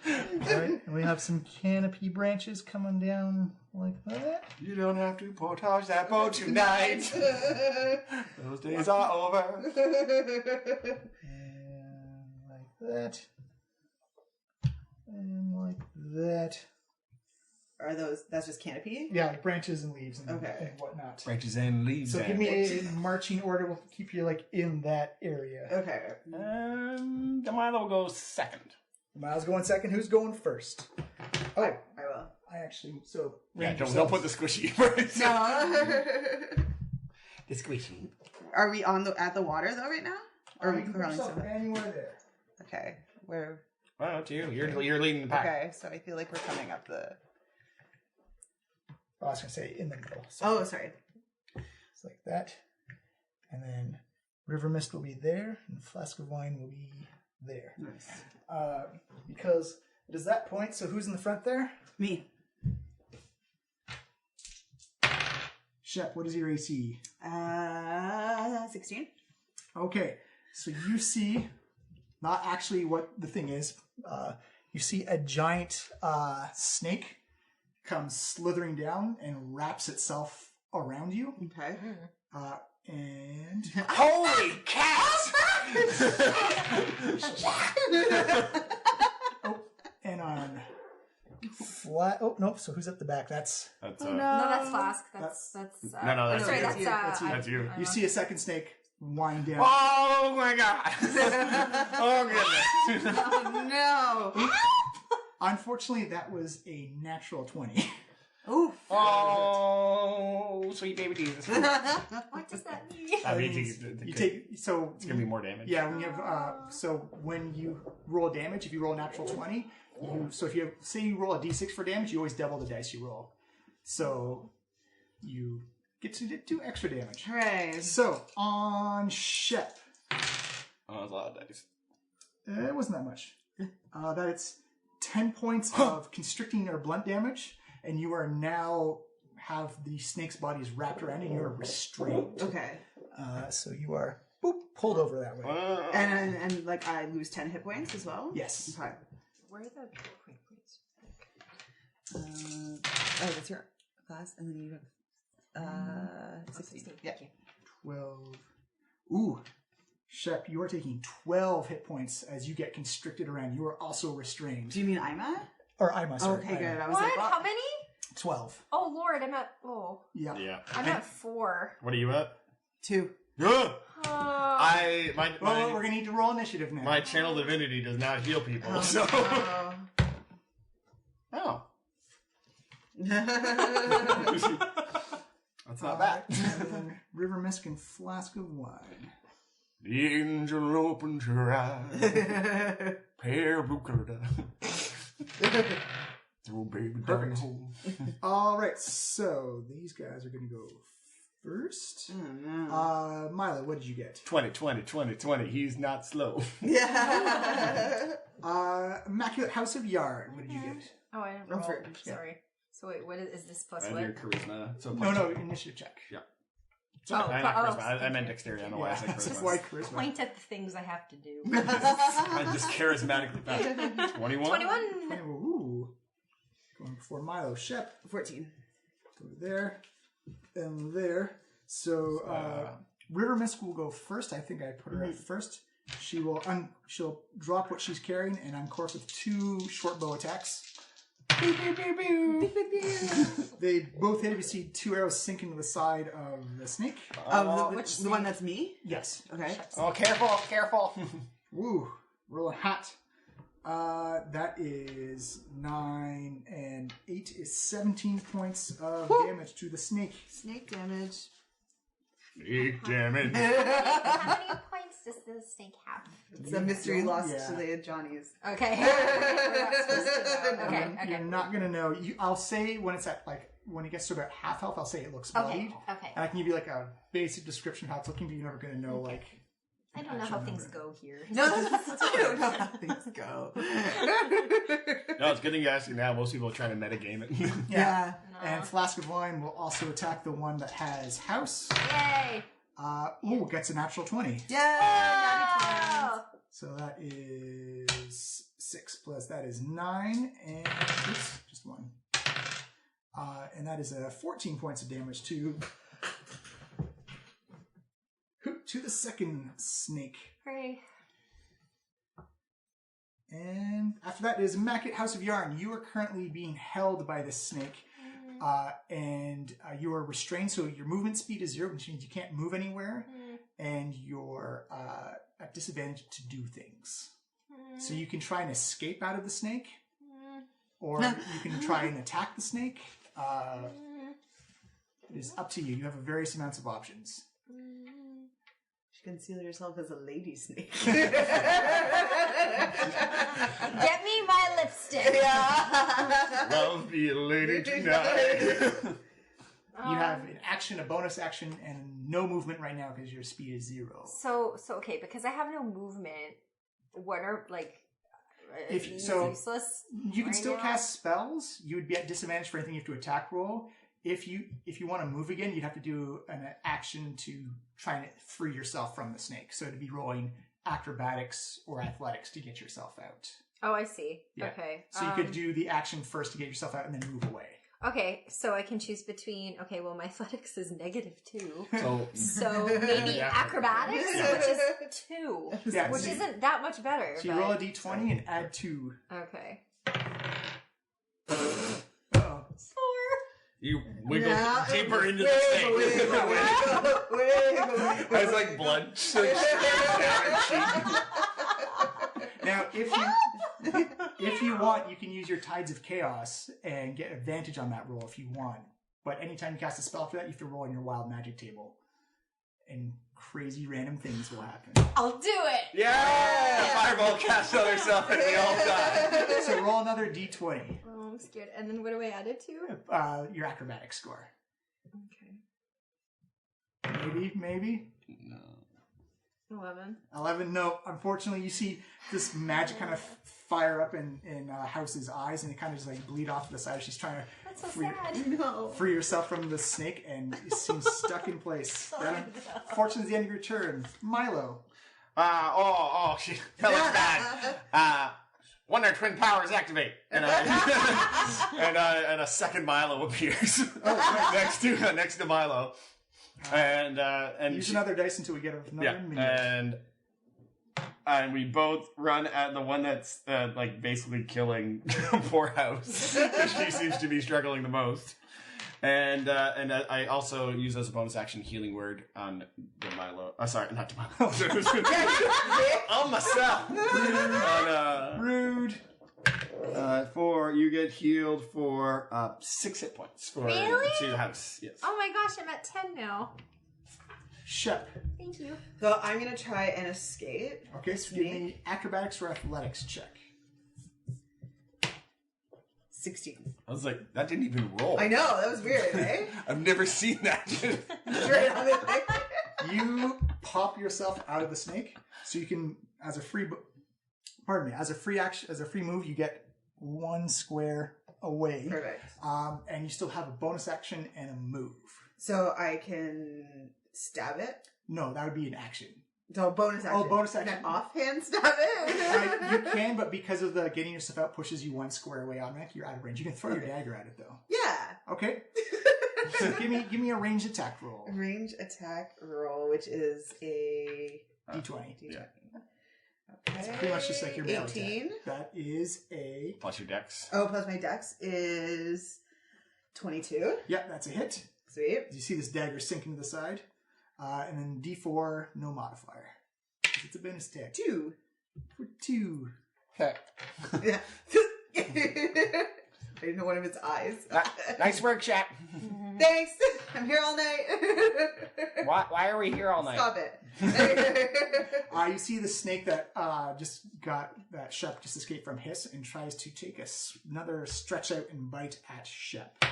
[SPEAKER 6] Right? And we have some canopy branches coming down like that.
[SPEAKER 2] You don't have to portage that boat tonight. Those days are over.
[SPEAKER 6] And like that. And like that.
[SPEAKER 3] Are those? That's just canopy.
[SPEAKER 6] Yeah, like branches and leaves and,
[SPEAKER 3] Okay.
[SPEAKER 6] and whatnot.
[SPEAKER 2] Branches and leaves.
[SPEAKER 6] So give me a marching order. We'll keep you like in that area.
[SPEAKER 3] Okay.
[SPEAKER 2] The Milo will go second.
[SPEAKER 6] Miles going second. Who's going first? Oh,
[SPEAKER 3] I will.
[SPEAKER 6] I actually. So
[SPEAKER 2] Yeah,
[SPEAKER 6] range
[SPEAKER 2] don't
[SPEAKER 6] yourselves.
[SPEAKER 2] put the squishy first.
[SPEAKER 3] No.
[SPEAKER 2] The squishy.
[SPEAKER 3] Are we at the water though right now? Or are we
[SPEAKER 6] You can put
[SPEAKER 3] crawling
[SPEAKER 6] yourself
[SPEAKER 3] some?
[SPEAKER 6] anywhere there.
[SPEAKER 3] Okay. Where?
[SPEAKER 2] Well, it's you. You're leading the pack.
[SPEAKER 3] Okay. So I feel like we're coming up the.
[SPEAKER 6] Oh, I was gonna say in the middle. So
[SPEAKER 3] Oh, sorry.
[SPEAKER 6] it's like that, and then River Mist will be there, and Flask of Wine will be there.
[SPEAKER 3] Nice.
[SPEAKER 6] Because it is that point. So who's in the front there?
[SPEAKER 3] Me.
[SPEAKER 6] Shep, what is your AC?
[SPEAKER 3] 16.
[SPEAKER 6] Okay, so you see, not actually what the thing is. You see a giant snake come slithering down and wraps itself around you.
[SPEAKER 3] Okay.
[SPEAKER 6] And
[SPEAKER 2] Holy cats!
[SPEAKER 6] and on flat. Oh no! So who's up the back? That's
[SPEAKER 2] That's
[SPEAKER 3] Oh,
[SPEAKER 4] No, that's Flask. That's
[SPEAKER 2] No, that's
[SPEAKER 4] sorry,
[SPEAKER 2] you.
[SPEAKER 4] that's
[SPEAKER 3] That's you.
[SPEAKER 2] That's you.
[SPEAKER 6] you see a second snake wind down.
[SPEAKER 2] Oh my god! Oh goodness!
[SPEAKER 3] Oh no.
[SPEAKER 6] Unfortunately, that was a natural 20.
[SPEAKER 3] Oof.
[SPEAKER 2] Oh, sweet baby Jesus!
[SPEAKER 5] What does that mean?
[SPEAKER 2] That means
[SPEAKER 6] You take so
[SPEAKER 2] it's gonna be more damage.
[SPEAKER 6] yeah. When you have so when you roll damage, if you roll a natural 20, if you say you roll a d6 for damage, you always double the dice you roll. So you gets you to do extra damage.
[SPEAKER 3] Hooray.
[SPEAKER 6] So, on Shep.
[SPEAKER 2] Oh, that's a lot of dice.
[SPEAKER 6] It wasn't that much. That's 10 points of constricting or blunt damage, and you are now have the snake's body is wrapped around and you are restrained.
[SPEAKER 3] Okay.
[SPEAKER 6] So you are pulled over that way.
[SPEAKER 3] And like I lose 10 hit points as well?
[SPEAKER 6] Yes.
[SPEAKER 3] Okay.
[SPEAKER 4] Where are the point points?
[SPEAKER 3] Oh, that's your class, and then you have 16. Yeah.
[SPEAKER 6] 12. Ooh. Shep, you are taking 12 hit points as you get constricted around. You are also restrained.
[SPEAKER 3] Do you mean Ima?
[SPEAKER 6] Or Ima, sorry.
[SPEAKER 3] Okay, good. I was
[SPEAKER 4] What?
[SPEAKER 3] like,
[SPEAKER 4] How many?
[SPEAKER 6] 12.
[SPEAKER 4] Oh, Lord, I'm at... Oh.
[SPEAKER 6] Yeah.
[SPEAKER 2] Yeah.
[SPEAKER 4] I'm at 4.
[SPEAKER 2] What are you at?
[SPEAKER 3] 2.
[SPEAKER 2] Ugh!
[SPEAKER 4] Oh.
[SPEAKER 6] Well, we're going to need to roll initiative now.
[SPEAKER 2] My channel divinity does not heal people, so... Oh. That's not bad.
[SPEAKER 6] River Mist and Flask of Wine.
[SPEAKER 2] The angel opened her eyes. Pear buckled throw baby down the hole.
[SPEAKER 6] All right, so these guys are going to go first. Milo, what did you get?
[SPEAKER 2] 20. He's not slow.
[SPEAKER 3] Yeah.
[SPEAKER 6] Immaculate House of Yarn. What did you get?
[SPEAKER 4] Oh, I didn't
[SPEAKER 3] Roll
[SPEAKER 4] roll.
[SPEAKER 3] for it.
[SPEAKER 4] Sorry. So wait, what is this plus
[SPEAKER 2] And
[SPEAKER 4] what?
[SPEAKER 2] your charisma. So
[SPEAKER 6] No, initiative check.
[SPEAKER 2] Yeah.
[SPEAKER 4] Oh,
[SPEAKER 2] I meant charisma. I
[SPEAKER 4] okay.
[SPEAKER 2] meant dexterity. I don't know why I said
[SPEAKER 6] That's
[SPEAKER 2] charisma.
[SPEAKER 6] why charisma.
[SPEAKER 4] Point at the things I have to do.
[SPEAKER 2] I'm just charismatically fast. 21?
[SPEAKER 4] 21.
[SPEAKER 6] Ooh. Going before Milo. Shep.
[SPEAKER 3] 14.
[SPEAKER 6] Go there. And there. So, River Mist will go first. I think I put her at first. She will she'll drop what she's carrying and uncork with 2 short bow attacks. Pew, pew, pew, pew. They both hit. You see 2 arrows sink into the side of the snake.
[SPEAKER 3] The one that's me?
[SPEAKER 6] Yes.
[SPEAKER 3] Okay.
[SPEAKER 2] Oh, careful.
[SPEAKER 6] Woo. Rolling hot. That is 9 and 8 is 17 points of damage to the snake.
[SPEAKER 3] Snake damage.
[SPEAKER 2] Damn it.
[SPEAKER 5] How many points does the snake have?
[SPEAKER 3] It's a mystery lost
[SPEAKER 6] Yeah.
[SPEAKER 3] to the Johnnies.
[SPEAKER 4] Okay. We're not supposed to know.
[SPEAKER 6] You're
[SPEAKER 4] Okay.
[SPEAKER 6] not gonna know. I'll say when it's at when it gets to about half health, I'll say it looks bloodied.
[SPEAKER 5] Okay.
[SPEAKER 6] And I can give you a basic description of how it's looking, but you're never gonna know
[SPEAKER 5] I don't know how things go here.
[SPEAKER 3] No, I don't know how things go.
[SPEAKER 2] No, it's good thing you asked me now. Most people are trying to metagame it.
[SPEAKER 3] Yeah.
[SPEAKER 6] And Flask of Wine will also attack the one that has house.
[SPEAKER 4] Yay.
[SPEAKER 6] Gets a natural 20.
[SPEAKER 3] Yeah.
[SPEAKER 6] So that is 6 plus that is 9 and oops, just 1. And that is 14 points of damage to the second snake.
[SPEAKER 4] Hooray.
[SPEAKER 6] And after that is Immaculate House of Yarn. You are currently being held by this snake. And you are restrained, so your movement speed is 0, which means you can't move anywhere. And you're at disadvantage to do things. So you can try and escape out of the snake. Or you can try and attack the snake. It is up to you. You have various amounts of options.
[SPEAKER 3] Conceal yourself as a lady snake.
[SPEAKER 5] Get me my lipstick.
[SPEAKER 3] Yeah.
[SPEAKER 2] Love be a lady tonight.
[SPEAKER 6] You have an action, a bonus action, and no movement right now because your speed is 0.
[SPEAKER 4] So okay, because I have no movement, what are
[SPEAKER 6] If
[SPEAKER 4] these
[SPEAKER 6] so,
[SPEAKER 4] useless?
[SPEAKER 6] you can
[SPEAKER 4] right
[SPEAKER 6] still
[SPEAKER 4] now?
[SPEAKER 6] cast spells. You would be at disadvantage for anything you have to attack roll. If you want to move again, you'd have to do an action to try and free yourself from the snake. So to be rolling acrobatics or athletics to get yourself out.
[SPEAKER 4] Oh, I see.
[SPEAKER 6] Yeah.
[SPEAKER 4] Okay.
[SPEAKER 6] So you could do the action first to get yourself out and then move away.
[SPEAKER 4] Okay, so I can choose between. Okay, well, my athletics is -2.
[SPEAKER 2] So
[SPEAKER 4] So maybe
[SPEAKER 2] Yeah.
[SPEAKER 4] acrobatics,
[SPEAKER 6] Yeah.
[SPEAKER 4] which is 2,
[SPEAKER 6] Yeah,
[SPEAKER 4] which
[SPEAKER 6] so
[SPEAKER 4] isn't that much better.
[SPEAKER 6] So you
[SPEAKER 4] but...
[SPEAKER 6] roll a d20 and add 2.
[SPEAKER 4] Okay.
[SPEAKER 6] Uh-oh.
[SPEAKER 2] you wiggle
[SPEAKER 3] Now-
[SPEAKER 2] deeper into the snake.
[SPEAKER 3] Wiggle.
[SPEAKER 2] It's like blood. Like, straight down her cheek.
[SPEAKER 6] Now, if you want, you can use your Tides of Chaos and get advantage on that roll if you want. But anytime you cast a spell for that, you have to roll on your wild magic table. And crazy random things will happen.
[SPEAKER 4] I'll do it!
[SPEAKER 2] Yeah! Fireball casts on herself and we all die.
[SPEAKER 6] So roll another d20.
[SPEAKER 4] Oh, I'm scared. And then what do I add it to?
[SPEAKER 6] Your acrobatic score.
[SPEAKER 4] Okay.
[SPEAKER 6] Maybe.
[SPEAKER 2] No.
[SPEAKER 4] 11.
[SPEAKER 6] 11. No, unfortunately, you see this magic kind of fire up in House's eyes, and it kind of just like bleed off to the side. She's trying to
[SPEAKER 4] That's so sad.
[SPEAKER 3] No.
[SPEAKER 6] free yourself from the snake, and it seems stuck in place. That, unfortunately, is the end of your turn. Milo.
[SPEAKER 2] She fell bad. Wonder Twin Powers activate, and a second Milo appears next to Milo, and
[SPEAKER 6] use another dice until we get another minute.
[SPEAKER 2] and we both run at the one that's like basically killing poor House. She seems to be struggling the most. And I also use as a bonus action healing word on the Milo. Sorry, not to Milo. On myself.
[SPEAKER 6] Rude.
[SPEAKER 2] You get healed for 6 hit points for
[SPEAKER 4] Really?
[SPEAKER 2] to House. Yes.
[SPEAKER 4] Oh my gosh, I'm at 10 now.
[SPEAKER 6] Shep.
[SPEAKER 4] Thank you.
[SPEAKER 3] So I'm gonna try and escape.
[SPEAKER 6] Okay, so give me acrobatics or athletics check.
[SPEAKER 3] 16.
[SPEAKER 2] I was like, that didn't even roll.
[SPEAKER 3] I know, that was weird, eh?
[SPEAKER 2] I've never seen that.
[SPEAKER 3] Straight on the thing.
[SPEAKER 6] You pop yourself out of the snake, so you can, as a free move, you get 1 square away.
[SPEAKER 3] Perfect.
[SPEAKER 6] And you still have a bonus action and a move.
[SPEAKER 3] So I can stab it?
[SPEAKER 6] No, that would be an action.
[SPEAKER 3] So bonus action.
[SPEAKER 6] Oh, bonus action.
[SPEAKER 3] Can I offhand stab it?
[SPEAKER 6] You can, but because of the getting yourself out pushes you 1 square away automatically, you're out of range. You can throw your dagger at it though.
[SPEAKER 3] Yeah.
[SPEAKER 6] Okay. So give me a ranged attack roll.
[SPEAKER 3] Range attack roll, which is a
[SPEAKER 6] D20.
[SPEAKER 2] Yeah.
[SPEAKER 3] Okay.
[SPEAKER 6] It's pretty much just like your melee
[SPEAKER 3] 18.
[SPEAKER 6] attack. That is a...
[SPEAKER 2] Plus your dex.
[SPEAKER 3] Oh, plus my dex is 22.
[SPEAKER 6] Yeah, that's a hit.
[SPEAKER 3] Sweet.
[SPEAKER 6] You see this dagger sink into the side. And then D4, no modifier. It's a bonus attack.
[SPEAKER 3] 2.
[SPEAKER 6] For 2.
[SPEAKER 3] Yeah. I didn't know one of its eyes.
[SPEAKER 2] Nice work, chap.
[SPEAKER 3] Thanks. I'm here all night.
[SPEAKER 2] Why are we here all night?
[SPEAKER 3] Stop it.
[SPEAKER 6] You see the snake that that Shep just escaped from Hiss and tries to take another stretch out and bite at Shep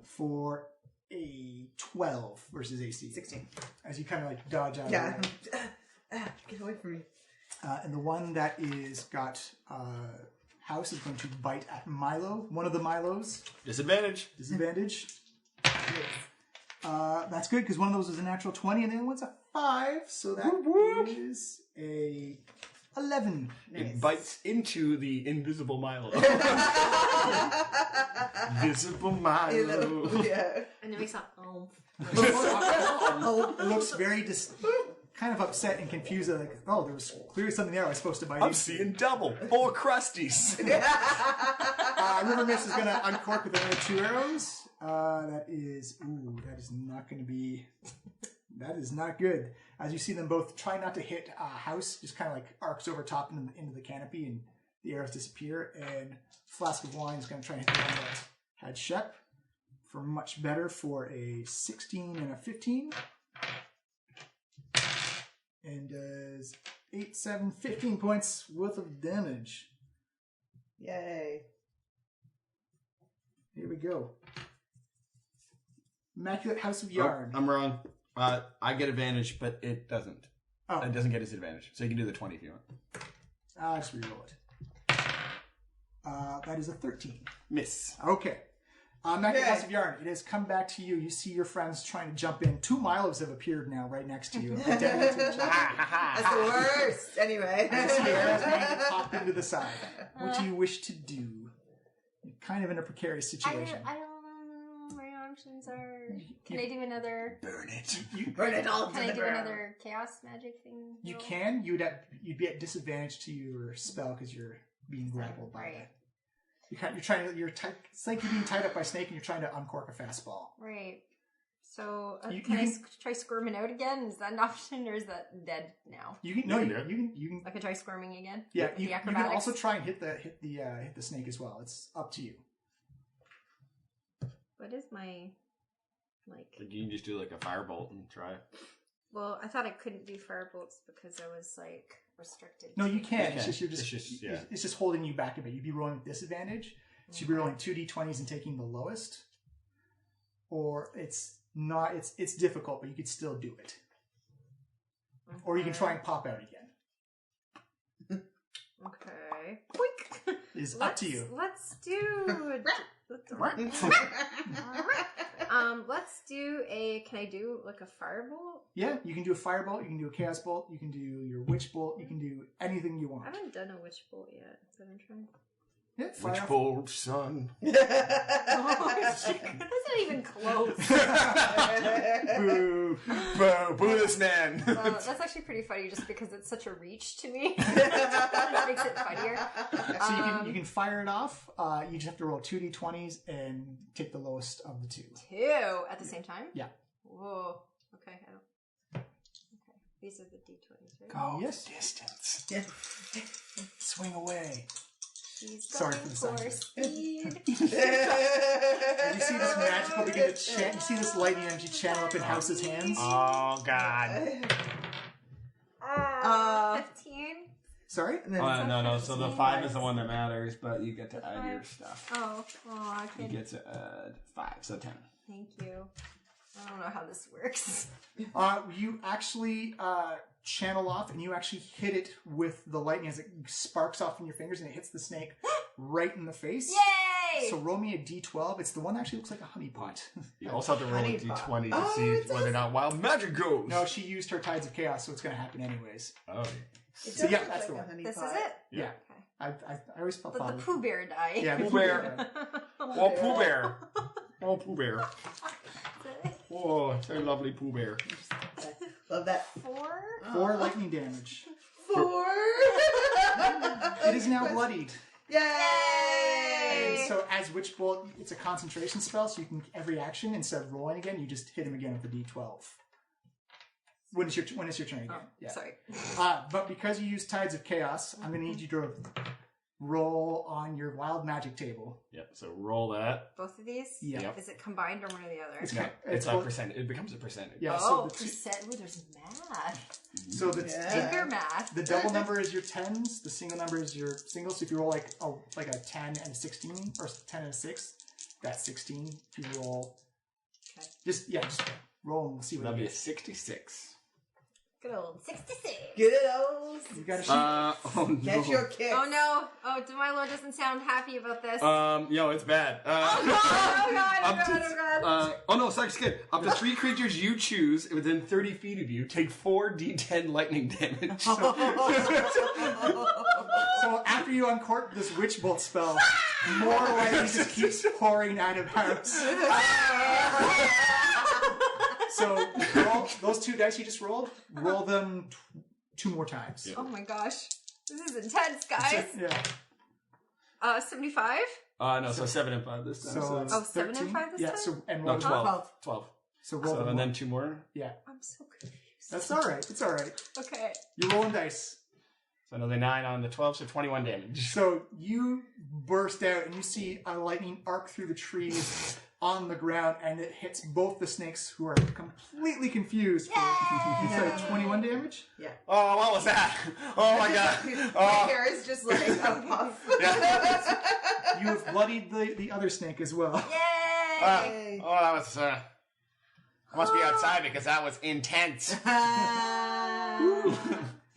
[SPEAKER 6] for a 12 versus AC.
[SPEAKER 3] 16.
[SPEAKER 6] As you kind of like dodge out
[SPEAKER 3] Yeah.
[SPEAKER 6] of the way.
[SPEAKER 3] Get away from me.
[SPEAKER 6] And the one that is got House is going to bite at Milo. One of the Milos.
[SPEAKER 2] Disadvantage.
[SPEAKER 6] That's good because one of those is a natural 20 and the other one's a 5. So that is a 11.
[SPEAKER 3] Nice.
[SPEAKER 2] It bites into the invisible Milo. Visible Milo.
[SPEAKER 3] Yeah.
[SPEAKER 4] And then we saw, oh.
[SPEAKER 6] It looks very kind of upset and confused. Like, oh, there was clearly something there I was supposed to bite
[SPEAKER 2] I'm
[SPEAKER 6] into.
[SPEAKER 2] seeing double. 4 crusties.
[SPEAKER 6] River Mist is going to uncork with another 2 arrows. That is not going to be... That is not good. As you see them both try not to hit House, just kind of like arcs over top into the canopy and the arrows disappear. And Flask of Wine is going to try and hit the one that had Shep for much better for a 16 and a 15. And does 8, 7, 15 points worth of damage.
[SPEAKER 3] Yay.
[SPEAKER 6] Here we go. Immaculate House of Yarn.
[SPEAKER 2] Oh, I'm wrong. I get advantage, but it doesn't.
[SPEAKER 6] Oh.
[SPEAKER 2] It doesn't get disadvantage. So you can do the 20 if you want.
[SPEAKER 6] I'll just reroll it. That is a 13.
[SPEAKER 2] Miss.
[SPEAKER 6] Okay. Immaculate House of Yarn, it has come back to you. You see your friends trying to jump in. 2 Milos have appeared now right next to you.
[SPEAKER 3] That's the worst. Anyway.
[SPEAKER 6] As you see arrows being popped into the side. What do you wish to do? You're kind of in a precarious situation.
[SPEAKER 4] I don't. My options are. Can I do another?
[SPEAKER 2] Burn it.
[SPEAKER 3] Burn it all to
[SPEAKER 4] Can I
[SPEAKER 3] the
[SPEAKER 4] do
[SPEAKER 3] ground.
[SPEAKER 4] another chaos magic thing?
[SPEAKER 6] You
[SPEAKER 4] roll?
[SPEAKER 6] can. You'd be at disadvantage to your spell because you're being grappled by it. It's like you're being tied up by a snake and you're trying to uncork a fastball.
[SPEAKER 4] Right. So
[SPEAKER 6] You
[SPEAKER 4] I try squirming out again? Is that an option, or is that dead now?
[SPEAKER 6] You can
[SPEAKER 4] I can try squirming again.
[SPEAKER 6] Yeah,
[SPEAKER 4] With
[SPEAKER 6] you
[SPEAKER 4] the
[SPEAKER 6] can
[SPEAKER 4] acrobatics?
[SPEAKER 6] also try and hit the snake as well. It's up to you.
[SPEAKER 4] What is my like?
[SPEAKER 2] You can just do like a firebolt and try it.
[SPEAKER 4] Well, I thought I couldn't do firebolts because I was like restricted.
[SPEAKER 6] No, you can.
[SPEAKER 2] You
[SPEAKER 6] It's
[SPEAKER 2] can.
[SPEAKER 6] just
[SPEAKER 2] Yeah.
[SPEAKER 6] it's just holding you back a bit. You'd be rolling with disadvantage, so you'd be rolling 2d20s and taking the lowest, or it's not. It's difficult, but you could still do it. Or you can try and pop out again.
[SPEAKER 4] Okay. Boink.
[SPEAKER 6] It's up to you.
[SPEAKER 4] Let's do. Let's do a. Can I do like a firebolt?
[SPEAKER 6] Yeah, you can do a firebolt. You can do a chaos bolt. You can do your witch bolt. You can do anything you want.
[SPEAKER 4] I haven't done a witch bolt yet, but I'm trying.
[SPEAKER 6] Yeah,
[SPEAKER 2] Which bolt, son?
[SPEAKER 4] That's not even close.
[SPEAKER 2] Boo! Boo! Boo this man!
[SPEAKER 4] That's actually pretty funny, just because it's such a reach to me. That makes it funnier.
[SPEAKER 6] So you can fire it off. You just have to roll 2d20s and take the lowest of the two.
[SPEAKER 4] Two at the same time?
[SPEAKER 6] Yeah.
[SPEAKER 4] Whoa. Okay. I don't. Okay. These are the d20s, right?
[SPEAKER 2] Go
[SPEAKER 6] Yes.
[SPEAKER 2] distance.
[SPEAKER 3] Yeah.
[SPEAKER 6] Swing away.
[SPEAKER 4] She's
[SPEAKER 6] Sorry
[SPEAKER 4] going
[SPEAKER 6] for the
[SPEAKER 4] for
[SPEAKER 6] scientist.
[SPEAKER 4] speed.
[SPEAKER 6] And you see this magical begin to chant. You see this lightning energy channel up in House's hands.
[SPEAKER 2] Oh, God.
[SPEAKER 4] 15.
[SPEAKER 6] Sorry?
[SPEAKER 2] No. So the 5 is the one that matters, but you get to add your stuff.
[SPEAKER 4] Oh, I
[SPEAKER 2] You
[SPEAKER 4] can.
[SPEAKER 2] get to add 5, so 10.
[SPEAKER 4] Thank you. I don't know how this works.
[SPEAKER 6] You actually channel off and you actually hit it with the lightning as it sparks off in your fingers and it hits the snake right in the face.
[SPEAKER 4] Yay!
[SPEAKER 6] So roll me a d12. It's the one that actually looks like a honey pot.
[SPEAKER 2] You also have to roll a
[SPEAKER 3] Honey pot.
[SPEAKER 2] d20 to
[SPEAKER 3] Oh,
[SPEAKER 2] see
[SPEAKER 3] it
[SPEAKER 2] whether or not wild magic goes.
[SPEAKER 6] No, she used her Tides of Chaos, so it's going to happen anyways.
[SPEAKER 2] Oh.
[SPEAKER 3] It
[SPEAKER 6] So
[SPEAKER 3] does
[SPEAKER 6] yeah,
[SPEAKER 3] look
[SPEAKER 6] that's
[SPEAKER 3] like
[SPEAKER 6] the
[SPEAKER 3] a
[SPEAKER 6] one.
[SPEAKER 3] honey
[SPEAKER 4] This
[SPEAKER 3] pot.
[SPEAKER 4] is it?
[SPEAKER 6] Yeah.
[SPEAKER 4] Okay.
[SPEAKER 6] I always felt
[SPEAKER 4] The
[SPEAKER 6] fond of
[SPEAKER 4] Pooh Bear die.
[SPEAKER 6] Yeah, the
[SPEAKER 2] Pooh
[SPEAKER 6] Pooh
[SPEAKER 2] Bear.
[SPEAKER 6] Bear.
[SPEAKER 2] Oh, Pooh Bear. Oh, Pooh Bear. Oh, it's a lovely Pooh Bear.
[SPEAKER 3] Love that.
[SPEAKER 4] 4?
[SPEAKER 6] 4 lightning damage.
[SPEAKER 3] 4.
[SPEAKER 6] It is now bloodied.
[SPEAKER 3] Yay!
[SPEAKER 6] And so as Witch Bolt, it's a concentration spell, so you can, every action, instead of rolling again, you just hit him again with a d12. When it's your turn again. Yeah.
[SPEAKER 4] Sorry.
[SPEAKER 6] But because you use Tides of Chaos, I'm going to need you to roll on your wild magic table.
[SPEAKER 2] Yep, so roll that.
[SPEAKER 4] Both of these?
[SPEAKER 6] Yeah.
[SPEAKER 2] Yep.
[SPEAKER 4] Is it combined or one or the other?
[SPEAKER 6] It's
[SPEAKER 2] No,
[SPEAKER 6] Okay.
[SPEAKER 2] it's a
[SPEAKER 6] both-
[SPEAKER 2] percentage. It becomes a percentage.
[SPEAKER 6] Yeah,
[SPEAKER 4] Oh,
[SPEAKER 6] so the,
[SPEAKER 4] percent. Ooh, there's math.
[SPEAKER 6] so the,
[SPEAKER 4] Finger math.
[SPEAKER 6] the double number is your 10s, the single number is your single. So if you roll like a 10 and a 16, or 10 and a 6, that's 16. If you roll,
[SPEAKER 4] Okay.
[SPEAKER 6] just roll and we'll see what
[SPEAKER 2] That'd
[SPEAKER 6] you
[SPEAKER 2] be a
[SPEAKER 6] get.
[SPEAKER 2] 66.
[SPEAKER 4] Good old 66.
[SPEAKER 3] Good old.
[SPEAKER 6] You got a sheet.
[SPEAKER 2] Oh no.
[SPEAKER 3] Catch your kick.
[SPEAKER 4] Oh no. Oh, my lord doesn't sound happy about this.
[SPEAKER 2] Yo, it's bad.
[SPEAKER 4] Oh god,
[SPEAKER 2] Up to, oh no, sorry, just kidding. Up to 3 creatures you choose within 30 feet of you take 4 d10 lightning damage.
[SPEAKER 6] So after you uncork this Witch Bolt spell, more lightning just keeps pouring out of House. So those 2 dice you just rolled, roll them 2 more times.
[SPEAKER 2] Yeah.
[SPEAKER 4] Oh my gosh. This is intense, guys.
[SPEAKER 6] Yeah.
[SPEAKER 4] 75?
[SPEAKER 2] No, so 7 and 5 this time.
[SPEAKER 6] So
[SPEAKER 2] So,
[SPEAKER 6] it's
[SPEAKER 4] Oh, 7 and
[SPEAKER 6] 13?
[SPEAKER 4] 5 this
[SPEAKER 6] Yeah.
[SPEAKER 4] time?
[SPEAKER 6] So and
[SPEAKER 2] no,
[SPEAKER 6] roll
[SPEAKER 2] 12. 12.
[SPEAKER 6] So roll
[SPEAKER 2] So,
[SPEAKER 6] them
[SPEAKER 2] and
[SPEAKER 6] more.
[SPEAKER 2] then 2 more.
[SPEAKER 6] Yeah.
[SPEAKER 4] I'm so confused.
[SPEAKER 6] That's all right. It's all right.
[SPEAKER 4] Okay.
[SPEAKER 6] You're rolling dice.
[SPEAKER 2] So another 9 on the 12, so 21 damage.
[SPEAKER 6] So you burst out and you see a lightning arc through the trees on the ground, and it hits both the snakes, who are completely confused. Instead of 21 damage.
[SPEAKER 2] Oh, what was that? Oh my god.
[SPEAKER 3] My
[SPEAKER 2] Oh,
[SPEAKER 3] hair is just like a puff.
[SPEAKER 2] yeah.
[SPEAKER 6] You have bloodied the other snake as well.
[SPEAKER 4] Yay!
[SPEAKER 2] Oh, that was. I must be outside because that was intense.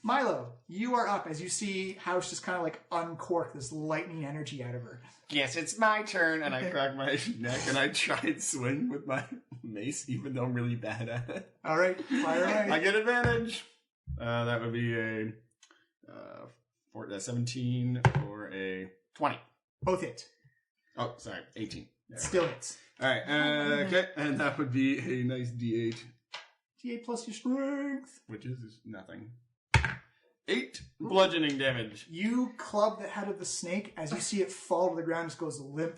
[SPEAKER 6] Milo, you are up as you see House just kind of like uncork this lightning energy out of her.
[SPEAKER 2] Yes, it's my turn, and I crack my neck, and I try and swing with my mace, even though I'm really bad at it.
[SPEAKER 6] All right, fire away.
[SPEAKER 2] I get advantage. That would be a 17 or a 20.
[SPEAKER 6] Both hit.
[SPEAKER 2] Oh, sorry, 18. There.
[SPEAKER 6] Still hits.
[SPEAKER 2] All right, okay, and that would be a nice D8,
[SPEAKER 6] D8 plus your strength.
[SPEAKER 2] which is nothing. 8 bludgeoning damage.
[SPEAKER 6] You club the head of the snake as you see it fall to the ground. Just goes limp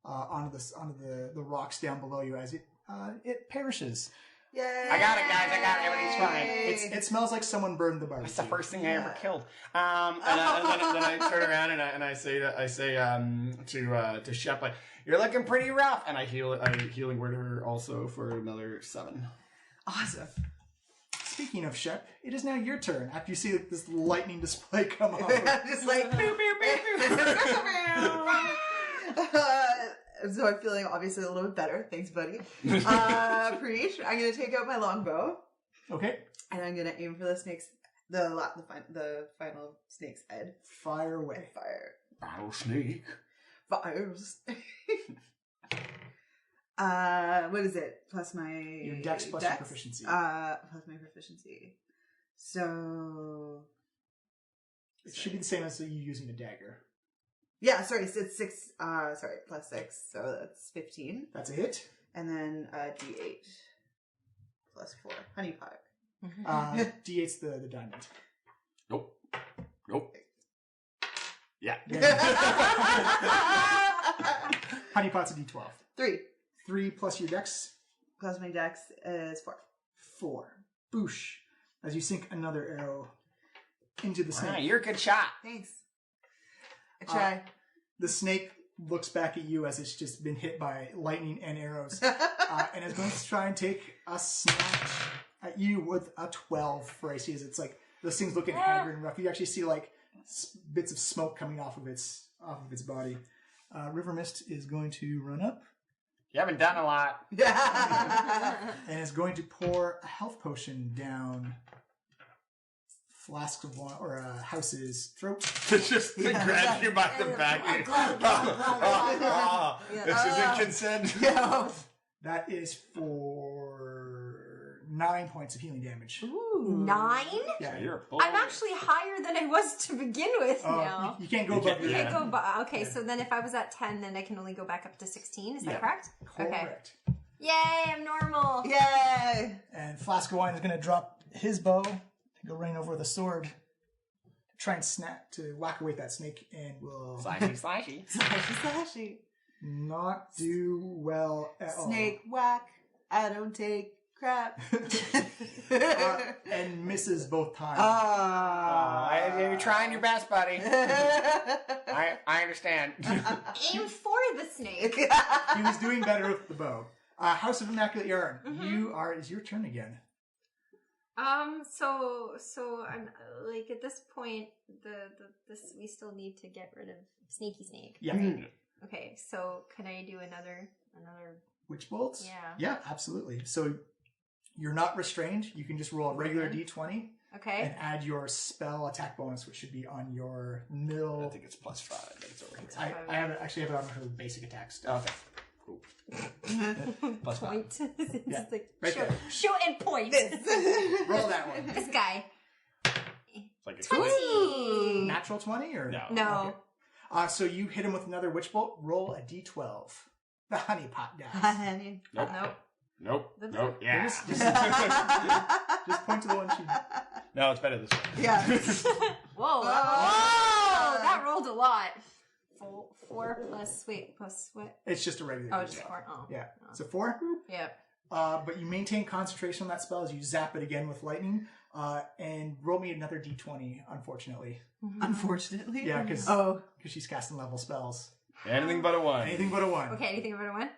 [SPEAKER 6] onto the rocks down below you as it perishes.
[SPEAKER 3] Yay!
[SPEAKER 2] I got it, guys. I got it. Everything's fine.
[SPEAKER 6] It smells like someone burned the barbecue.
[SPEAKER 2] That's the first thing I ever killed. And then I turn around and I say to Shep, like, "You're looking pretty rough," and I healing word her also for another 7.
[SPEAKER 3] Awesome.
[SPEAKER 6] Speaking of Shep, it is now your turn after you see this lightning display come off.
[SPEAKER 3] Just like So I'm feeling obviously a little bit better. Thanks, buddy. Preach. I'm going to take out my longbow.
[SPEAKER 6] Okay.
[SPEAKER 3] And I'm going to aim for the snake's, the final snake's head.
[SPEAKER 6] Fire away.
[SPEAKER 3] Fire.
[SPEAKER 2] Battle snake.
[SPEAKER 3] Fire snake. What is it? Plus my...
[SPEAKER 6] Your dex plus your proficiency.
[SPEAKER 3] Plus my proficiency. So...
[SPEAKER 6] It should be the same as you using a dagger.
[SPEAKER 3] Yeah, sorry, so it's 6, plus 6, so that's 15.
[SPEAKER 6] That's a hit.
[SPEAKER 3] And then D8 plus 4, honeypot.
[SPEAKER 6] D8's the diamond.
[SPEAKER 2] Nope. Yeah.
[SPEAKER 6] Honeypot's a D12.
[SPEAKER 3] 3.
[SPEAKER 6] 3 plus your dex.
[SPEAKER 3] Plus my dex is 4.
[SPEAKER 6] 4. Boosh. As you sink another arrow into the snake.
[SPEAKER 2] You're a good shot.
[SPEAKER 3] Thanks. I try.
[SPEAKER 6] The snake looks back at you as it's just been hit by lightning and arrows. And is going to try and take a snatch at you with a 12 for AC. As it's like, those things looking haggard and rough. You actually see like bits of smoke coming off of its body. River Mist is going to run up.
[SPEAKER 2] You haven't done a lot.
[SPEAKER 6] And is going to pour a health potion down Flask of wine or House's throat.
[SPEAKER 2] Just to grab you by the back. This isn't consent.
[SPEAKER 3] No.
[SPEAKER 6] That is for 9 points of healing damage.
[SPEAKER 5] Ooh, 9?
[SPEAKER 6] Yeah,
[SPEAKER 2] You're a bull.
[SPEAKER 5] I'm actually higher than I was to begin with now.
[SPEAKER 6] You can't go above
[SPEAKER 5] You
[SPEAKER 6] your
[SPEAKER 5] can't go okay, so then if I was at 10, then I can only go back up to 16. Is that correct?
[SPEAKER 6] Correct.
[SPEAKER 5] Okay. Yay, I'm normal.
[SPEAKER 3] Yay!
[SPEAKER 6] And Flask of Wine is going to drop his bow and go running over with a sword. Try and whack away at that snake, and will
[SPEAKER 2] Slashy.
[SPEAKER 3] Slashy.
[SPEAKER 6] not do well at
[SPEAKER 3] Snake whack. I don't take crap.
[SPEAKER 6] all. And misses both times.
[SPEAKER 2] You're trying your best, buddy. I understand.
[SPEAKER 5] Aim for the snake.
[SPEAKER 6] He was doing better with the bow. House of Immaculate Yarn, it's your turn again.
[SPEAKER 5] So I'm like at this point, this we still need to get rid of Sneaky Snake.
[SPEAKER 6] Yeah.
[SPEAKER 5] Right? Okay, so can I do another?
[SPEAKER 6] Witch bolts?
[SPEAKER 5] Yeah.
[SPEAKER 6] Yeah, absolutely. So you're not restrained. You can just roll a regular d20
[SPEAKER 5] Okay.
[SPEAKER 6] and add your spell attack bonus, which should be on your mill.
[SPEAKER 2] I think it's +5, but it's over here.
[SPEAKER 6] I have it it on her basic attack stuff.
[SPEAKER 2] Okay. Cool. +5.
[SPEAKER 5] Point.
[SPEAKER 6] Yeah,
[SPEAKER 5] It's like,
[SPEAKER 6] right there.
[SPEAKER 5] show and point.
[SPEAKER 6] Roll that one.
[SPEAKER 5] This guy.
[SPEAKER 2] It's like a
[SPEAKER 5] 20.
[SPEAKER 6] Natural 20 or
[SPEAKER 5] No.
[SPEAKER 6] Okay. So you hit him with another witch bolt. Roll a d12. The honey pot dice.
[SPEAKER 2] Nope.
[SPEAKER 5] Nope.
[SPEAKER 2] Yeah.
[SPEAKER 6] Just point to the one she.
[SPEAKER 2] No, it's better this way.
[SPEAKER 3] Yeah.
[SPEAKER 5] Whoa. That rolled a lot. 4 plus what?
[SPEAKER 6] It's just a regular.
[SPEAKER 5] Oh,
[SPEAKER 6] d12.
[SPEAKER 5] just 4. Oh.
[SPEAKER 6] Yeah. So 4.
[SPEAKER 5] Yep.
[SPEAKER 6] But you maintain concentration on that spell as you zap it again with lightning. And roll me another d20. Unfortunately.
[SPEAKER 3] Unfortunately.
[SPEAKER 6] Yeah, because she's casting level spells.
[SPEAKER 2] Anything but a 1.
[SPEAKER 6] Anything but a 1.
[SPEAKER 5] Okay, anything about a 1?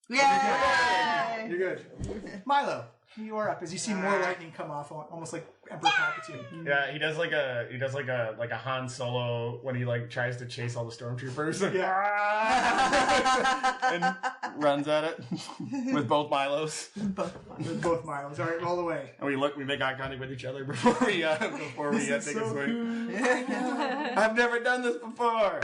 [SPEAKER 3] Yay!
[SPEAKER 6] You're good. Milo, you are up as you see more lightning come off, almost like Emperor Palpatine.
[SPEAKER 2] Yeah, he does like a Han Solo when he like tries to chase all the stormtroopers. And runs at it with both Milos.
[SPEAKER 6] With both Milos. All right, roll away.
[SPEAKER 2] And we make eye contact with each other before we take a swing. I've never done this before.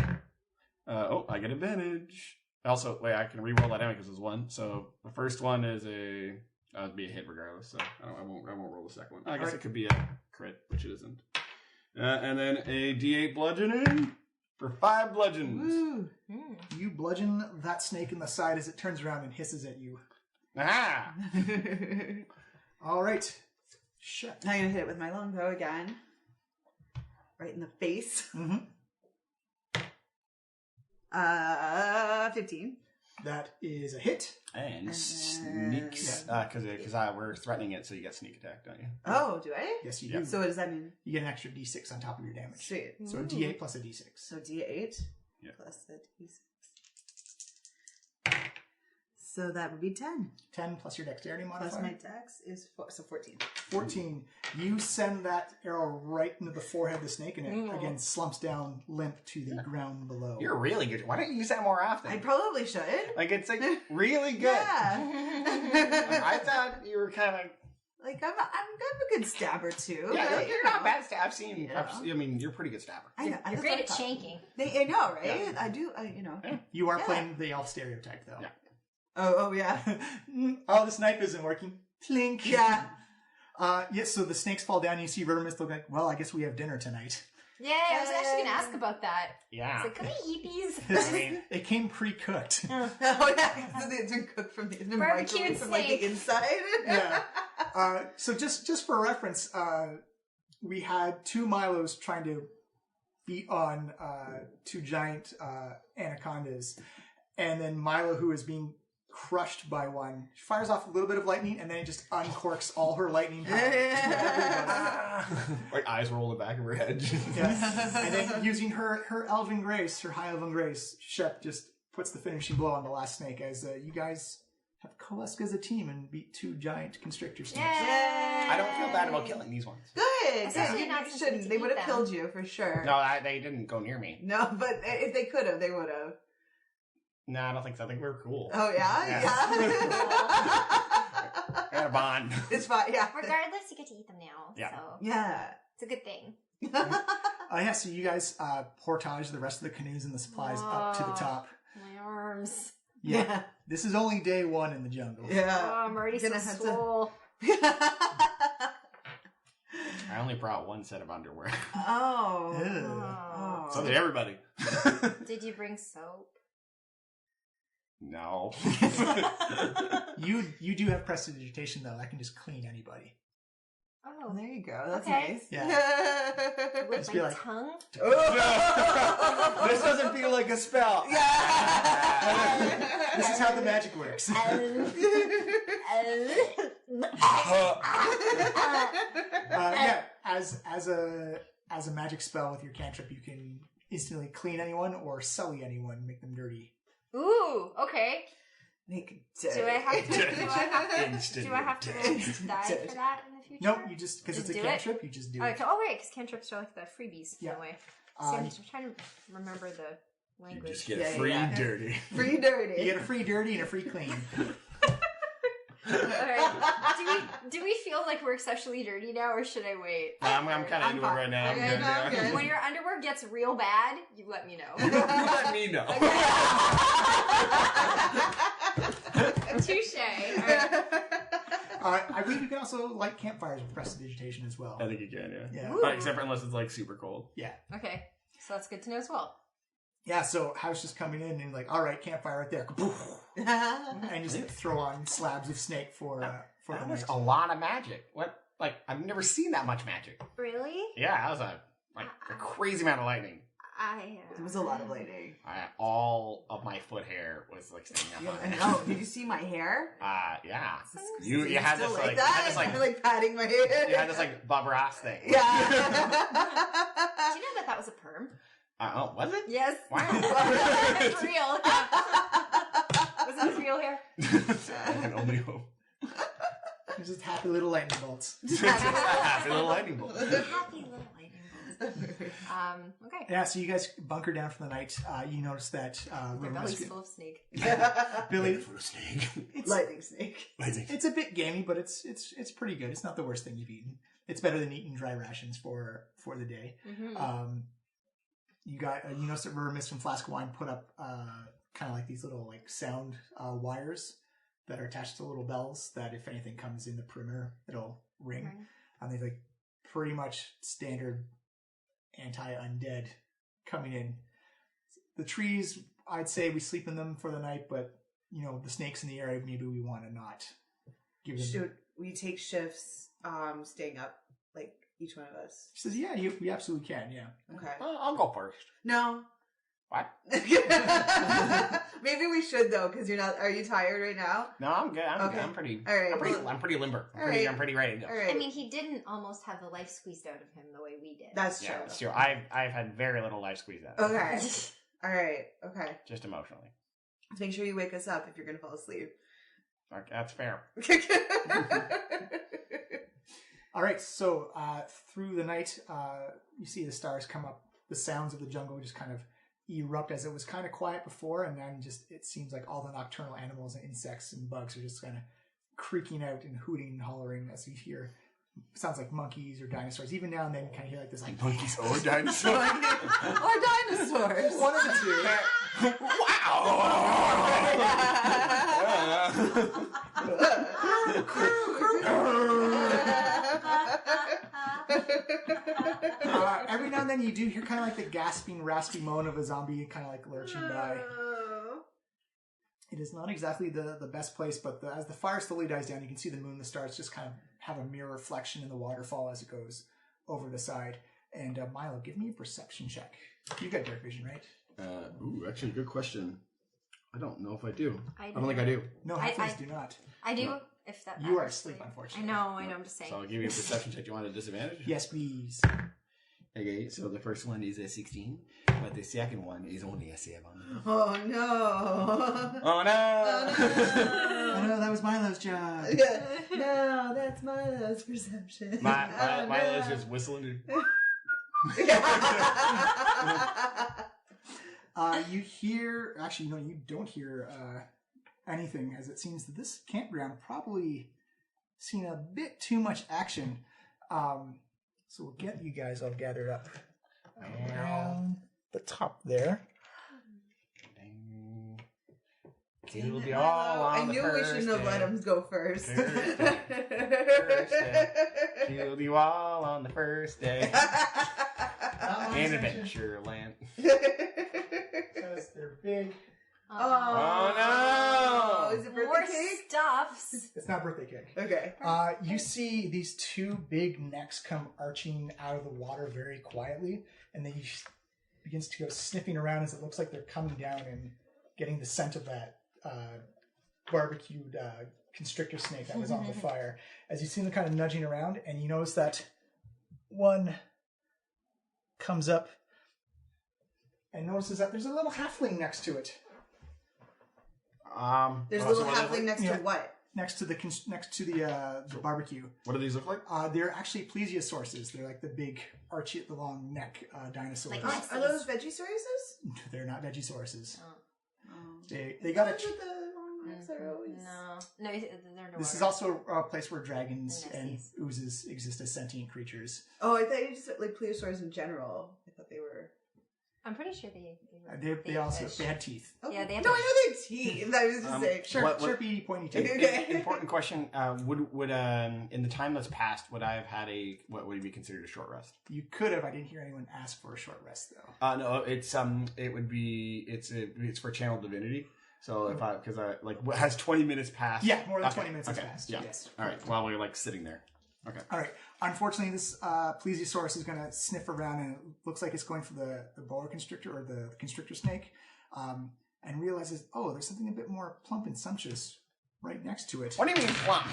[SPEAKER 2] I get advantage. Also, wait, I can re-roll that damage because it's 1. So the first one is it'd be a hit regardless. So I won't roll the second one. I guess it could be a crit, which it isn't. And then a D8 bludgeoning for 5 bludgeons.
[SPEAKER 6] You bludgeon that snake in the side as it turns around and hisses at you.
[SPEAKER 2] Aha!
[SPEAKER 6] All right. Shit.
[SPEAKER 3] I'm gonna hit it with my longbow again. Right in the face. 15.
[SPEAKER 6] That is a hit.
[SPEAKER 2] And sneaks, because we're threatening it, so you get sneak attack, don't you?
[SPEAKER 3] Oh, do I?
[SPEAKER 6] Yes, you do.
[SPEAKER 3] So what does that mean?
[SPEAKER 6] You get an extra d6 on top of your damage.
[SPEAKER 3] Sweet.
[SPEAKER 6] So a d8 plus a d6.
[SPEAKER 3] So D8
[SPEAKER 2] Yeah.
[SPEAKER 3] plus the D6. So that would be 10.
[SPEAKER 6] 10 plus your dexterity modifier.
[SPEAKER 3] Plus my dex is 14.
[SPEAKER 6] 14. You send that arrow right into the forehead of the snake, and it again slumps down limp to the ground below.
[SPEAKER 2] You're really good. Why don't you use that more often?
[SPEAKER 3] I probably should.
[SPEAKER 2] Like, it's like really good.
[SPEAKER 3] Yeah.
[SPEAKER 2] I thought you were kind of...
[SPEAKER 3] Like, I'm a good stabber, too.
[SPEAKER 2] Yeah,
[SPEAKER 3] but,
[SPEAKER 2] you're not bad stab. I've seen...
[SPEAKER 3] Yeah.
[SPEAKER 2] I mean, you're a pretty good stabber.
[SPEAKER 3] I know.
[SPEAKER 5] You're great at shanking.
[SPEAKER 3] I know, right?
[SPEAKER 2] Yeah.
[SPEAKER 3] I do,
[SPEAKER 2] Yeah.
[SPEAKER 6] You are playing the elf stereotype, though.
[SPEAKER 2] Yeah.
[SPEAKER 3] Oh, yeah.
[SPEAKER 6] Oh, this knife isn't working. Clink.
[SPEAKER 3] Yeah.
[SPEAKER 6] Yes, so the snakes fall down, and you see River Mist look like, well, I guess we have dinner tonight.
[SPEAKER 4] Yeah, I was actually going to ask about that.
[SPEAKER 2] Yeah.
[SPEAKER 4] It's like, can we eat these?
[SPEAKER 2] I mean,
[SPEAKER 6] It came pre-cooked.
[SPEAKER 3] Oh, yeah. So it's been cooked from the
[SPEAKER 4] Barbecued
[SPEAKER 3] microwave from, like, the
[SPEAKER 4] snake.
[SPEAKER 3] inside.
[SPEAKER 6] Yeah. So just for reference, we had 2 Milos trying to beat on 2 giant anacondas, and then Milo, who is being crushed by one, fires off a little bit of lightning, and then it just uncorks all her lightning power.
[SPEAKER 2] like eyes roll in the back of her head.
[SPEAKER 6] Yeah. And then using her elven grace, her high elven grace, Shep just puts the finishing blow on the last snake as you guys have coalesced as a team and beat 2 giant constrictor snakes.
[SPEAKER 3] Yay.
[SPEAKER 2] I don't feel bad about killing these ones.
[SPEAKER 3] Good.
[SPEAKER 4] Especially
[SPEAKER 3] You
[SPEAKER 4] not since
[SPEAKER 3] shouldn't.
[SPEAKER 4] we
[SPEAKER 3] They would have
[SPEAKER 4] eat
[SPEAKER 3] killed you for sure.
[SPEAKER 2] No, they didn't go near me.
[SPEAKER 3] No, but if they could have, they would have.
[SPEAKER 2] No, I don't think so. I think we're cool.
[SPEAKER 3] Oh, yeah?
[SPEAKER 2] Yeah.
[SPEAKER 3] Yeah.
[SPEAKER 2] We had a bond.
[SPEAKER 3] It's fine, yeah.
[SPEAKER 5] Regardless, you get to eat them now.
[SPEAKER 2] Yeah.
[SPEAKER 5] So
[SPEAKER 3] Yeah.
[SPEAKER 5] it's a good thing.
[SPEAKER 6] Yeah, so you guys portage the rest of the canoes and the supplies up to the top.
[SPEAKER 4] My arms.
[SPEAKER 6] Yeah. This is only day 1 in the jungle.
[SPEAKER 3] Yeah.
[SPEAKER 4] Oh, I'm already so
[SPEAKER 3] Gonna have to-
[SPEAKER 4] swole.
[SPEAKER 2] I only brought 1 set of underwear.
[SPEAKER 3] Oh.
[SPEAKER 6] Ew.
[SPEAKER 3] Oh.
[SPEAKER 2] So did everybody.
[SPEAKER 4] Did you bring soap?
[SPEAKER 2] No.
[SPEAKER 6] You do have prestidigitation, though. That can just clean anybody.
[SPEAKER 3] Oh, there you go. That's
[SPEAKER 5] Okay.
[SPEAKER 3] nice.
[SPEAKER 6] Yeah.
[SPEAKER 5] With
[SPEAKER 6] Just
[SPEAKER 5] my
[SPEAKER 6] be like-
[SPEAKER 5] tongue.
[SPEAKER 2] This doesn't feel like a spell.
[SPEAKER 3] Yeah.
[SPEAKER 6] This is how the magic works. Yeah, as a magic spell with your cantrip, you can instantly clean anyone or sully anyone, make them dirty.
[SPEAKER 4] Ooh, okay.
[SPEAKER 3] Make
[SPEAKER 4] Do I have to?
[SPEAKER 2] Instant
[SPEAKER 4] Do I have to die for that in the future?
[SPEAKER 6] Nope, you just because it's
[SPEAKER 4] Just
[SPEAKER 6] a
[SPEAKER 4] do it?
[SPEAKER 6] cantrip, you just do it.
[SPEAKER 4] Okay. Oh wait, because cantrips are like the freebies in
[SPEAKER 6] Yeah.
[SPEAKER 4] a way. See, I'm
[SPEAKER 6] Um,
[SPEAKER 4] just trying to remember the language.
[SPEAKER 2] Just get
[SPEAKER 3] Yeah,
[SPEAKER 2] free
[SPEAKER 3] yeah.
[SPEAKER 2] dirty.
[SPEAKER 3] Free dirty.
[SPEAKER 6] You get a free dirty and a free clean.
[SPEAKER 4] Alright. Do we feel like we're exceptionally dirty now, or should I wait?
[SPEAKER 2] I'm kind of
[SPEAKER 3] I'm
[SPEAKER 2] into it
[SPEAKER 3] fine.
[SPEAKER 2] right now.
[SPEAKER 3] Okay, no, I'm good.
[SPEAKER 4] When your underwear gets real bad, you let me know.
[SPEAKER 2] You let me know.
[SPEAKER 4] Touche. Alright.
[SPEAKER 6] I believe you can also light campfires with prestidigitation as well.
[SPEAKER 2] I think you can, yeah.
[SPEAKER 6] Yeah.
[SPEAKER 4] Ooh.
[SPEAKER 2] Except for unless it's like super cold.
[SPEAKER 6] Yeah.
[SPEAKER 4] Okay, so that's good to know as well.
[SPEAKER 6] Yeah, so House just coming in and like, all right, campfire right there. And just throw on slabs of snake for the
[SPEAKER 2] That was
[SPEAKER 6] night.
[SPEAKER 2] a lot of magic. What? Like, I've never seen that much magic.
[SPEAKER 5] Really?
[SPEAKER 2] Yeah, that was a crazy amount of lightning.
[SPEAKER 3] It was a lot of lightning.
[SPEAKER 2] All of my foot hair was like standing up on it.
[SPEAKER 3] Oh, did you see my hair?
[SPEAKER 2] Yeah.
[SPEAKER 3] Do
[SPEAKER 2] You had
[SPEAKER 3] still
[SPEAKER 2] this
[SPEAKER 3] like
[SPEAKER 2] like,
[SPEAKER 3] that?
[SPEAKER 2] you had this like,
[SPEAKER 3] I'm like patting my head.
[SPEAKER 2] you had this like Bob Ross thing.
[SPEAKER 3] Yeah.
[SPEAKER 5] Do you know that was a perm?
[SPEAKER 2] Oh, was it?
[SPEAKER 4] Yes.
[SPEAKER 2] Wow.
[SPEAKER 4] It's real. Was it real hair?
[SPEAKER 2] I can only hope.
[SPEAKER 6] It's just happy little lightning bolts.
[SPEAKER 2] Happy little lightning bolt.
[SPEAKER 5] Happy little lightning bolts.
[SPEAKER 4] Okay.
[SPEAKER 6] Yeah, so you guys bunker down for the night. You notice that
[SPEAKER 4] Their
[SPEAKER 6] River
[SPEAKER 4] belly's
[SPEAKER 6] Mist-
[SPEAKER 4] full of snake.
[SPEAKER 6] Billy,
[SPEAKER 2] For a snake.
[SPEAKER 3] Lightning snake.
[SPEAKER 2] Lightning.
[SPEAKER 6] it's a bit gamey, but it's pretty good. It's not the worst thing you've eaten. It's better than eating dry rations for the day.
[SPEAKER 4] Mm-hmm.
[SPEAKER 6] You notice that River Mist and Flask of Wine put up kind of like these little like sound wires that are attached to little bells that if anything comes in the perimeter, it'll ring.
[SPEAKER 4] Okay.
[SPEAKER 6] And they've like pretty much standard anti-undead coming in. The trees, I'd say we sleep in them for the night, but the snakes in the area, maybe we want to not give them.
[SPEAKER 3] Should we take shifts staying up, like each one of us?
[SPEAKER 6] She says, yeah, we absolutely can, yeah.
[SPEAKER 3] Okay.
[SPEAKER 2] I'll go first.
[SPEAKER 3] No.
[SPEAKER 2] What?
[SPEAKER 3] Maybe we should though, because you're not. Are you tired right now?
[SPEAKER 2] No, I'm good. I'm
[SPEAKER 3] Okay.
[SPEAKER 2] good. I'm pretty.
[SPEAKER 3] All right,
[SPEAKER 2] I'm pretty limber.
[SPEAKER 3] all right.
[SPEAKER 2] I'm pretty ready to go.
[SPEAKER 3] All right.
[SPEAKER 5] I mean, he didn't almost have the life squeezed out of him the way we did.
[SPEAKER 3] That's true.
[SPEAKER 2] Yeah, it's true. I've had very little life squeeze out.
[SPEAKER 3] Okay. All right. Okay.
[SPEAKER 2] Just emotionally.
[SPEAKER 3] Just make sure you wake us up if you're gonna fall asleep.
[SPEAKER 2] That's fair.
[SPEAKER 6] All right, so through the night, you see the stars come up. The sounds of the jungle just kind of erupt as it was kind of quiet before, and then just it seems like all the nocturnal animals and insects and bugs are just kind of creaking out and hooting and hollering as you hear. Sounds like monkeys or dinosaurs. Even now and then, you kind of hear like this, like
[SPEAKER 2] Monkeys or dinosaurs.
[SPEAKER 3] Or dinosaurs.
[SPEAKER 6] one of the two. Every now and then, you do hear kind of like the gasping, raspy moan of a zombie, kind of like lurching by. It is not exactly the best place, but as the fire slowly dies down, you can see the moon and the stars just kind of have a mirror reflection in the waterfall as it goes over the side. And Milo, give me a perception check. You got dark vision, right?
[SPEAKER 2] Actually, good question. I don't know if I do.
[SPEAKER 4] I
[SPEAKER 2] don't think I do.
[SPEAKER 6] No, halflings do not.
[SPEAKER 4] I do.
[SPEAKER 2] No.
[SPEAKER 4] If that
[SPEAKER 6] You are
[SPEAKER 4] matters.
[SPEAKER 6] asleep,
[SPEAKER 4] I
[SPEAKER 6] unfortunately.
[SPEAKER 4] know. I'm just saying.
[SPEAKER 2] So I'll give you a perception check. Do you want a disadvantage?
[SPEAKER 6] Yes, please.
[SPEAKER 2] Okay, so the first one is a 16, but the second one is only a 7.
[SPEAKER 3] Oh no.
[SPEAKER 2] Oh no!
[SPEAKER 6] Oh no, that was Milo's job.
[SPEAKER 3] No, that's Milo's perception.
[SPEAKER 2] Milo's just whistling.
[SPEAKER 6] You hear... Actually, no, you don't hear anything, as it seems that this campground probably seen a bit too much action. So we'll get you guys all gathered up around the top there.
[SPEAKER 2] He'll be all on
[SPEAKER 3] I knew we shouldn't have let him go first.
[SPEAKER 2] He'll be all on the first day. In Adventureland.
[SPEAKER 6] Because they're big.
[SPEAKER 2] Oh no!
[SPEAKER 3] Is it birthday
[SPEAKER 4] More
[SPEAKER 3] cake?
[SPEAKER 4] stuffs.
[SPEAKER 6] It's not birthday cake.
[SPEAKER 3] Okay.
[SPEAKER 6] You see these two big necks come arching out of the water very quietly, and then he begins to go sniffing around as it looks like they're coming down and getting the scent of that barbecued constrictor snake that was on the fire. As you see them kind of nudging around, and you notice that one comes up and notices that there's a little halfling next to it.
[SPEAKER 3] There's a little halfling next to what?
[SPEAKER 6] Next to the barbecue.
[SPEAKER 2] What do these look like?
[SPEAKER 6] They're actually plesiosaurus. They're like the big archy at the long neck dinosaurs.
[SPEAKER 4] Like
[SPEAKER 3] Are those Vegisauruses?
[SPEAKER 6] They're not Vegisauruses.
[SPEAKER 4] Oh.
[SPEAKER 6] They got
[SPEAKER 3] Those
[SPEAKER 6] a.
[SPEAKER 3] are the long necks are always...
[SPEAKER 4] No, they're no.
[SPEAKER 6] This is also a place where dragons
[SPEAKER 4] They're
[SPEAKER 6] and
[SPEAKER 4] nesties.
[SPEAKER 6] oozes exist as sentient creatures.
[SPEAKER 3] Oh, I thought you just said like plesiosaurs in general. I thought they were...
[SPEAKER 4] I'm pretty sure they
[SPEAKER 6] They also
[SPEAKER 4] fish.
[SPEAKER 6] they had teeth.
[SPEAKER 3] Oh.
[SPEAKER 4] Yeah, they have
[SPEAKER 3] No,
[SPEAKER 4] to-
[SPEAKER 3] I know they have teeth. I was just saying.
[SPEAKER 6] Sharpy, pointy teeth.
[SPEAKER 3] Okay.
[SPEAKER 2] Important question. Would in the time that's passed, would I have had what would be considered a short rest?
[SPEAKER 6] You could have. I didn't hear anyone ask for a short rest though.
[SPEAKER 2] No, it's for channel divinity. So if has 20 minutes passed?
[SPEAKER 6] Yeah, more than
[SPEAKER 2] Okay,
[SPEAKER 6] 20 minutes has
[SPEAKER 2] okay,
[SPEAKER 6] passed.
[SPEAKER 2] Yeah.
[SPEAKER 6] Yes.
[SPEAKER 2] All right. While we're sitting there. Okay.
[SPEAKER 6] All right. Unfortunately, this plesiosaurus is going to sniff around, and it looks like it's going for the boa constrictor or the constrictor snake, and realizes, oh, there's something a bit more plump and sumptuous right next to it.
[SPEAKER 2] What do you mean plump?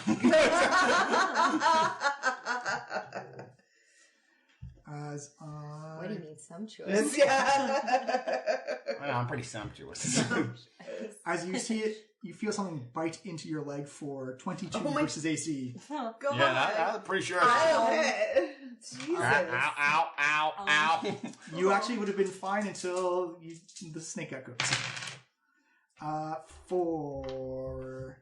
[SPEAKER 4] What do you mean, sumptuous?
[SPEAKER 2] Well, I'm pretty sumptuous.
[SPEAKER 6] As you see it, you feel something bite into your leg for 22
[SPEAKER 3] Oh my-
[SPEAKER 6] versus AC.
[SPEAKER 3] God.
[SPEAKER 2] I'm pretty sure.
[SPEAKER 3] Jesus.
[SPEAKER 2] Ow! Ow!
[SPEAKER 6] You actually would have been fine until the snake got cooked. For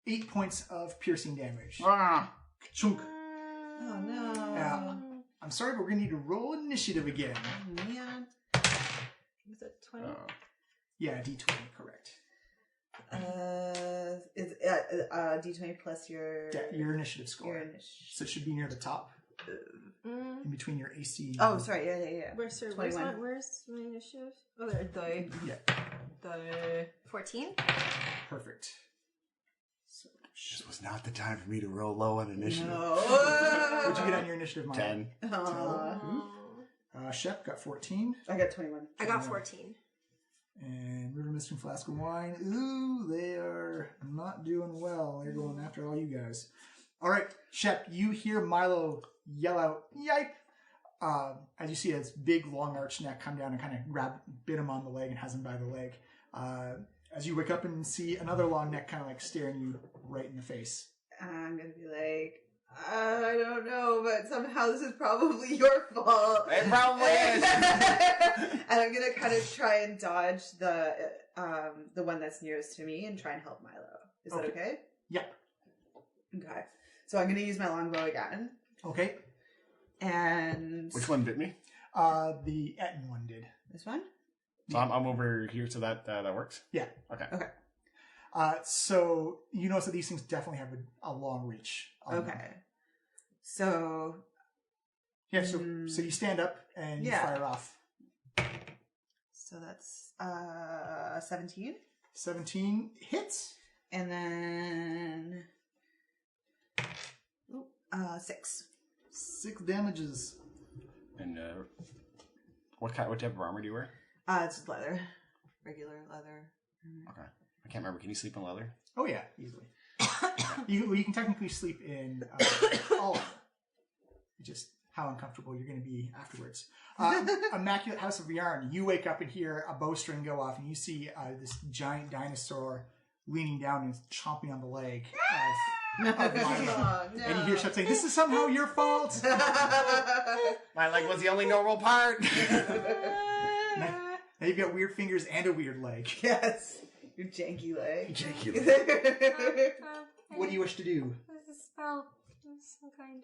[SPEAKER 6] 8 points of piercing damage. Chunk.
[SPEAKER 3] Oh no.
[SPEAKER 6] Yeah. I'm sorry, but we're going to need to roll initiative again.
[SPEAKER 3] Man.
[SPEAKER 4] Was it 20?
[SPEAKER 6] Yeah, D20, correct.
[SPEAKER 3] Is D20 plus your
[SPEAKER 6] Your initiative score.
[SPEAKER 3] your
[SPEAKER 6] So it should be near the top, in between your AC.
[SPEAKER 3] Oh, sorry. Yeah.
[SPEAKER 4] Where's
[SPEAKER 3] 21.
[SPEAKER 4] where's my initiative? Oh, there, the 14.
[SPEAKER 6] Perfect. So,
[SPEAKER 2] This was not the time for me to roll low on initiative.
[SPEAKER 6] what'd you get on your initiative, Maya?
[SPEAKER 2] 10.
[SPEAKER 6] Shep got 14.
[SPEAKER 3] I got 21.
[SPEAKER 4] I got 14.
[SPEAKER 6] And River Mist and Flask of Wine. Ooh, they are not doing well. They're going after all you guys. All right, Shep, you hear Milo yell out, "Yipe!" As you see his big, long arched neck come down and kind of bit him on the leg and has him by the leg. As you wake up and see another long neck kind of like staring you right in the face.
[SPEAKER 3] I'm gonna be like, I don't know, but somehow this is probably your fault.
[SPEAKER 2] It probably is.
[SPEAKER 3] And I'm gonna kind of try and dodge the one that's nearest to me and try and help Milo. Is that okay?
[SPEAKER 6] Yep.
[SPEAKER 3] Okay. So I'm gonna use my longbow again.
[SPEAKER 6] Okay.
[SPEAKER 3] And
[SPEAKER 2] Which one bit me?
[SPEAKER 6] The Etten one did.
[SPEAKER 3] this one?
[SPEAKER 2] So I'm over here, so that works?
[SPEAKER 6] Yeah.
[SPEAKER 2] Okay.
[SPEAKER 6] So you notice that these things definitely have a long reach.
[SPEAKER 3] Okay. So
[SPEAKER 6] Yeah, so you stand up and you fire off.
[SPEAKER 3] So that's 17.
[SPEAKER 6] 17 hits.
[SPEAKER 3] And then 6.
[SPEAKER 6] 6 damages.
[SPEAKER 2] And what type of armor do you wear?
[SPEAKER 3] It's just leather. Regular leather.
[SPEAKER 2] Okay. I can't remember. Can you sleep in leather?
[SPEAKER 6] Oh yeah, easily. you can technically sleep in all of it. Just how uncomfortable you're going to be afterwards. Immaculate House of Yarn. You wake up and hear a bowstring go off, and you see this giant dinosaur leaning down and chomping on the leg of Milo.
[SPEAKER 3] Oh, no.
[SPEAKER 6] And you hear Shep saying, "This is somehow your fault."
[SPEAKER 2] My leg was the only normal part.
[SPEAKER 6] Now you've got weird fingers and a weird leg.
[SPEAKER 3] Yes. Your janky leg.
[SPEAKER 2] Janky leg.
[SPEAKER 6] What do you wish to do?
[SPEAKER 4] This is a spell of some kind.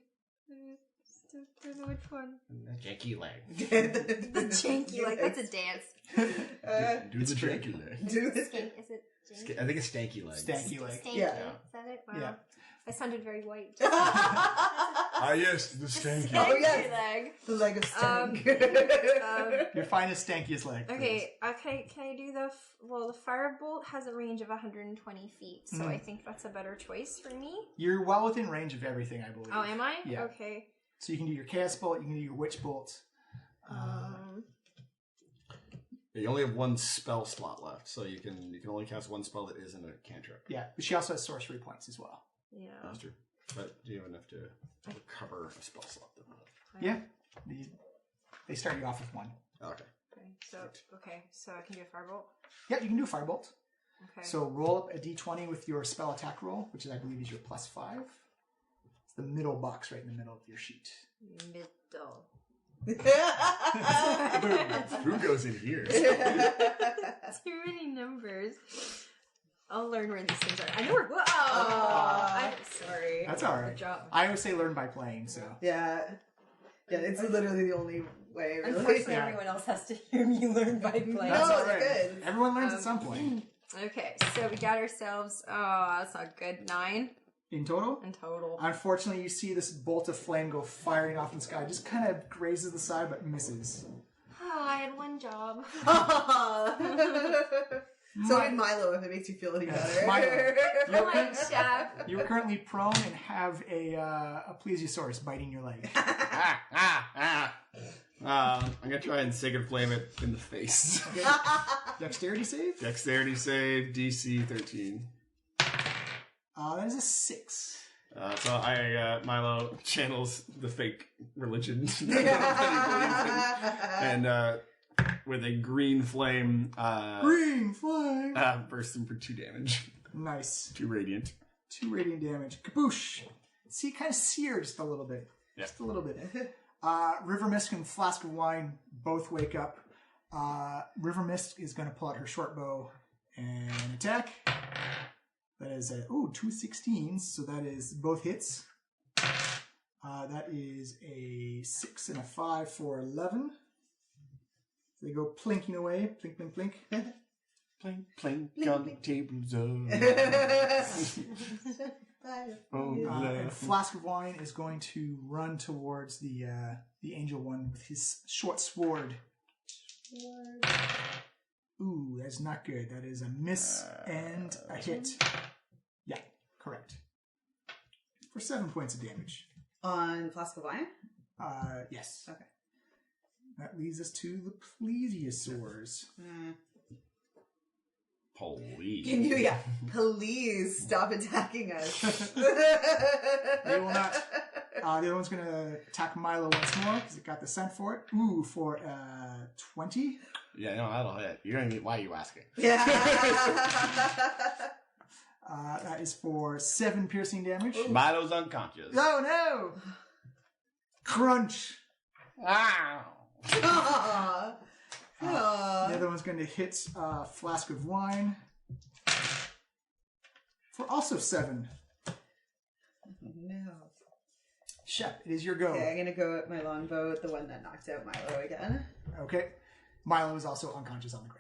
[SPEAKER 4] Don't know which one.
[SPEAKER 2] Janky leg.
[SPEAKER 4] The janky, like, that's a dance.
[SPEAKER 2] Do the janky leg.
[SPEAKER 3] Do this.
[SPEAKER 4] Is it janky?
[SPEAKER 2] I think it's stanky leg.
[SPEAKER 6] Stanky leg.
[SPEAKER 4] Stanky.
[SPEAKER 3] Yeah.
[SPEAKER 4] Is that it? Wow.
[SPEAKER 6] Yeah.
[SPEAKER 4] I sounded very white.
[SPEAKER 2] Ah, yes, the stanky.
[SPEAKER 3] Oh, yes.
[SPEAKER 4] leg.
[SPEAKER 3] The leg of stank.
[SPEAKER 6] Your finest, stankiest leg.
[SPEAKER 4] Okay, can I do the firebolt has a range of 120 feet, so I think that's a better choice for me.
[SPEAKER 6] You're well within range of everything, I believe.
[SPEAKER 4] Oh, am I?
[SPEAKER 6] Yeah.
[SPEAKER 4] Okay.
[SPEAKER 6] So you can do your chaos bolt, you can do your witch bolt.
[SPEAKER 2] You only have one spell slot left, so you can only cast one spell that isn't a cantrip.
[SPEAKER 6] Yeah, but she also has sorcery points as well.
[SPEAKER 4] Yeah.
[SPEAKER 2] That's true. But do you have enough to recover a spell slot?
[SPEAKER 6] Yeah. They start you off with one.
[SPEAKER 2] Okay.
[SPEAKER 4] So I can do a firebolt.
[SPEAKER 6] Yeah, you can do a firebolt.
[SPEAKER 4] Okay.
[SPEAKER 6] So roll up a d20 with your spell attack roll, which I believe is your +5. It's the middle box right in the middle of your sheet.
[SPEAKER 4] Middle.
[SPEAKER 2] Who goes in here?
[SPEAKER 4] Too many numbers. I'll learn where these things are. I know where. I'm sorry.
[SPEAKER 6] That's all right.
[SPEAKER 4] Good job.
[SPEAKER 6] I always say learn by playing, so.
[SPEAKER 3] Yeah, it's literally the only way, really.
[SPEAKER 4] Unfortunately,
[SPEAKER 6] Yeah.
[SPEAKER 4] everyone else has to hear me learn by playing.
[SPEAKER 6] That's
[SPEAKER 3] No,
[SPEAKER 6] all
[SPEAKER 3] it's
[SPEAKER 6] right.
[SPEAKER 3] good.
[SPEAKER 6] Everyone learns at some point.
[SPEAKER 4] Okay, so we got ourselves. Oh, that's not good. 9
[SPEAKER 6] In total?
[SPEAKER 4] in total.
[SPEAKER 6] Unfortunately, you see this bolt of flame go firing off in the sky. Just kind of grazes the side, but misses.
[SPEAKER 4] Oh, I had one job.
[SPEAKER 3] So did Milo, if it makes you feel any better.
[SPEAKER 6] Milo.
[SPEAKER 4] Come on, chef.
[SPEAKER 6] You are currently prone and have a plesiosaurus biting your leg.
[SPEAKER 2] I'm gonna try and Sacred Flame it in the face.
[SPEAKER 6] Dexterity save?
[SPEAKER 2] Dexterity save, DC 13.
[SPEAKER 6] That is a 6.
[SPEAKER 2] So Milo channels the fake religion that he believes in, and with a green flame,
[SPEAKER 6] Green flame!
[SPEAKER 2] bursts him for 2 damage.
[SPEAKER 6] Nice.
[SPEAKER 2] 2 radiant.
[SPEAKER 6] 2 radiant damage. Kaboosh! See, kind of seared just a little bit.
[SPEAKER 2] Yeah.
[SPEAKER 6] Just a little bit. River Mist and Flask of Wine both wake up. River Mist is going to pull out her short bow and attack. That is 2 16s, so that is both hits. That is a 6 and a 5 for 11. So they go plinking away. Plink, plink, plink.
[SPEAKER 2] Plink, plink, on the tables of...
[SPEAKER 6] And Flask of Wine is going to run towards the angel one with his short sword. Ooh, that's not good. That is a miss and a hit. Yeah, correct. For 7 points of damage.
[SPEAKER 3] On Flask of Wine?
[SPEAKER 6] Yes.
[SPEAKER 3] Okay.
[SPEAKER 6] That leads us to the plesiosaurs.
[SPEAKER 2] Please.
[SPEAKER 3] Can you, please stop attacking us.
[SPEAKER 6] They will not. The other one's going to attack Milo once more because it got the scent for it. Ooh, for 20.
[SPEAKER 2] Yeah, no, that'll hit. You're gonna need. Why are you asking?
[SPEAKER 3] Yeah.
[SPEAKER 6] That is for 7 piercing damage.
[SPEAKER 2] Milo's unconscious.
[SPEAKER 6] Oh no! Crunch.
[SPEAKER 2] Wow.
[SPEAKER 3] Aw.
[SPEAKER 6] The other one's going to hit Flask of Wine for also 7.
[SPEAKER 3] No.
[SPEAKER 6] Shep, it is your go.
[SPEAKER 3] Okay, I'm gonna go at my longbow, the one that knocked out Milo again.
[SPEAKER 6] Okay. Milo is also unconscious on the ground.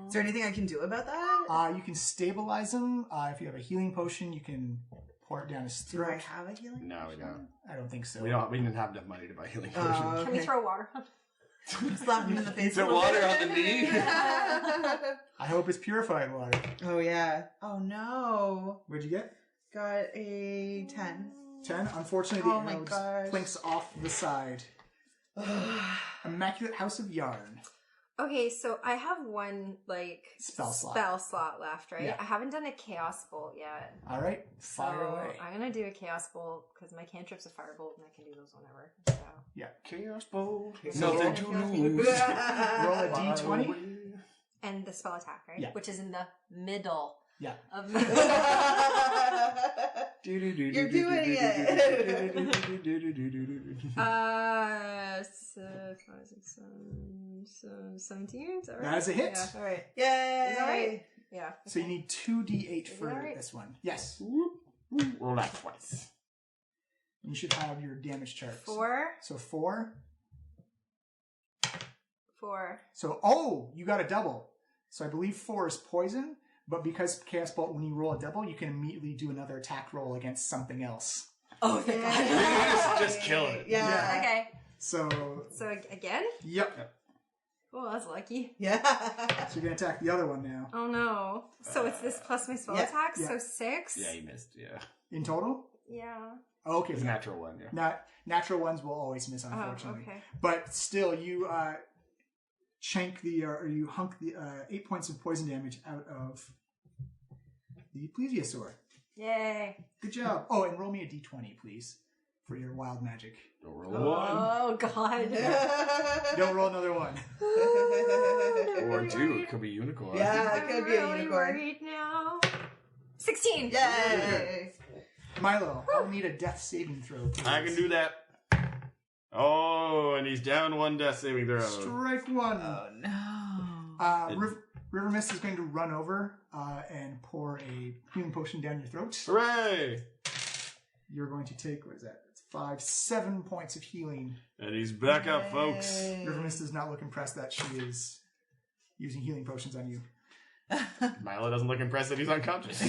[SPEAKER 3] Is there anything I can do about that?
[SPEAKER 6] You can stabilize him. If you have a healing potion, you can pour it down his
[SPEAKER 3] Do I
[SPEAKER 6] throat.
[SPEAKER 3] have a healing?
[SPEAKER 2] No, we don't.
[SPEAKER 6] I don't think so.
[SPEAKER 2] We don't. We didn't have enough money to buy healing potions.
[SPEAKER 3] Oh,
[SPEAKER 4] Can we throw water on?
[SPEAKER 3] Slap him in the face.
[SPEAKER 2] Is there
[SPEAKER 3] a little
[SPEAKER 2] water
[SPEAKER 3] bit.
[SPEAKER 2] on the knee?
[SPEAKER 6] I hope it's purified water.
[SPEAKER 3] Oh yeah. Oh no.
[SPEAKER 6] What'd you get?
[SPEAKER 3] Got a 10.
[SPEAKER 6] 10. Unfortunately, the
[SPEAKER 3] Oh my
[SPEAKER 6] arrow
[SPEAKER 3] gosh.
[SPEAKER 6] just plinks off the side. Immaculate House of Yarn.
[SPEAKER 4] Okay, so I have one
[SPEAKER 6] Spell slot.
[SPEAKER 4] left, right?
[SPEAKER 6] Yeah.
[SPEAKER 4] I haven't done a chaos bolt yet.
[SPEAKER 6] All right, fire
[SPEAKER 4] So
[SPEAKER 6] away.
[SPEAKER 4] I'm gonna do a chaos bolt because my cantrip's a firebolt and I can do those whenever. So.
[SPEAKER 6] Yeah.
[SPEAKER 2] Chaos bolt.
[SPEAKER 6] So
[SPEAKER 2] Nothing to lose.
[SPEAKER 6] Roll a d20.
[SPEAKER 4] And the spell attack, right?
[SPEAKER 6] Yeah.
[SPEAKER 4] Which is in the middle
[SPEAKER 6] Yeah.
[SPEAKER 4] of
[SPEAKER 3] You're doing it.
[SPEAKER 4] So 17? Is that right?
[SPEAKER 6] That is a hit.
[SPEAKER 4] Yeah, alright.
[SPEAKER 3] Yay!
[SPEAKER 4] Is that right? Yeah.
[SPEAKER 6] So you need 2d8 for
[SPEAKER 4] that right?
[SPEAKER 6] this one. Yes.
[SPEAKER 2] Roll that twice.
[SPEAKER 6] You should have your damage chart.
[SPEAKER 4] 4.
[SPEAKER 6] So 4.
[SPEAKER 4] 4.
[SPEAKER 6] So, you got a double. So I believe 4 is poison, but because Chaos Bolt, when you roll a double, you can immediately do another attack roll against something else.
[SPEAKER 4] Oh, thank God.
[SPEAKER 2] Just kill it.
[SPEAKER 3] Yeah.
[SPEAKER 4] Okay.
[SPEAKER 6] So,
[SPEAKER 4] Again?
[SPEAKER 6] yep.
[SPEAKER 4] Oh, that's lucky.
[SPEAKER 3] Yeah.
[SPEAKER 6] So you're going to attack the other one now.
[SPEAKER 4] Oh no. So it's this plus my spell
[SPEAKER 3] yeah,
[SPEAKER 4] attack,
[SPEAKER 6] yeah.
[SPEAKER 4] so 6?
[SPEAKER 2] Yeah, you missed. Yeah.
[SPEAKER 6] In total?
[SPEAKER 4] Yeah.
[SPEAKER 6] Oh, okay.
[SPEAKER 2] It's a natural one. Yeah.
[SPEAKER 6] Now, natural ones will always miss, unfortunately.
[SPEAKER 4] Oh, okay.
[SPEAKER 6] But still, you you hunk the 8 points of poison damage out of the plesiosaur.
[SPEAKER 4] Yay.
[SPEAKER 6] Good job. Oh, and roll me a d20, please, for your wild magic.
[SPEAKER 2] Roll one
[SPEAKER 4] Oh god.
[SPEAKER 6] Don't roll another one.
[SPEAKER 2] or 2. It could be unicorn.
[SPEAKER 3] Yeah, it could be a
[SPEAKER 4] I'm really
[SPEAKER 3] unicorn.
[SPEAKER 4] worried now. 16.
[SPEAKER 3] Yay!
[SPEAKER 6] Milo, I'll need a death saving throw, please.
[SPEAKER 2] I can do that. Oh, and he's down 1 death saving throw.
[SPEAKER 6] Strike 1.
[SPEAKER 3] Oh no.
[SPEAKER 6] River Mist is going to run over and pour a healing potion down your throat.
[SPEAKER 2] Hooray!
[SPEAKER 6] You're going to take, what is that? It's 7 points of healing.
[SPEAKER 2] And he's back up, folks.
[SPEAKER 6] River Mist does not look impressed that she is using healing potions on you.
[SPEAKER 2] Milo doesn't look impressed that he's unconscious.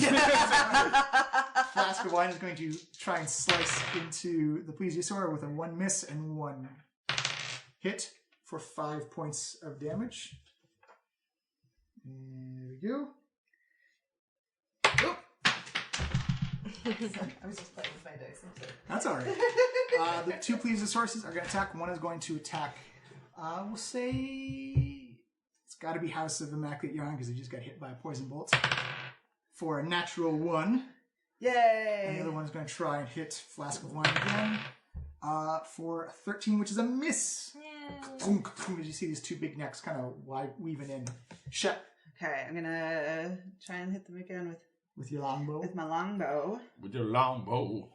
[SPEAKER 6] Flask of Wine is going to try and slice into the plesiosaur with a 1 miss and 1 hit for 5 points of damage. And there we go.
[SPEAKER 3] I was just playing with my dice. I'm sorry.
[SPEAKER 6] That's all right. The 2 plesiosauruses are going to attack. One is going to attack, we'll say, it's got to be House of Immaculate Yarn because they just got hit by a poison bolt for a natural 1.
[SPEAKER 3] Yay!
[SPEAKER 6] And the other one is going to try and hit Flask of Wine again for a 13, which is a miss.
[SPEAKER 4] Yeah.
[SPEAKER 6] As you see these 2 big necks kind of weaving in. Shep,
[SPEAKER 3] Okay, I'm gonna try and hit them again
[SPEAKER 6] with your longbow.
[SPEAKER 3] with my longbow.
[SPEAKER 2] With your long bow.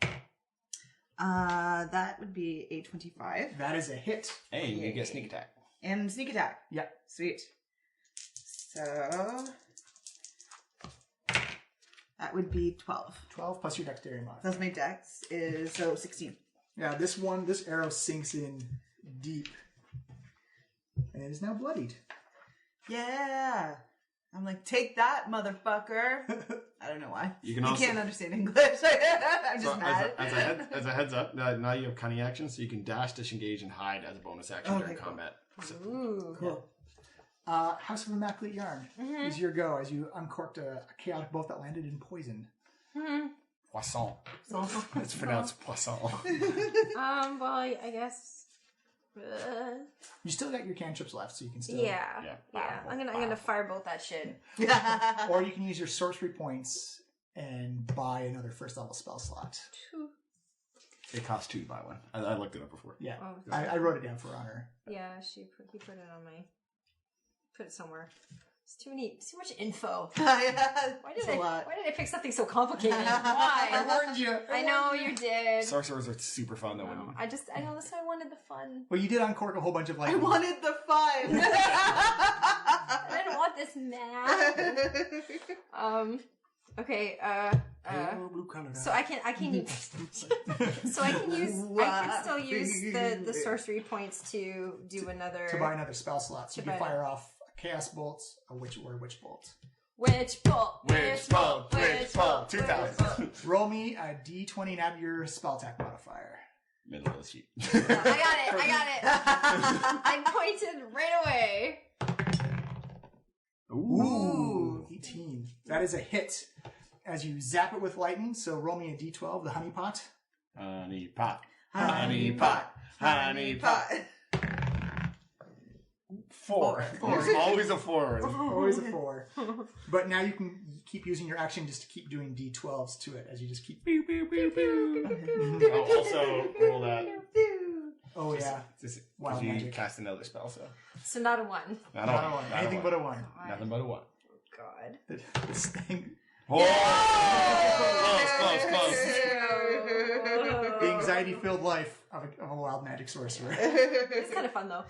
[SPEAKER 3] That would be a 25.
[SPEAKER 6] That is a hit.
[SPEAKER 2] Hey, you get sneak attack.
[SPEAKER 3] And sneak attack.
[SPEAKER 6] Yeah.
[SPEAKER 3] Sweet. So that would be 12.
[SPEAKER 6] 12 plus your dexterity mod.
[SPEAKER 3] Plus my dex is 16.
[SPEAKER 6] Yeah, this arrow sinks in deep. And it is now bloodied.
[SPEAKER 3] Yeah. I'm like, take that, motherfucker. I don't know why.
[SPEAKER 2] You can
[SPEAKER 3] You
[SPEAKER 2] also.
[SPEAKER 3] can't understand English. I'm just
[SPEAKER 2] So
[SPEAKER 3] mad.
[SPEAKER 2] as a heads up, now you have cunning actions, so you can dash, disengage, and hide as a bonus action during
[SPEAKER 3] cool.
[SPEAKER 2] combat. So,
[SPEAKER 4] Ooh.
[SPEAKER 3] Cool.
[SPEAKER 6] House of Immaculate Yarn is your go as you uncorked a chaotic bolt that landed in poison.
[SPEAKER 2] poisson. It's pronounced poisson.
[SPEAKER 4] Well, I guess.
[SPEAKER 6] You still got your cantrips left, so you can still.
[SPEAKER 4] Yeah. I'm gonna firebolt that shit.
[SPEAKER 6] Or you can use your sorcery points and buy another first level spell slot.
[SPEAKER 2] It costs 2 to buy one. I looked it up before.
[SPEAKER 6] Yeah,
[SPEAKER 4] Oh.
[SPEAKER 6] I wrote it down for honor.
[SPEAKER 4] Yeah, he put it on my. put it somewhere. It's too much info.
[SPEAKER 3] Why
[SPEAKER 4] Why did I pick something so complicated? Why?
[SPEAKER 6] I warned you.
[SPEAKER 4] I know you did.
[SPEAKER 2] Sorcerers are super fun though.
[SPEAKER 4] No, I know that's why I wanted the fun.
[SPEAKER 6] Well, you did uncork a whole bunch of
[SPEAKER 3] I
[SPEAKER 6] lightning.
[SPEAKER 3] wanted the fun.
[SPEAKER 4] I didn't want this math. Okay.
[SPEAKER 2] Blue color.
[SPEAKER 4] So I can use. So I can still use the sorcery points to do another.
[SPEAKER 6] To buy another spell slot. So
[SPEAKER 4] To
[SPEAKER 6] you can
[SPEAKER 4] buy-
[SPEAKER 6] fire off a chaos bolt, a witch bolt.
[SPEAKER 4] Witch bolt.
[SPEAKER 2] Witch bolt. 2000.
[SPEAKER 6] Roll me a d20 and add your spell attack modifier.
[SPEAKER 2] Middle of the sheet.
[SPEAKER 4] I got it. I pointed right away.
[SPEAKER 6] Ooh, 18. That is a hit. As you zap it with lightning, so roll me a d12, the honey pot.
[SPEAKER 2] Honey pot.
[SPEAKER 3] Honey pot. Honey pot.
[SPEAKER 2] 4. There's always a 4.
[SPEAKER 6] Always a 4. But now you can keep using your action just to keep doing d12s to it, as you just keep... Pew, pew, pew, pew.
[SPEAKER 2] I'll also roll that.
[SPEAKER 6] Oh, yeah.
[SPEAKER 2] Just
[SPEAKER 6] Wild
[SPEAKER 2] you
[SPEAKER 6] magic.
[SPEAKER 2] cast another spell, so.
[SPEAKER 4] So not a 1.
[SPEAKER 2] Not
[SPEAKER 6] Not a 1. Anything but a 1.
[SPEAKER 2] Nothing but a 1.
[SPEAKER 4] God.
[SPEAKER 6] This thing...
[SPEAKER 2] Oh! Close.
[SPEAKER 6] The anxiety-filled life of a wild magic sorcerer.
[SPEAKER 4] It's kind of fun though.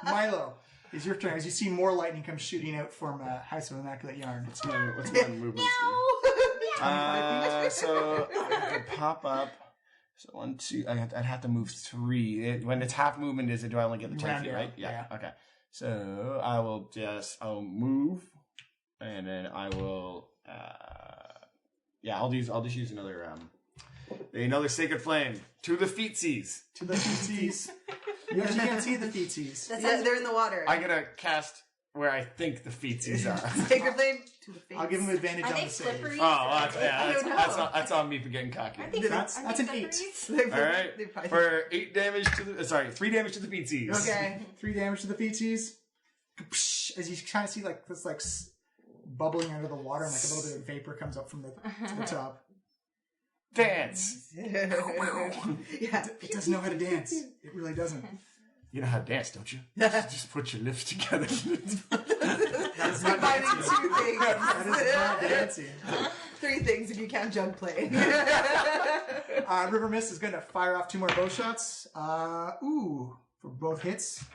[SPEAKER 6] Milo, it's your turn. As you see more lightning come shooting out from House of Immaculate Yarn.
[SPEAKER 2] What's my movement speed? So I could pop up. So 1, 2. I'd have to move 3. When it's half movement, do I only get the 10 feet, right? Yeah. Okay. So I'll move, and then I will. I'll just use another sacred flame to the feetsies.
[SPEAKER 6] To the feetsies. You actually can't see the feetsies.
[SPEAKER 3] Yeah, they're in the water.
[SPEAKER 2] I gotta cast where I think the feetsies are.
[SPEAKER 3] Sacred flame to the face.
[SPEAKER 6] I'll give him advantage
[SPEAKER 4] Are
[SPEAKER 6] on
[SPEAKER 4] they
[SPEAKER 6] the save.
[SPEAKER 4] slippery?
[SPEAKER 2] Oh, that's on me for getting cocky.
[SPEAKER 6] That's an 8.
[SPEAKER 2] All right, for 8 damage to the 3 damage to the feetsies.
[SPEAKER 3] Okay.
[SPEAKER 6] 3 damage to the feetsies. As you kind of see like this bubbling under the water, and like a little bit of vapor comes up from the top.
[SPEAKER 2] Dance.
[SPEAKER 3] Yeah.
[SPEAKER 6] It doesn't know how to dance. It really doesn't.
[SPEAKER 2] You know how to dance, don't you? Just put your lips together.
[SPEAKER 6] That's not
[SPEAKER 3] Combining
[SPEAKER 6] dancing.
[SPEAKER 3] 2 things.
[SPEAKER 6] That is not dancing.
[SPEAKER 3] 3 things if you count jug play.
[SPEAKER 6] River Mist is going to fire off 2 more bow shots. For both hits.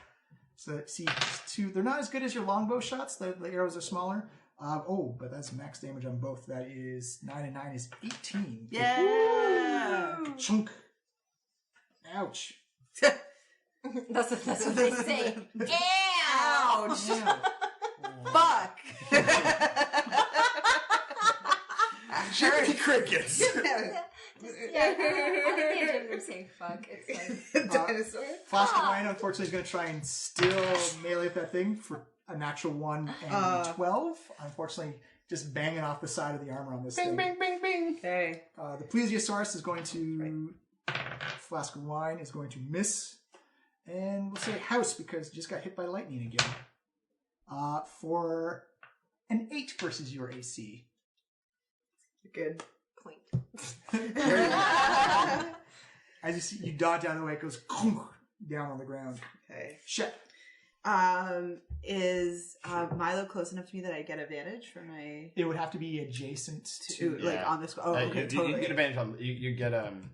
[SPEAKER 6] So see, 2. They're not as good as your longbow shots. The arrows are smaller. But that's max damage on both. That is 9 and 9 is 18.
[SPEAKER 3] Yeah.
[SPEAKER 6] Chunk. Ouch.
[SPEAKER 4] That's what they say.
[SPEAKER 3] Ouch.
[SPEAKER 6] Yeah.
[SPEAKER 3] Fuck.
[SPEAKER 2] Chirpy crickets.
[SPEAKER 4] Yeah, I think they generally say fuck. It's like
[SPEAKER 3] Dinosaur.
[SPEAKER 6] Flask of Wine, unfortunately, is going to try and still melee up that thing for a natural 1 and 12. Unfortunately, just banging off the side of the armor on this thing.
[SPEAKER 2] Bing, bing, bing.
[SPEAKER 3] Okay.
[SPEAKER 6] The Plesiosaurus is going to... Flask of Wine is going to miss. And we'll say House, because it just got hit by lightning again. For an 8 versus your AC.
[SPEAKER 3] Good.
[SPEAKER 4] clink.
[SPEAKER 6] As you see, you dodge out of the way, it goes down on the ground.
[SPEAKER 3] Okay.
[SPEAKER 6] Shit.
[SPEAKER 3] Is Milo close enough to me that I get advantage for my
[SPEAKER 6] It would have to be adjacent to...
[SPEAKER 3] like on this? Oh, okay, totally.
[SPEAKER 2] You get advantage on you get on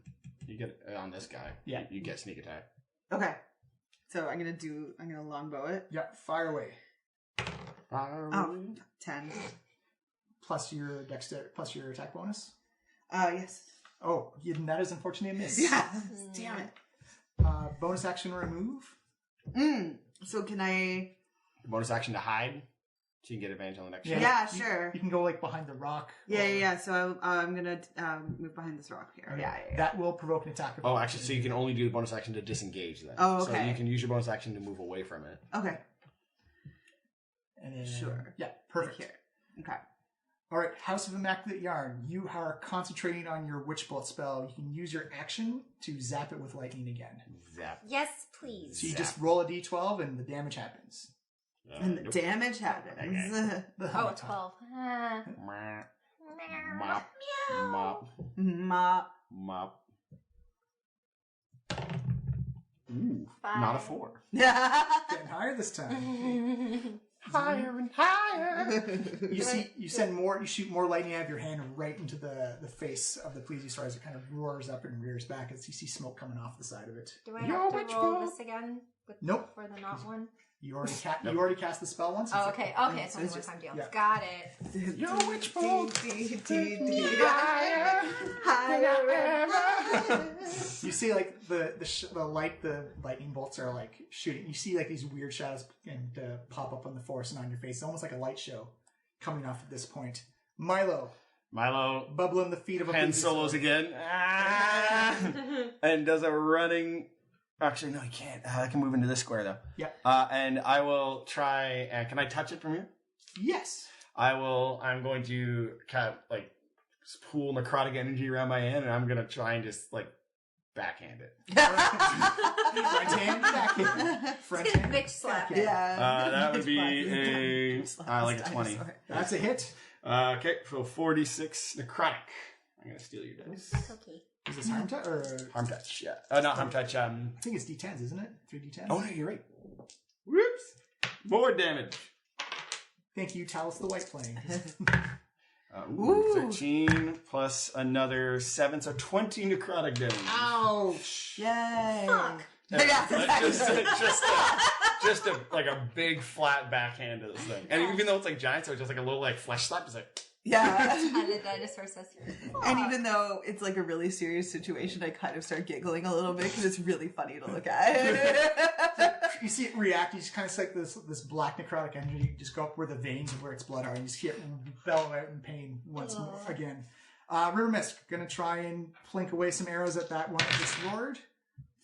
[SPEAKER 2] this guy.
[SPEAKER 6] Yeah.
[SPEAKER 2] You get sneak attack.
[SPEAKER 3] Okay. So I'm gonna longbow it.
[SPEAKER 6] Yeah, fire away.
[SPEAKER 3] Oh, 10.
[SPEAKER 6] Plus your dexterity, plus your attack bonus.
[SPEAKER 3] Yes.
[SPEAKER 6] Oh, that is unfortunately a miss.
[SPEAKER 3] Yeah. Damn it.
[SPEAKER 6] Bonus action remove.
[SPEAKER 3] So can I?
[SPEAKER 2] Bonus action to hide, so you can get advantage on the next
[SPEAKER 6] Yeah.
[SPEAKER 2] shot.
[SPEAKER 3] Yeah,
[SPEAKER 6] You-
[SPEAKER 3] sure.
[SPEAKER 6] You can go like behind the rock.
[SPEAKER 3] Yeah. So I'm gonna move behind this rock here.
[SPEAKER 6] Okay.
[SPEAKER 3] Yeah.
[SPEAKER 6] That will provoke an attack.
[SPEAKER 2] Oh, actually, so you can only do the bonus action to disengage then.
[SPEAKER 3] Oh,
[SPEAKER 2] So
[SPEAKER 3] okay.
[SPEAKER 2] you can use your bonus action to move away from it.
[SPEAKER 3] Okay.
[SPEAKER 6] And then,
[SPEAKER 3] Sure.
[SPEAKER 6] Yeah, perfect.
[SPEAKER 3] Here. Okay.
[SPEAKER 6] All right, House of Immaculate Yarn. You are concentrating on your Witch Bolt spell. You can use your action to zap it with lightning again.
[SPEAKER 2] Zap.
[SPEAKER 5] Yes, please.
[SPEAKER 6] So you just roll a d12 and the damage happens.
[SPEAKER 3] And the damage happens.
[SPEAKER 6] The
[SPEAKER 5] Oh,
[SPEAKER 6] honey pot.
[SPEAKER 5] 12.
[SPEAKER 2] Mop. Mop.
[SPEAKER 3] Ma.
[SPEAKER 2] Mop. Ooh,
[SPEAKER 4] 5.
[SPEAKER 2] not a 4.
[SPEAKER 6] Getting higher this time.
[SPEAKER 2] Higher and higher.
[SPEAKER 6] You shoot more lightning out of your hand right into the face of the plesiosaur as it kind of roars up and rears back as you see smoke coming off the side of it.
[SPEAKER 4] Do I have to roll this again?
[SPEAKER 6] Nope.
[SPEAKER 4] For the not one?
[SPEAKER 6] You already cast the spell once.
[SPEAKER 4] Oh, okay. Okay, it's only one time deal.
[SPEAKER 6] Yeah.
[SPEAKER 4] Got it.
[SPEAKER 2] Yo, witch bolt.
[SPEAKER 6] You see, like the lightning bolts are like shooting. You see, like these weird shadows and pop up on the forest and on your face. It's almost like a light show coming off at this point. Milo, bubbling the feet of a
[SPEAKER 2] hand solos again, and does a running. Actually, no, he can't. I can move into this square though.
[SPEAKER 6] Yeah.
[SPEAKER 2] And I will try. Can I touch it from here?
[SPEAKER 6] Yes.
[SPEAKER 2] I will. I'm going to kind of like pool necrotic energy around my hand, and I'm gonna try and just like backhand it.
[SPEAKER 6] Front hand, backhand. Front hand,
[SPEAKER 4] bitch slap it.
[SPEAKER 3] Yeah.
[SPEAKER 2] That would be a like a 20.
[SPEAKER 6] That's a hit.
[SPEAKER 2] Okay, so 46 necrotic. I'm gonna steal your dice.
[SPEAKER 5] Okay.
[SPEAKER 6] Is this harm touch or
[SPEAKER 2] Harm touch? Yeah. Not harm touch.
[SPEAKER 6] I think it's D10s, isn't it? 3 D10s.
[SPEAKER 2] Oh no, you're right. Whoops. More damage.
[SPEAKER 6] Thank you, Talus the White playing.
[SPEAKER 2] 13 plus another 7, so 20 necrotic damage.
[SPEAKER 6] Ouch!
[SPEAKER 3] Yay.
[SPEAKER 4] Fuck.
[SPEAKER 2] Just a big flat backhand to this thing, and even though it's like giant, so it's just like a little like flesh slap. It's like
[SPEAKER 3] Yeah.
[SPEAKER 4] And the dinosaur says,
[SPEAKER 3] And even though it's like a really serious situation, I kind of start giggling a little bit because it's really funny to look at.
[SPEAKER 6] You see it react. You just kind of like this black necrotic energy. You just go up where the veins of where its blood are, and you just hear it bellow out in pain once more again. River Mist gonna try and plink away some arrows at that one that just roared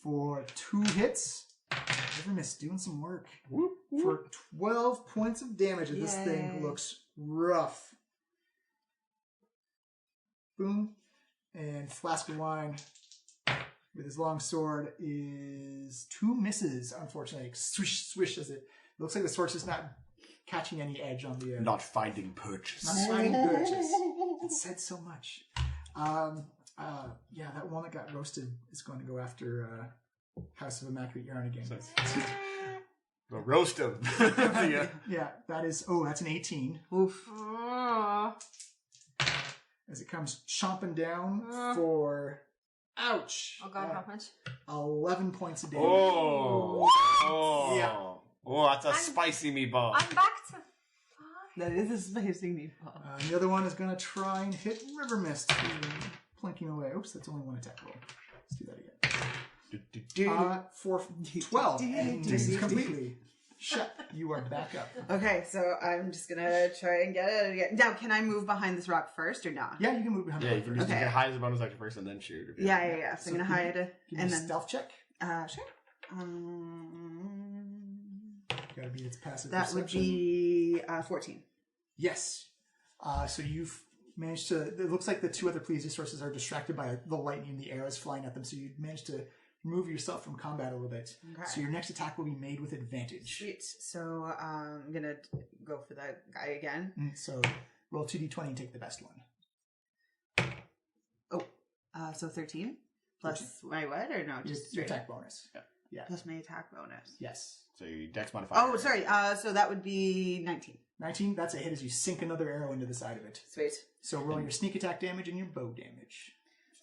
[SPEAKER 6] for 2 hits. River Mist doing some work for 12 points of damage. And this thing looks rough. Boom. And Flask of Wine with his long sword is 2 misses, unfortunately. Swish, swish as it looks like the sword's just not catching any edge on the...
[SPEAKER 2] not finding purchase.
[SPEAKER 6] Not finding purchase. It said so much. Yeah, that one that got roasted is going to go after House of Immaculate Yarn again.
[SPEAKER 2] The roast of
[SPEAKER 6] Yeah, that is... Oh, that's an 18.
[SPEAKER 3] Oof.
[SPEAKER 6] As it comes chomping down for... Ouch!
[SPEAKER 4] oh god, how much?
[SPEAKER 6] 11 points of damage.
[SPEAKER 2] Yeah. Oh, that's a spicy meatball.
[SPEAKER 4] I'm back to 5.
[SPEAKER 3] That is a spicy meatball.
[SPEAKER 6] The other one is going to try and hit River Mist, plinking away. Oops, that's only 1 attack roll. Let's do that again. For 12, and misses completely. Shep, you are back up.
[SPEAKER 3] Okay, so I'm just gonna try and get it again. Now, can I move behind this rock first or not?
[SPEAKER 6] Yeah, you can move behind.
[SPEAKER 2] Yeah, you can just
[SPEAKER 3] Okay.
[SPEAKER 2] get high as a bonus action first and then shoot.
[SPEAKER 3] Yeah. So I'm gonna hide it.
[SPEAKER 6] Give me
[SPEAKER 3] And
[SPEAKER 6] a
[SPEAKER 3] then
[SPEAKER 6] stealth check.
[SPEAKER 3] sure.
[SPEAKER 6] Gotta be its passive
[SPEAKER 3] That would
[SPEAKER 6] perception.
[SPEAKER 3] be 14.
[SPEAKER 6] Yes. So you've managed to... It looks like the 2 other plesiosaurs are distracted by the lightning and the arrows flying at them, so you managed to remove yourself from combat a little bit.
[SPEAKER 3] Okay.
[SPEAKER 6] So your next attack will be made with advantage.
[SPEAKER 3] Sweet. So I'm gonna go for that guy again.
[SPEAKER 6] So roll 2d20 and take the best one.
[SPEAKER 3] So 13 plus my what or no?
[SPEAKER 6] Your
[SPEAKER 3] Just straight
[SPEAKER 6] attack bonus. Yeah.
[SPEAKER 3] plus my attack bonus.
[SPEAKER 6] Yes.
[SPEAKER 2] So your dex modifier.
[SPEAKER 3] Oh, sorry. So that would be 19.
[SPEAKER 6] 19, that's a hit as you sink another arrow into the side of it.
[SPEAKER 3] Sweet.
[SPEAKER 6] So roll your sneak attack damage and your bow damage.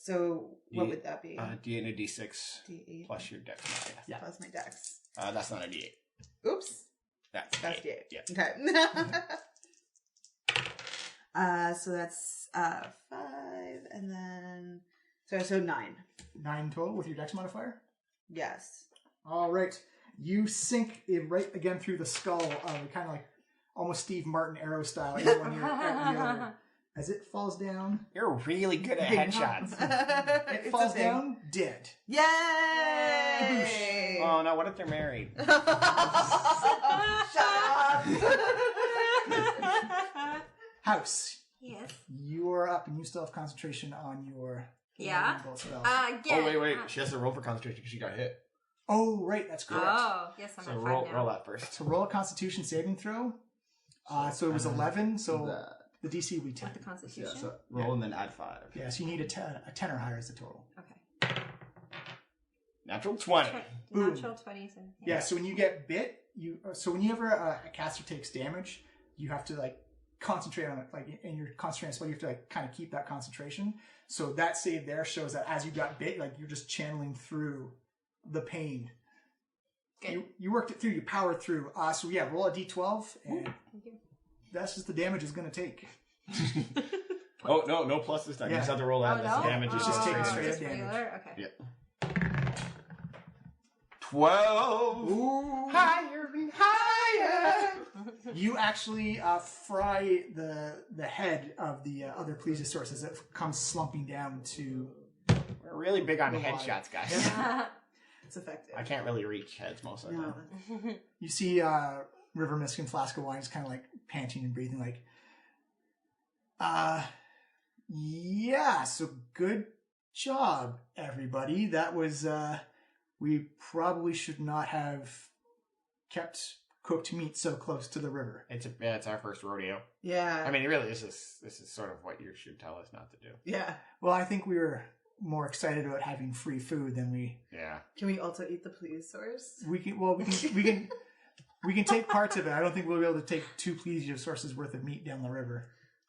[SPEAKER 3] So what would that be?
[SPEAKER 2] D8 and a D6
[SPEAKER 3] D8
[SPEAKER 2] plus your dex modifier.
[SPEAKER 6] Yeah.
[SPEAKER 3] plus my dex.
[SPEAKER 2] That's not a D8.
[SPEAKER 3] Oops.
[SPEAKER 2] That's
[SPEAKER 3] That's
[SPEAKER 2] D8.
[SPEAKER 3] D8.
[SPEAKER 2] Yeah.
[SPEAKER 3] Okay. So that's 5, and then so 9.
[SPEAKER 6] 9 total with your dex modifier?
[SPEAKER 3] Yes.
[SPEAKER 6] All right. You sink it right again through the skull, kind of like almost Steve Martin arrow style, in one ear out the other. As it falls down,
[SPEAKER 2] You're really good at headshots.
[SPEAKER 6] it falls down dead.
[SPEAKER 3] Yay!
[SPEAKER 2] Oh no, what if they're married?
[SPEAKER 3] Shut up!
[SPEAKER 6] House,
[SPEAKER 4] Yes.
[SPEAKER 6] you are up and you still have concentration on your
[SPEAKER 4] Yeah.
[SPEAKER 6] lightning bolt spell.
[SPEAKER 4] Again.
[SPEAKER 2] Oh wait, she has to roll for concentration because she got hit.
[SPEAKER 6] Oh, right, that's correct.
[SPEAKER 4] Oh, yes, I'm
[SPEAKER 2] So
[SPEAKER 4] at 5
[SPEAKER 2] roll
[SPEAKER 4] now.
[SPEAKER 2] that first.
[SPEAKER 6] So roll a Constitution saving throw. So it was 11, so the DC would be 10.
[SPEAKER 4] With the Constitution?
[SPEAKER 2] Yeah, so roll and then add 5.
[SPEAKER 6] Yeah, so you need a 10 or higher as the total.
[SPEAKER 4] Okay.
[SPEAKER 2] Natural 20.
[SPEAKER 1] Boom.
[SPEAKER 4] Natural 20s. And,
[SPEAKER 1] Yeah, so when you get bit, so whenever a caster takes damage, you have to like concentrate on it, like, and you're concentrating on spell, you have to like kind of keep that concentration. So that save there shows that as you got bit, like you're just channeling through the pain.
[SPEAKER 4] Good.
[SPEAKER 1] You worked it through, you powered through. So yeah, roll a d12, and
[SPEAKER 4] Thank you.
[SPEAKER 1] that's just the damage it's going to take.
[SPEAKER 2] Oh, no plus this time. You
[SPEAKER 1] Yeah.
[SPEAKER 2] just have to roll that.
[SPEAKER 4] Oh,
[SPEAKER 2] That's
[SPEAKER 4] no?
[SPEAKER 2] the damage.
[SPEAKER 1] It's just taking
[SPEAKER 2] damage.
[SPEAKER 1] straight
[SPEAKER 4] just
[SPEAKER 1] up damage.
[SPEAKER 4] regular? Okay.
[SPEAKER 2] Yeah. 12.
[SPEAKER 1] Ooh.
[SPEAKER 2] Higher and higher.
[SPEAKER 1] You actually fry the head of the other plesiosaurus as it comes slumping down to...
[SPEAKER 2] We're really big on
[SPEAKER 1] Go on.
[SPEAKER 2] headshots, guys.
[SPEAKER 3] It's effective.
[SPEAKER 2] I can't really reach heads most of the
[SPEAKER 3] No.
[SPEAKER 2] time.
[SPEAKER 1] You see River Mist and Flask of Wine is kind of like panting and breathing like, yeah, so good job, everybody. That was, we probably should not have kept cooked meat so close to the river.
[SPEAKER 2] It's our first rodeo.
[SPEAKER 3] Yeah.
[SPEAKER 2] I mean, really, this is sort of what you should tell us not to do.
[SPEAKER 3] yeah.
[SPEAKER 1] Well, I think we were more excited about having free food than
[SPEAKER 2] Yeah.
[SPEAKER 3] Can we also eat the plesiosaurs?
[SPEAKER 1] we can take parts of it. I don't think we'll be able to take 2 plesiosaurs worth of meat down the river.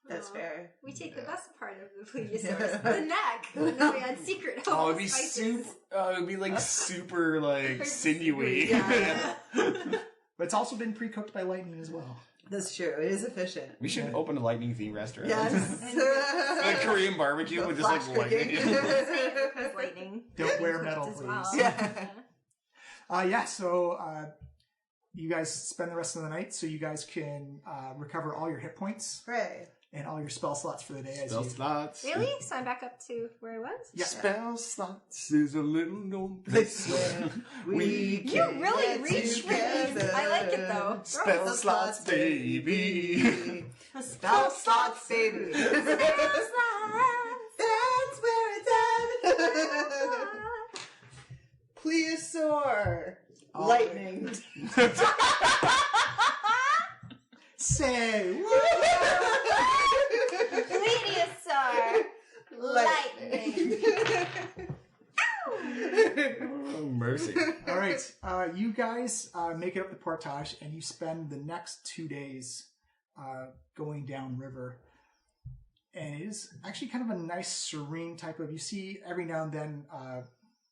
[SPEAKER 3] That's
[SPEAKER 4] Aw.
[SPEAKER 3] fair.
[SPEAKER 4] We take the
[SPEAKER 2] Yeah.
[SPEAKER 4] best part of the plesiosaurs, the neck. No, we had secret.
[SPEAKER 2] Oh, it'd be
[SPEAKER 4] spices.
[SPEAKER 2] super. It'd be like super like sinewy.
[SPEAKER 3] Yeah.
[SPEAKER 1] But it's also been pre-cooked by lightning as well.
[SPEAKER 3] That's true. It is efficient.
[SPEAKER 2] We should
[SPEAKER 1] Yeah.
[SPEAKER 2] open a lightning themed restaurant.
[SPEAKER 3] Yes.
[SPEAKER 2] Like Korean barbecue with just like
[SPEAKER 3] Flash
[SPEAKER 2] lightning.
[SPEAKER 3] cooking.
[SPEAKER 4] Because lightning.
[SPEAKER 1] Don't wear metal,
[SPEAKER 4] As
[SPEAKER 1] please.
[SPEAKER 4] well.
[SPEAKER 3] Yeah.
[SPEAKER 1] So you guys spend the rest of the night, so you guys can recover all your hit points
[SPEAKER 3] Hooray.
[SPEAKER 1] and all your spell slots for the day.
[SPEAKER 2] Spell slots.
[SPEAKER 4] Really? So I'm back up to where I was?
[SPEAKER 1] Yeah.
[SPEAKER 2] Spell slots is a little known place where we
[SPEAKER 4] You
[SPEAKER 2] can
[SPEAKER 4] really
[SPEAKER 3] get
[SPEAKER 4] reach for
[SPEAKER 3] together.
[SPEAKER 4] me. I like it though.
[SPEAKER 2] spell
[SPEAKER 3] Spell
[SPEAKER 2] slots,
[SPEAKER 3] slots,
[SPEAKER 2] baby.
[SPEAKER 3] Spell slots, baby. That's where it's at. Plesiosaur.
[SPEAKER 1] All
[SPEAKER 3] Lightning.
[SPEAKER 1] Say
[SPEAKER 5] Plesiosaur. Lightning.
[SPEAKER 2] Oh, mercy.
[SPEAKER 1] all right. You guys make it up the portage, and you spend the next 2 days going downriver. And it is actually kind of a nice, serene type of. You see every now and then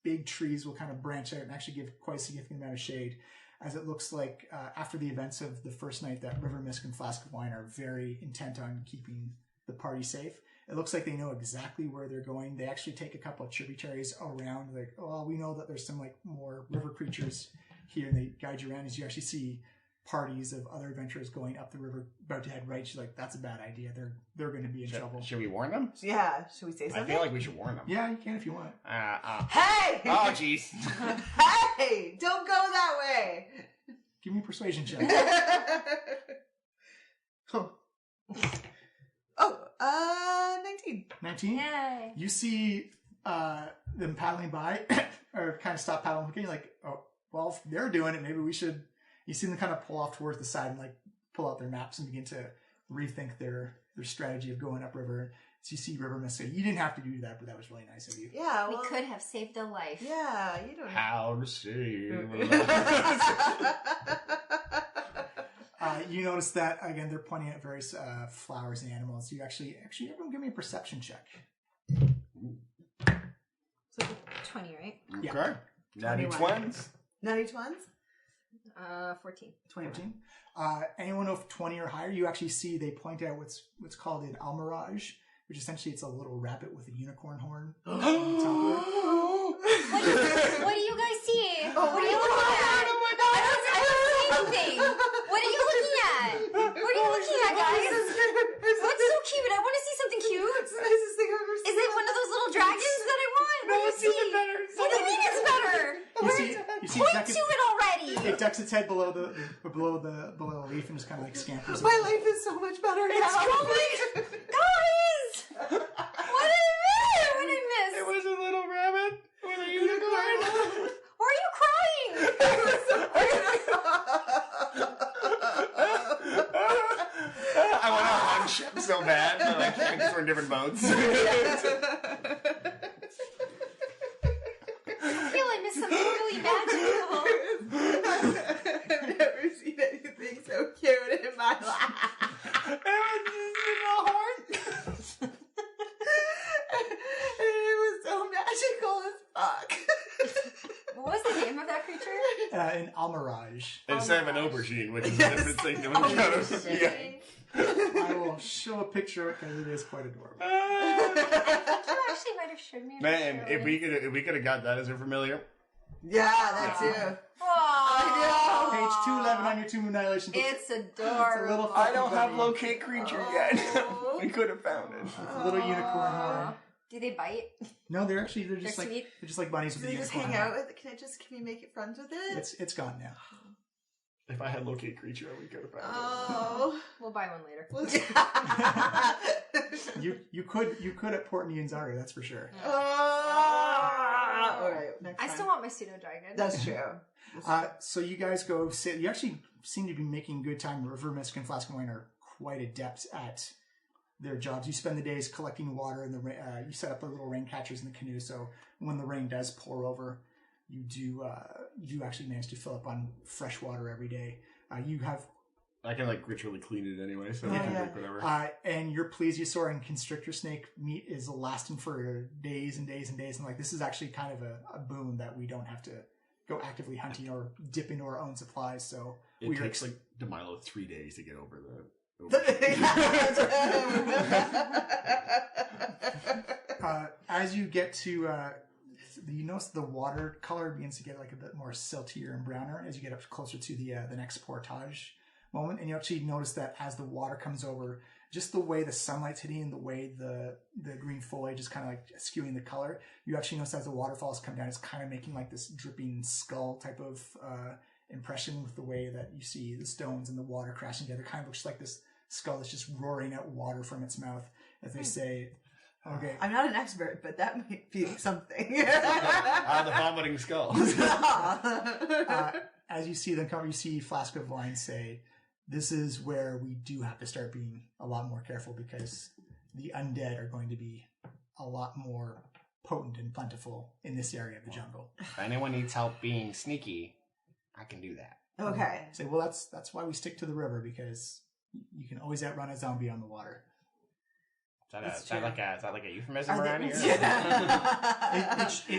[SPEAKER 1] big trees will kind of branch out and actually give quite a significant amount of shade, as it looks like after the events of the first night that River Mist and Flask of Wine are very intent on keeping the party safe. It looks like they know exactly where they're going. They actually take a couple of tributaries around, like, oh, we know that there's some like more river creatures here, and they guide you around as you actually see parties of other adventurers going up the river, about to head right. She's like, that's a bad idea. They're going to be in trouble.
[SPEAKER 2] Should we warn them?
[SPEAKER 3] Yeah. Should we say
[SPEAKER 2] I
[SPEAKER 3] something?
[SPEAKER 2] feel like we should warn them.
[SPEAKER 1] Yeah, you can if you want.
[SPEAKER 3] Hey!
[SPEAKER 2] Oh, jeez.
[SPEAKER 3] Hey! Don't go that way!
[SPEAKER 1] Give me a persuasion check.
[SPEAKER 3] 19.
[SPEAKER 1] 19?
[SPEAKER 4] Yay.
[SPEAKER 1] You see them paddling by, or kind of stop paddling, looking like, oh, well, if they're doing it, maybe we should. You see them kind of pull off towards the side and like pull out their maps and begin to rethink their strategy of going upriver. So you see River Mist say, you didn't have to do that, but that was really nice of you.
[SPEAKER 3] Yeah,
[SPEAKER 5] We
[SPEAKER 3] well,
[SPEAKER 5] could have saved a life.
[SPEAKER 3] Yeah, you don't
[SPEAKER 2] How to save
[SPEAKER 1] You notice that, again, they're pointing at various flowers and animals. You actually, everyone give me a perception check.
[SPEAKER 4] So 20, right?
[SPEAKER 1] Yeah.
[SPEAKER 2] Okay. Natty
[SPEAKER 3] 21.
[SPEAKER 2] twins.
[SPEAKER 3] 90 twins?
[SPEAKER 4] 14.
[SPEAKER 3] 21.
[SPEAKER 1] Anyone of 20 or higher, you actually see they point out what's called an almirage, which essentially it's a little rabbit with a unicorn horn on the top of it.
[SPEAKER 5] What do you guys see?
[SPEAKER 3] Oh,
[SPEAKER 5] What are you looking at? I don't see anything. What are you looking at? What are you looking at, guys? What's so cute? I want to see something cute.
[SPEAKER 3] It's the nicest thing I've ever seen.
[SPEAKER 5] Is it one of those little dragons that I want?
[SPEAKER 2] No,
[SPEAKER 5] Let me
[SPEAKER 2] it's even
[SPEAKER 5] see.
[SPEAKER 2] better.
[SPEAKER 5] What do you mean it's better?
[SPEAKER 1] You see
[SPEAKER 5] Point
[SPEAKER 1] duck
[SPEAKER 5] to it already.
[SPEAKER 1] it ducks its head below the leaf and just kind of like scampers.
[SPEAKER 3] My life is so much better now.
[SPEAKER 5] Guys! What did I miss? What did I miss?
[SPEAKER 2] It was a little rabbit with a unicorn.
[SPEAKER 5] Why are you crying?
[SPEAKER 2] I want to hunt ship so bad, but I can't because we're in different boats.
[SPEAKER 5] I feel I missed something
[SPEAKER 6] portage.
[SPEAKER 2] Instead of an aubergine, which is a different thing than
[SPEAKER 6] I will show a picture because it is quite adorable.
[SPEAKER 4] I think you actually might have showed me.
[SPEAKER 2] Man, if we could have got that as a familiar.
[SPEAKER 3] Yeah, that too.
[SPEAKER 4] Oh,
[SPEAKER 6] Page 211 on your Tomb of Annihilation.
[SPEAKER 4] it's
[SPEAKER 6] It's a
[SPEAKER 4] adorable.
[SPEAKER 6] little
[SPEAKER 2] I don't have
[SPEAKER 6] bunny.
[SPEAKER 2] locate creature yet. We could have found it.
[SPEAKER 6] It's a little unicorn horn.
[SPEAKER 4] Do they bite?
[SPEAKER 6] No, they're just
[SPEAKER 4] They're
[SPEAKER 6] like
[SPEAKER 4] sweet.
[SPEAKER 6] they're just like bunnies with
[SPEAKER 3] Do
[SPEAKER 6] a
[SPEAKER 3] they just
[SPEAKER 6] unicorn
[SPEAKER 3] hang
[SPEAKER 6] horn.
[SPEAKER 3] out with it? Can we make it friends with it?
[SPEAKER 6] It's gone now.
[SPEAKER 2] If I had locate creature, we could have found
[SPEAKER 3] Oh.
[SPEAKER 4] We'll buy one later.
[SPEAKER 6] You could at Port Nyanzaru, that's for sure.
[SPEAKER 3] All right. Next
[SPEAKER 4] I
[SPEAKER 3] time.
[SPEAKER 4] still want my pseudo dragon.
[SPEAKER 3] That's true.
[SPEAKER 6] So you guys go sit. You actually seem to be making good time. River Mist and Flask and Wine are quite adept at their jobs. You spend the days collecting water, and you set up the little rain catchers in the canoe. So when the rain does pour over, you do actually manage to fill up on fresh water every day. You have
[SPEAKER 2] I can ritually clean it anyway, so we
[SPEAKER 3] Yeah.
[SPEAKER 2] can drink whatever.
[SPEAKER 6] and your plesiosaur and constrictor snake meat is lasting for days and days and days. And this is actually kind of a boon that we don't have to go actively hunting or dip into our own supplies. So
[SPEAKER 2] It
[SPEAKER 6] we
[SPEAKER 2] takes DeMilo 3 days to get over the.
[SPEAKER 6] as you get to, you notice the water color begins to get a bit more siltier and browner as you get up closer to the next portage moment, and you actually notice that as the water comes over, just the way the sunlight's hitting and the way the green foliage is kind of skewing the color, you actually notice as the waterfalls come down, it's kind of making this dripping skull type of impression with the way that you see the stones and the water crashing together. It kind of looks like this skull that's just roaring out water from its mouth as they say, okay.
[SPEAKER 3] I'm not an expert, but that might be something.
[SPEAKER 2] The vomiting skull.
[SPEAKER 6] As you see them come, you see Flask of Wine say, this is where we do have to start being a lot more careful because the undead are going to be a lot more potent and plentiful in this area of the jungle.
[SPEAKER 2] If anyone needs help being sneaky, I can do that.
[SPEAKER 3] Okay.
[SPEAKER 6] Say, well, that's why we stick to the river, because you can always outrun a zombie on the water.
[SPEAKER 2] Is that like a euphemism
[SPEAKER 3] Are
[SPEAKER 2] around
[SPEAKER 3] they-
[SPEAKER 2] here?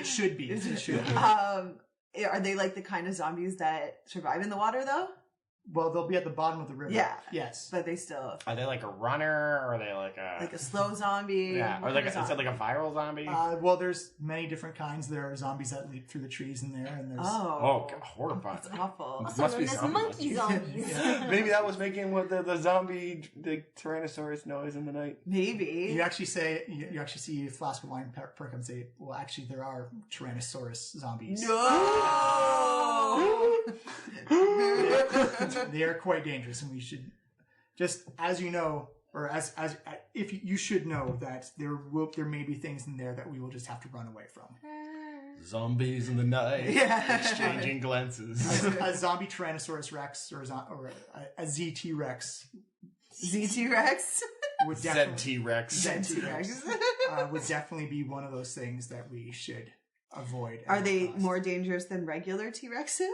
[SPEAKER 6] It should be. It should be.
[SPEAKER 3] Are they the kind of zombies that survive in the water though?
[SPEAKER 6] Well, they'll be at the bottom of the river.
[SPEAKER 3] Yeah.
[SPEAKER 6] Yes.
[SPEAKER 3] But they still
[SPEAKER 2] Are they like a runner, or are they like a
[SPEAKER 3] a slow zombie?
[SPEAKER 2] yeah, or
[SPEAKER 3] What
[SPEAKER 2] is
[SPEAKER 3] kind
[SPEAKER 2] it
[SPEAKER 3] of
[SPEAKER 2] like a viral zombie?
[SPEAKER 6] Well, there's many different kinds. There are zombies that leap through the trees in there, and there's
[SPEAKER 2] Oh, God, horrifying!
[SPEAKER 3] That's awful.
[SPEAKER 4] Also
[SPEAKER 2] Must
[SPEAKER 4] known
[SPEAKER 2] be
[SPEAKER 4] as
[SPEAKER 2] zombie
[SPEAKER 4] monkey zombies.
[SPEAKER 2] Maybe that was making what the zombie, the Tyrannosaurus noise in the night.
[SPEAKER 3] Maybe.
[SPEAKER 6] You actually say you actually see Flask of Wine perk up and say, well, actually there are Tyrannosaurus zombies.
[SPEAKER 3] No.
[SPEAKER 6] They are quite dangerous, and we should just, as you know, or as if you should know that there may be things in there that we will just have to run away from.
[SPEAKER 2] Zombies in the night,
[SPEAKER 3] Yeah.
[SPEAKER 2] exchanging glances.
[SPEAKER 6] A zombie Tyrannosaurus Rex or a ZT Rex
[SPEAKER 3] ZT Rex.
[SPEAKER 6] would definitely
[SPEAKER 2] ZT Rex.
[SPEAKER 3] ZT Rex.
[SPEAKER 6] would definitely be one of those things that we should avoid. at
[SPEAKER 3] Are
[SPEAKER 6] all
[SPEAKER 3] they
[SPEAKER 6] costs.
[SPEAKER 3] more dangerous than regular T Rexes?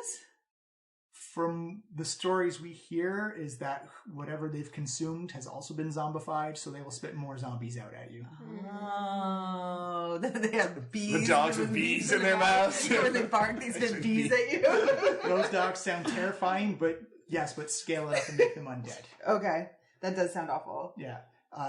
[SPEAKER 6] From the stories we hear, is that whatever they've consumed has also been zombified, so they will spit more zombies out at you.
[SPEAKER 3] Oh, they have bees.
[SPEAKER 2] The dogs with bees in their mouths.
[SPEAKER 3] When they bark, they spit bees at you.
[SPEAKER 6] Those dogs sound terrifying, but scale it up and make them undead.
[SPEAKER 3] Okay, that does sound awful.
[SPEAKER 6] Yeah,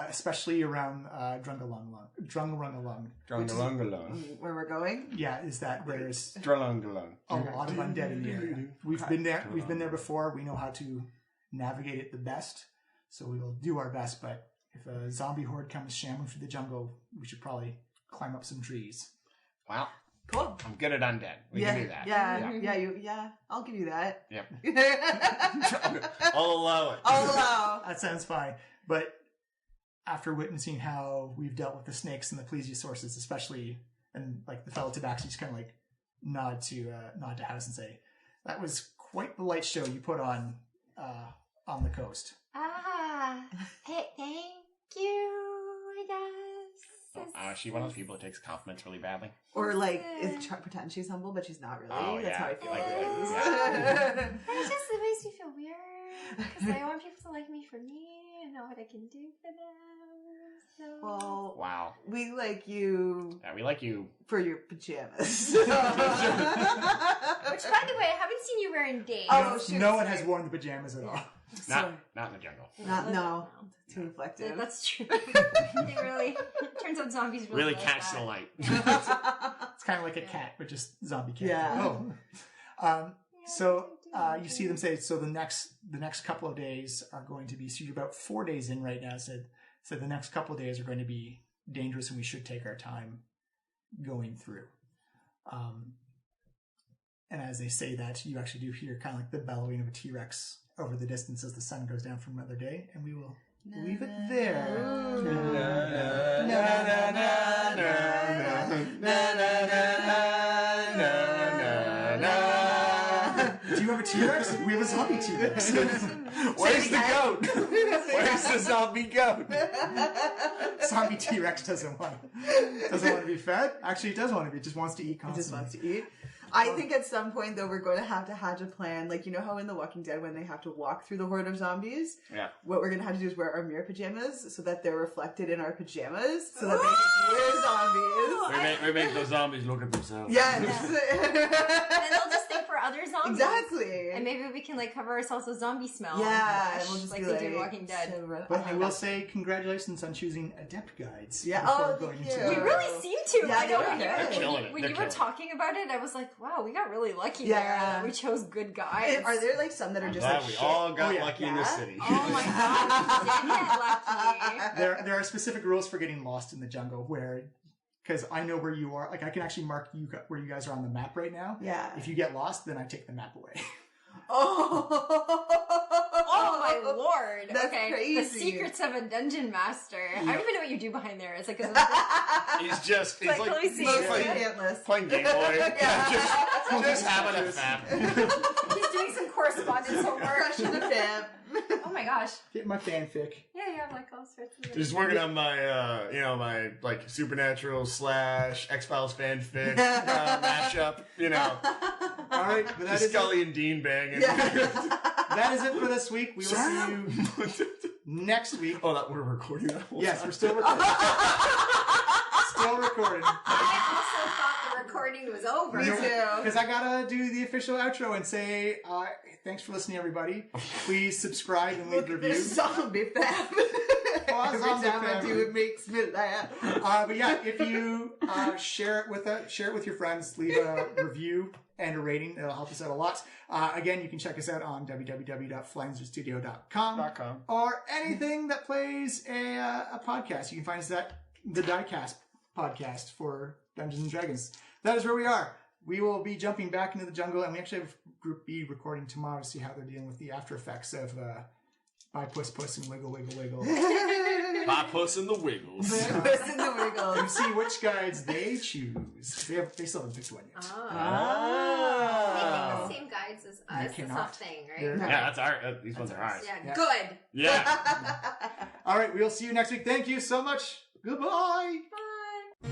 [SPEAKER 6] especially around Drungalung.
[SPEAKER 2] Drungalungalung.
[SPEAKER 3] Where we're going?
[SPEAKER 6] Yeah, is that there's
[SPEAKER 2] Drungalung.
[SPEAKER 6] a lot of undead in the area. We've been there before. We know how to navigate it the best, so we will do our best. But if a zombie horde comes shambling through the jungle, we should probably climb up some trees.
[SPEAKER 2] Well,
[SPEAKER 3] Cool.
[SPEAKER 2] I'm good at undead. We
[SPEAKER 3] yeah,
[SPEAKER 2] can do that.
[SPEAKER 3] Yeah, I'll give you that.
[SPEAKER 2] Yep. I'll allow it.
[SPEAKER 3] I'll allow.
[SPEAKER 6] That sounds fine. But after witnessing how we've dealt with the snakes and the plesiosaurs, especially, and the fellow Tabaxi just kind of nod to House and say, "That was quite the light show you put on the coast."
[SPEAKER 5] Hey, thank you, I guess.
[SPEAKER 2] Is she one of those people that takes compliments really badly?
[SPEAKER 3] Or pretend she's humble, but she's not really.
[SPEAKER 2] Oh,
[SPEAKER 3] That's
[SPEAKER 2] yeah.
[SPEAKER 3] how I feel
[SPEAKER 2] Like,
[SPEAKER 3] it is.
[SPEAKER 2] yeah.
[SPEAKER 5] It just makes me feel weird.
[SPEAKER 4] Because I want people to like me for me and know what I can do for them. So.
[SPEAKER 3] Well,
[SPEAKER 2] Wow.
[SPEAKER 3] we like you
[SPEAKER 2] Yeah, we like you.
[SPEAKER 3] for your pajamas.
[SPEAKER 4] Which, by the way, I haven't seen you wear in days.
[SPEAKER 3] Oh, shoot,
[SPEAKER 6] no one
[SPEAKER 3] sorry.
[SPEAKER 6] has worn the pajamas at all.
[SPEAKER 3] Sorry.
[SPEAKER 2] Not in the jungle.
[SPEAKER 3] No. Too reflective.
[SPEAKER 4] That's true. They really. Turns out zombies
[SPEAKER 2] Really
[SPEAKER 4] like
[SPEAKER 2] catch
[SPEAKER 4] that.
[SPEAKER 2] the light.
[SPEAKER 6] It's kind of like a cat, but just zombie cat.
[SPEAKER 3] Yeah.
[SPEAKER 6] Oh. So you see them say, so the next couple of days are going to be, so you're about 4 days in right now, so the next couple of days are going to be dangerous and we should take our time going through. And as they say that, you actually do hear kind of like the bellowing of a T-Rex over the distance as the sun goes down for another day, and we will leave it there. Do you have a T-Rex? We have a zombie T-Rex.
[SPEAKER 2] Where's the goat? Where's the zombie goat?
[SPEAKER 6] Zombie T-Rex doesn't want to be fed. Actually, it does want to be. It just wants to eat
[SPEAKER 3] He
[SPEAKER 6] constantly.
[SPEAKER 3] just wants to eat. I think at some point, though, we're going to hatch a plan. Like, you know how in The Walking Dead, when they have to walk through the horde of zombies?
[SPEAKER 2] Yeah.
[SPEAKER 3] What we're going to have to do is wear our mirror pajamas so that they're reflected in our pajamas so that they think we're zombies.
[SPEAKER 2] We make those zombies look at themselves.
[SPEAKER 3] Yes.
[SPEAKER 4] And they'll just think for other zombies.
[SPEAKER 3] Exactly.
[SPEAKER 4] And maybe we can like cover ourselves with zombie smell.
[SPEAKER 3] Yeah, and we'll just
[SPEAKER 4] like
[SPEAKER 3] be
[SPEAKER 4] they do in Walking Dead.
[SPEAKER 6] But I will say congratulations on choosing Adept Guides.
[SPEAKER 3] Yeah.
[SPEAKER 6] before
[SPEAKER 3] Oh,
[SPEAKER 6] going
[SPEAKER 3] thank
[SPEAKER 6] into
[SPEAKER 3] you.
[SPEAKER 4] We really seem to.
[SPEAKER 3] Yeah,
[SPEAKER 4] I know
[SPEAKER 3] they're
[SPEAKER 4] when
[SPEAKER 3] good.
[SPEAKER 4] you
[SPEAKER 3] They're
[SPEAKER 4] were,
[SPEAKER 2] killing it.
[SPEAKER 4] when
[SPEAKER 2] They're
[SPEAKER 4] you were
[SPEAKER 2] killing it.
[SPEAKER 4] talking about it, I was like, wow, we got really lucky
[SPEAKER 3] Yeah.
[SPEAKER 4] there. That we chose good guys.
[SPEAKER 3] And are there like some that are
[SPEAKER 2] I'm
[SPEAKER 3] just
[SPEAKER 2] glad
[SPEAKER 3] like
[SPEAKER 2] we
[SPEAKER 3] shit?
[SPEAKER 2] all got
[SPEAKER 6] Oh, yeah.
[SPEAKER 2] lucky in this
[SPEAKER 3] Yeah.
[SPEAKER 2] city.
[SPEAKER 4] Oh my god, we did get lucky.
[SPEAKER 6] There are specific rules for getting lost in the jungle where, because I know where you are, like I can actually mark you where you guys are on the map right now.
[SPEAKER 3] Yeah.
[SPEAKER 6] If you get lost, then I take the map away.
[SPEAKER 4] Oh my lord.
[SPEAKER 3] That's
[SPEAKER 4] okay.
[SPEAKER 3] crazy.
[SPEAKER 4] The secrets of a dungeon master. I don't even know what you do behind there. It's like, is it
[SPEAKER 2] He's
[SPEAKER 4] Like, let me see.
[SPEAKER 3] Mostly
[SPEAKER 2] like
[SPEAKER 3] pantless.
[SPEAKER 2] playing Game Boy.
[SPEAKER 3] Yeah.
[SPEAKER 2] just having a fap.
[SPEAKER 4] he's doing some correspondence homework.
[SPEAKER 3] Crushing a fan.
[SPEAKER 4] Oh my gosh.
[SPEAKER 6] Get my fanfic.
[SPEAKER 4] Yeah, like all sorts of
[SPEAKER 2] Just working on my, my like Supernatural / X-Files fanfic mashup.
[SPEAKER 6] All right, but that is
[SPEAKER 2] Scully and Dean banging.
[SPEAKER 6] that is it for this week. We will see you next week.
[SPEAKER 2] Oh, that we're recording that whole
[SPEAKER 6] Yes,
[SPEAKER 2] time?
[SPEAKER 6] we're still recording. Still recording.
[SPEAKER 4] I also thought the recording was over.
[SPEAKER 3] Me too.
[SPEAKER 6] Because I gotta do the official outro and say thanks for listening, everybody. Please subscribe and leave
[SPEAKER 3] Look,
[SPEAKER 6] reviews.
[SPEAKER 3] there's zombie fam. Every
[SPEAKER 6] zombie
[SPEAKER 3] time I
[SPEAKER 6] fam.
[SPEAKER 3] do, it makes me laugh.
[SPEAKER 6] But yeah, if you share it with your friends, leave a review and a rating. It'll help us out a lot. Again, you can check us out on www.flyingstudio.com or anything that plays a podcast. You can find us at the Diecast podcast for Dungeons and Dragons. That is where we are. We will be jumping back into the jungle, and we actually have Group B recording tomorrow to see how they're dealing with the after effects of Bi-Pusses and Wiggle Wiggle Wiggle.
[SPEAKER 2] Bi-Puss and the Wiggles.
[SPEAKER 3] Listen to Wiggles.
[SPEAKER 6] And see which guides they choose. They still haven't picked one yet.
[SPEAKER 4] They pick the same guides as us. That's
[SPEAKER 6] cannot.
[SPEAKER 4] the thing, right?
[SPEAKER 6] They're-
[SPEAKER 2] Yeah, that's our. These ones are ours.
[SPEAKER 4] Yeah,
[SPEAKER 6] Yeah.
[SPEAKER 4] good.
[SPEAKER 2] Yeah.
[SPEAKER 6] All right, we'll see you next week. Thank you so much. Goodbye.
[SPEAKER 4] Bye.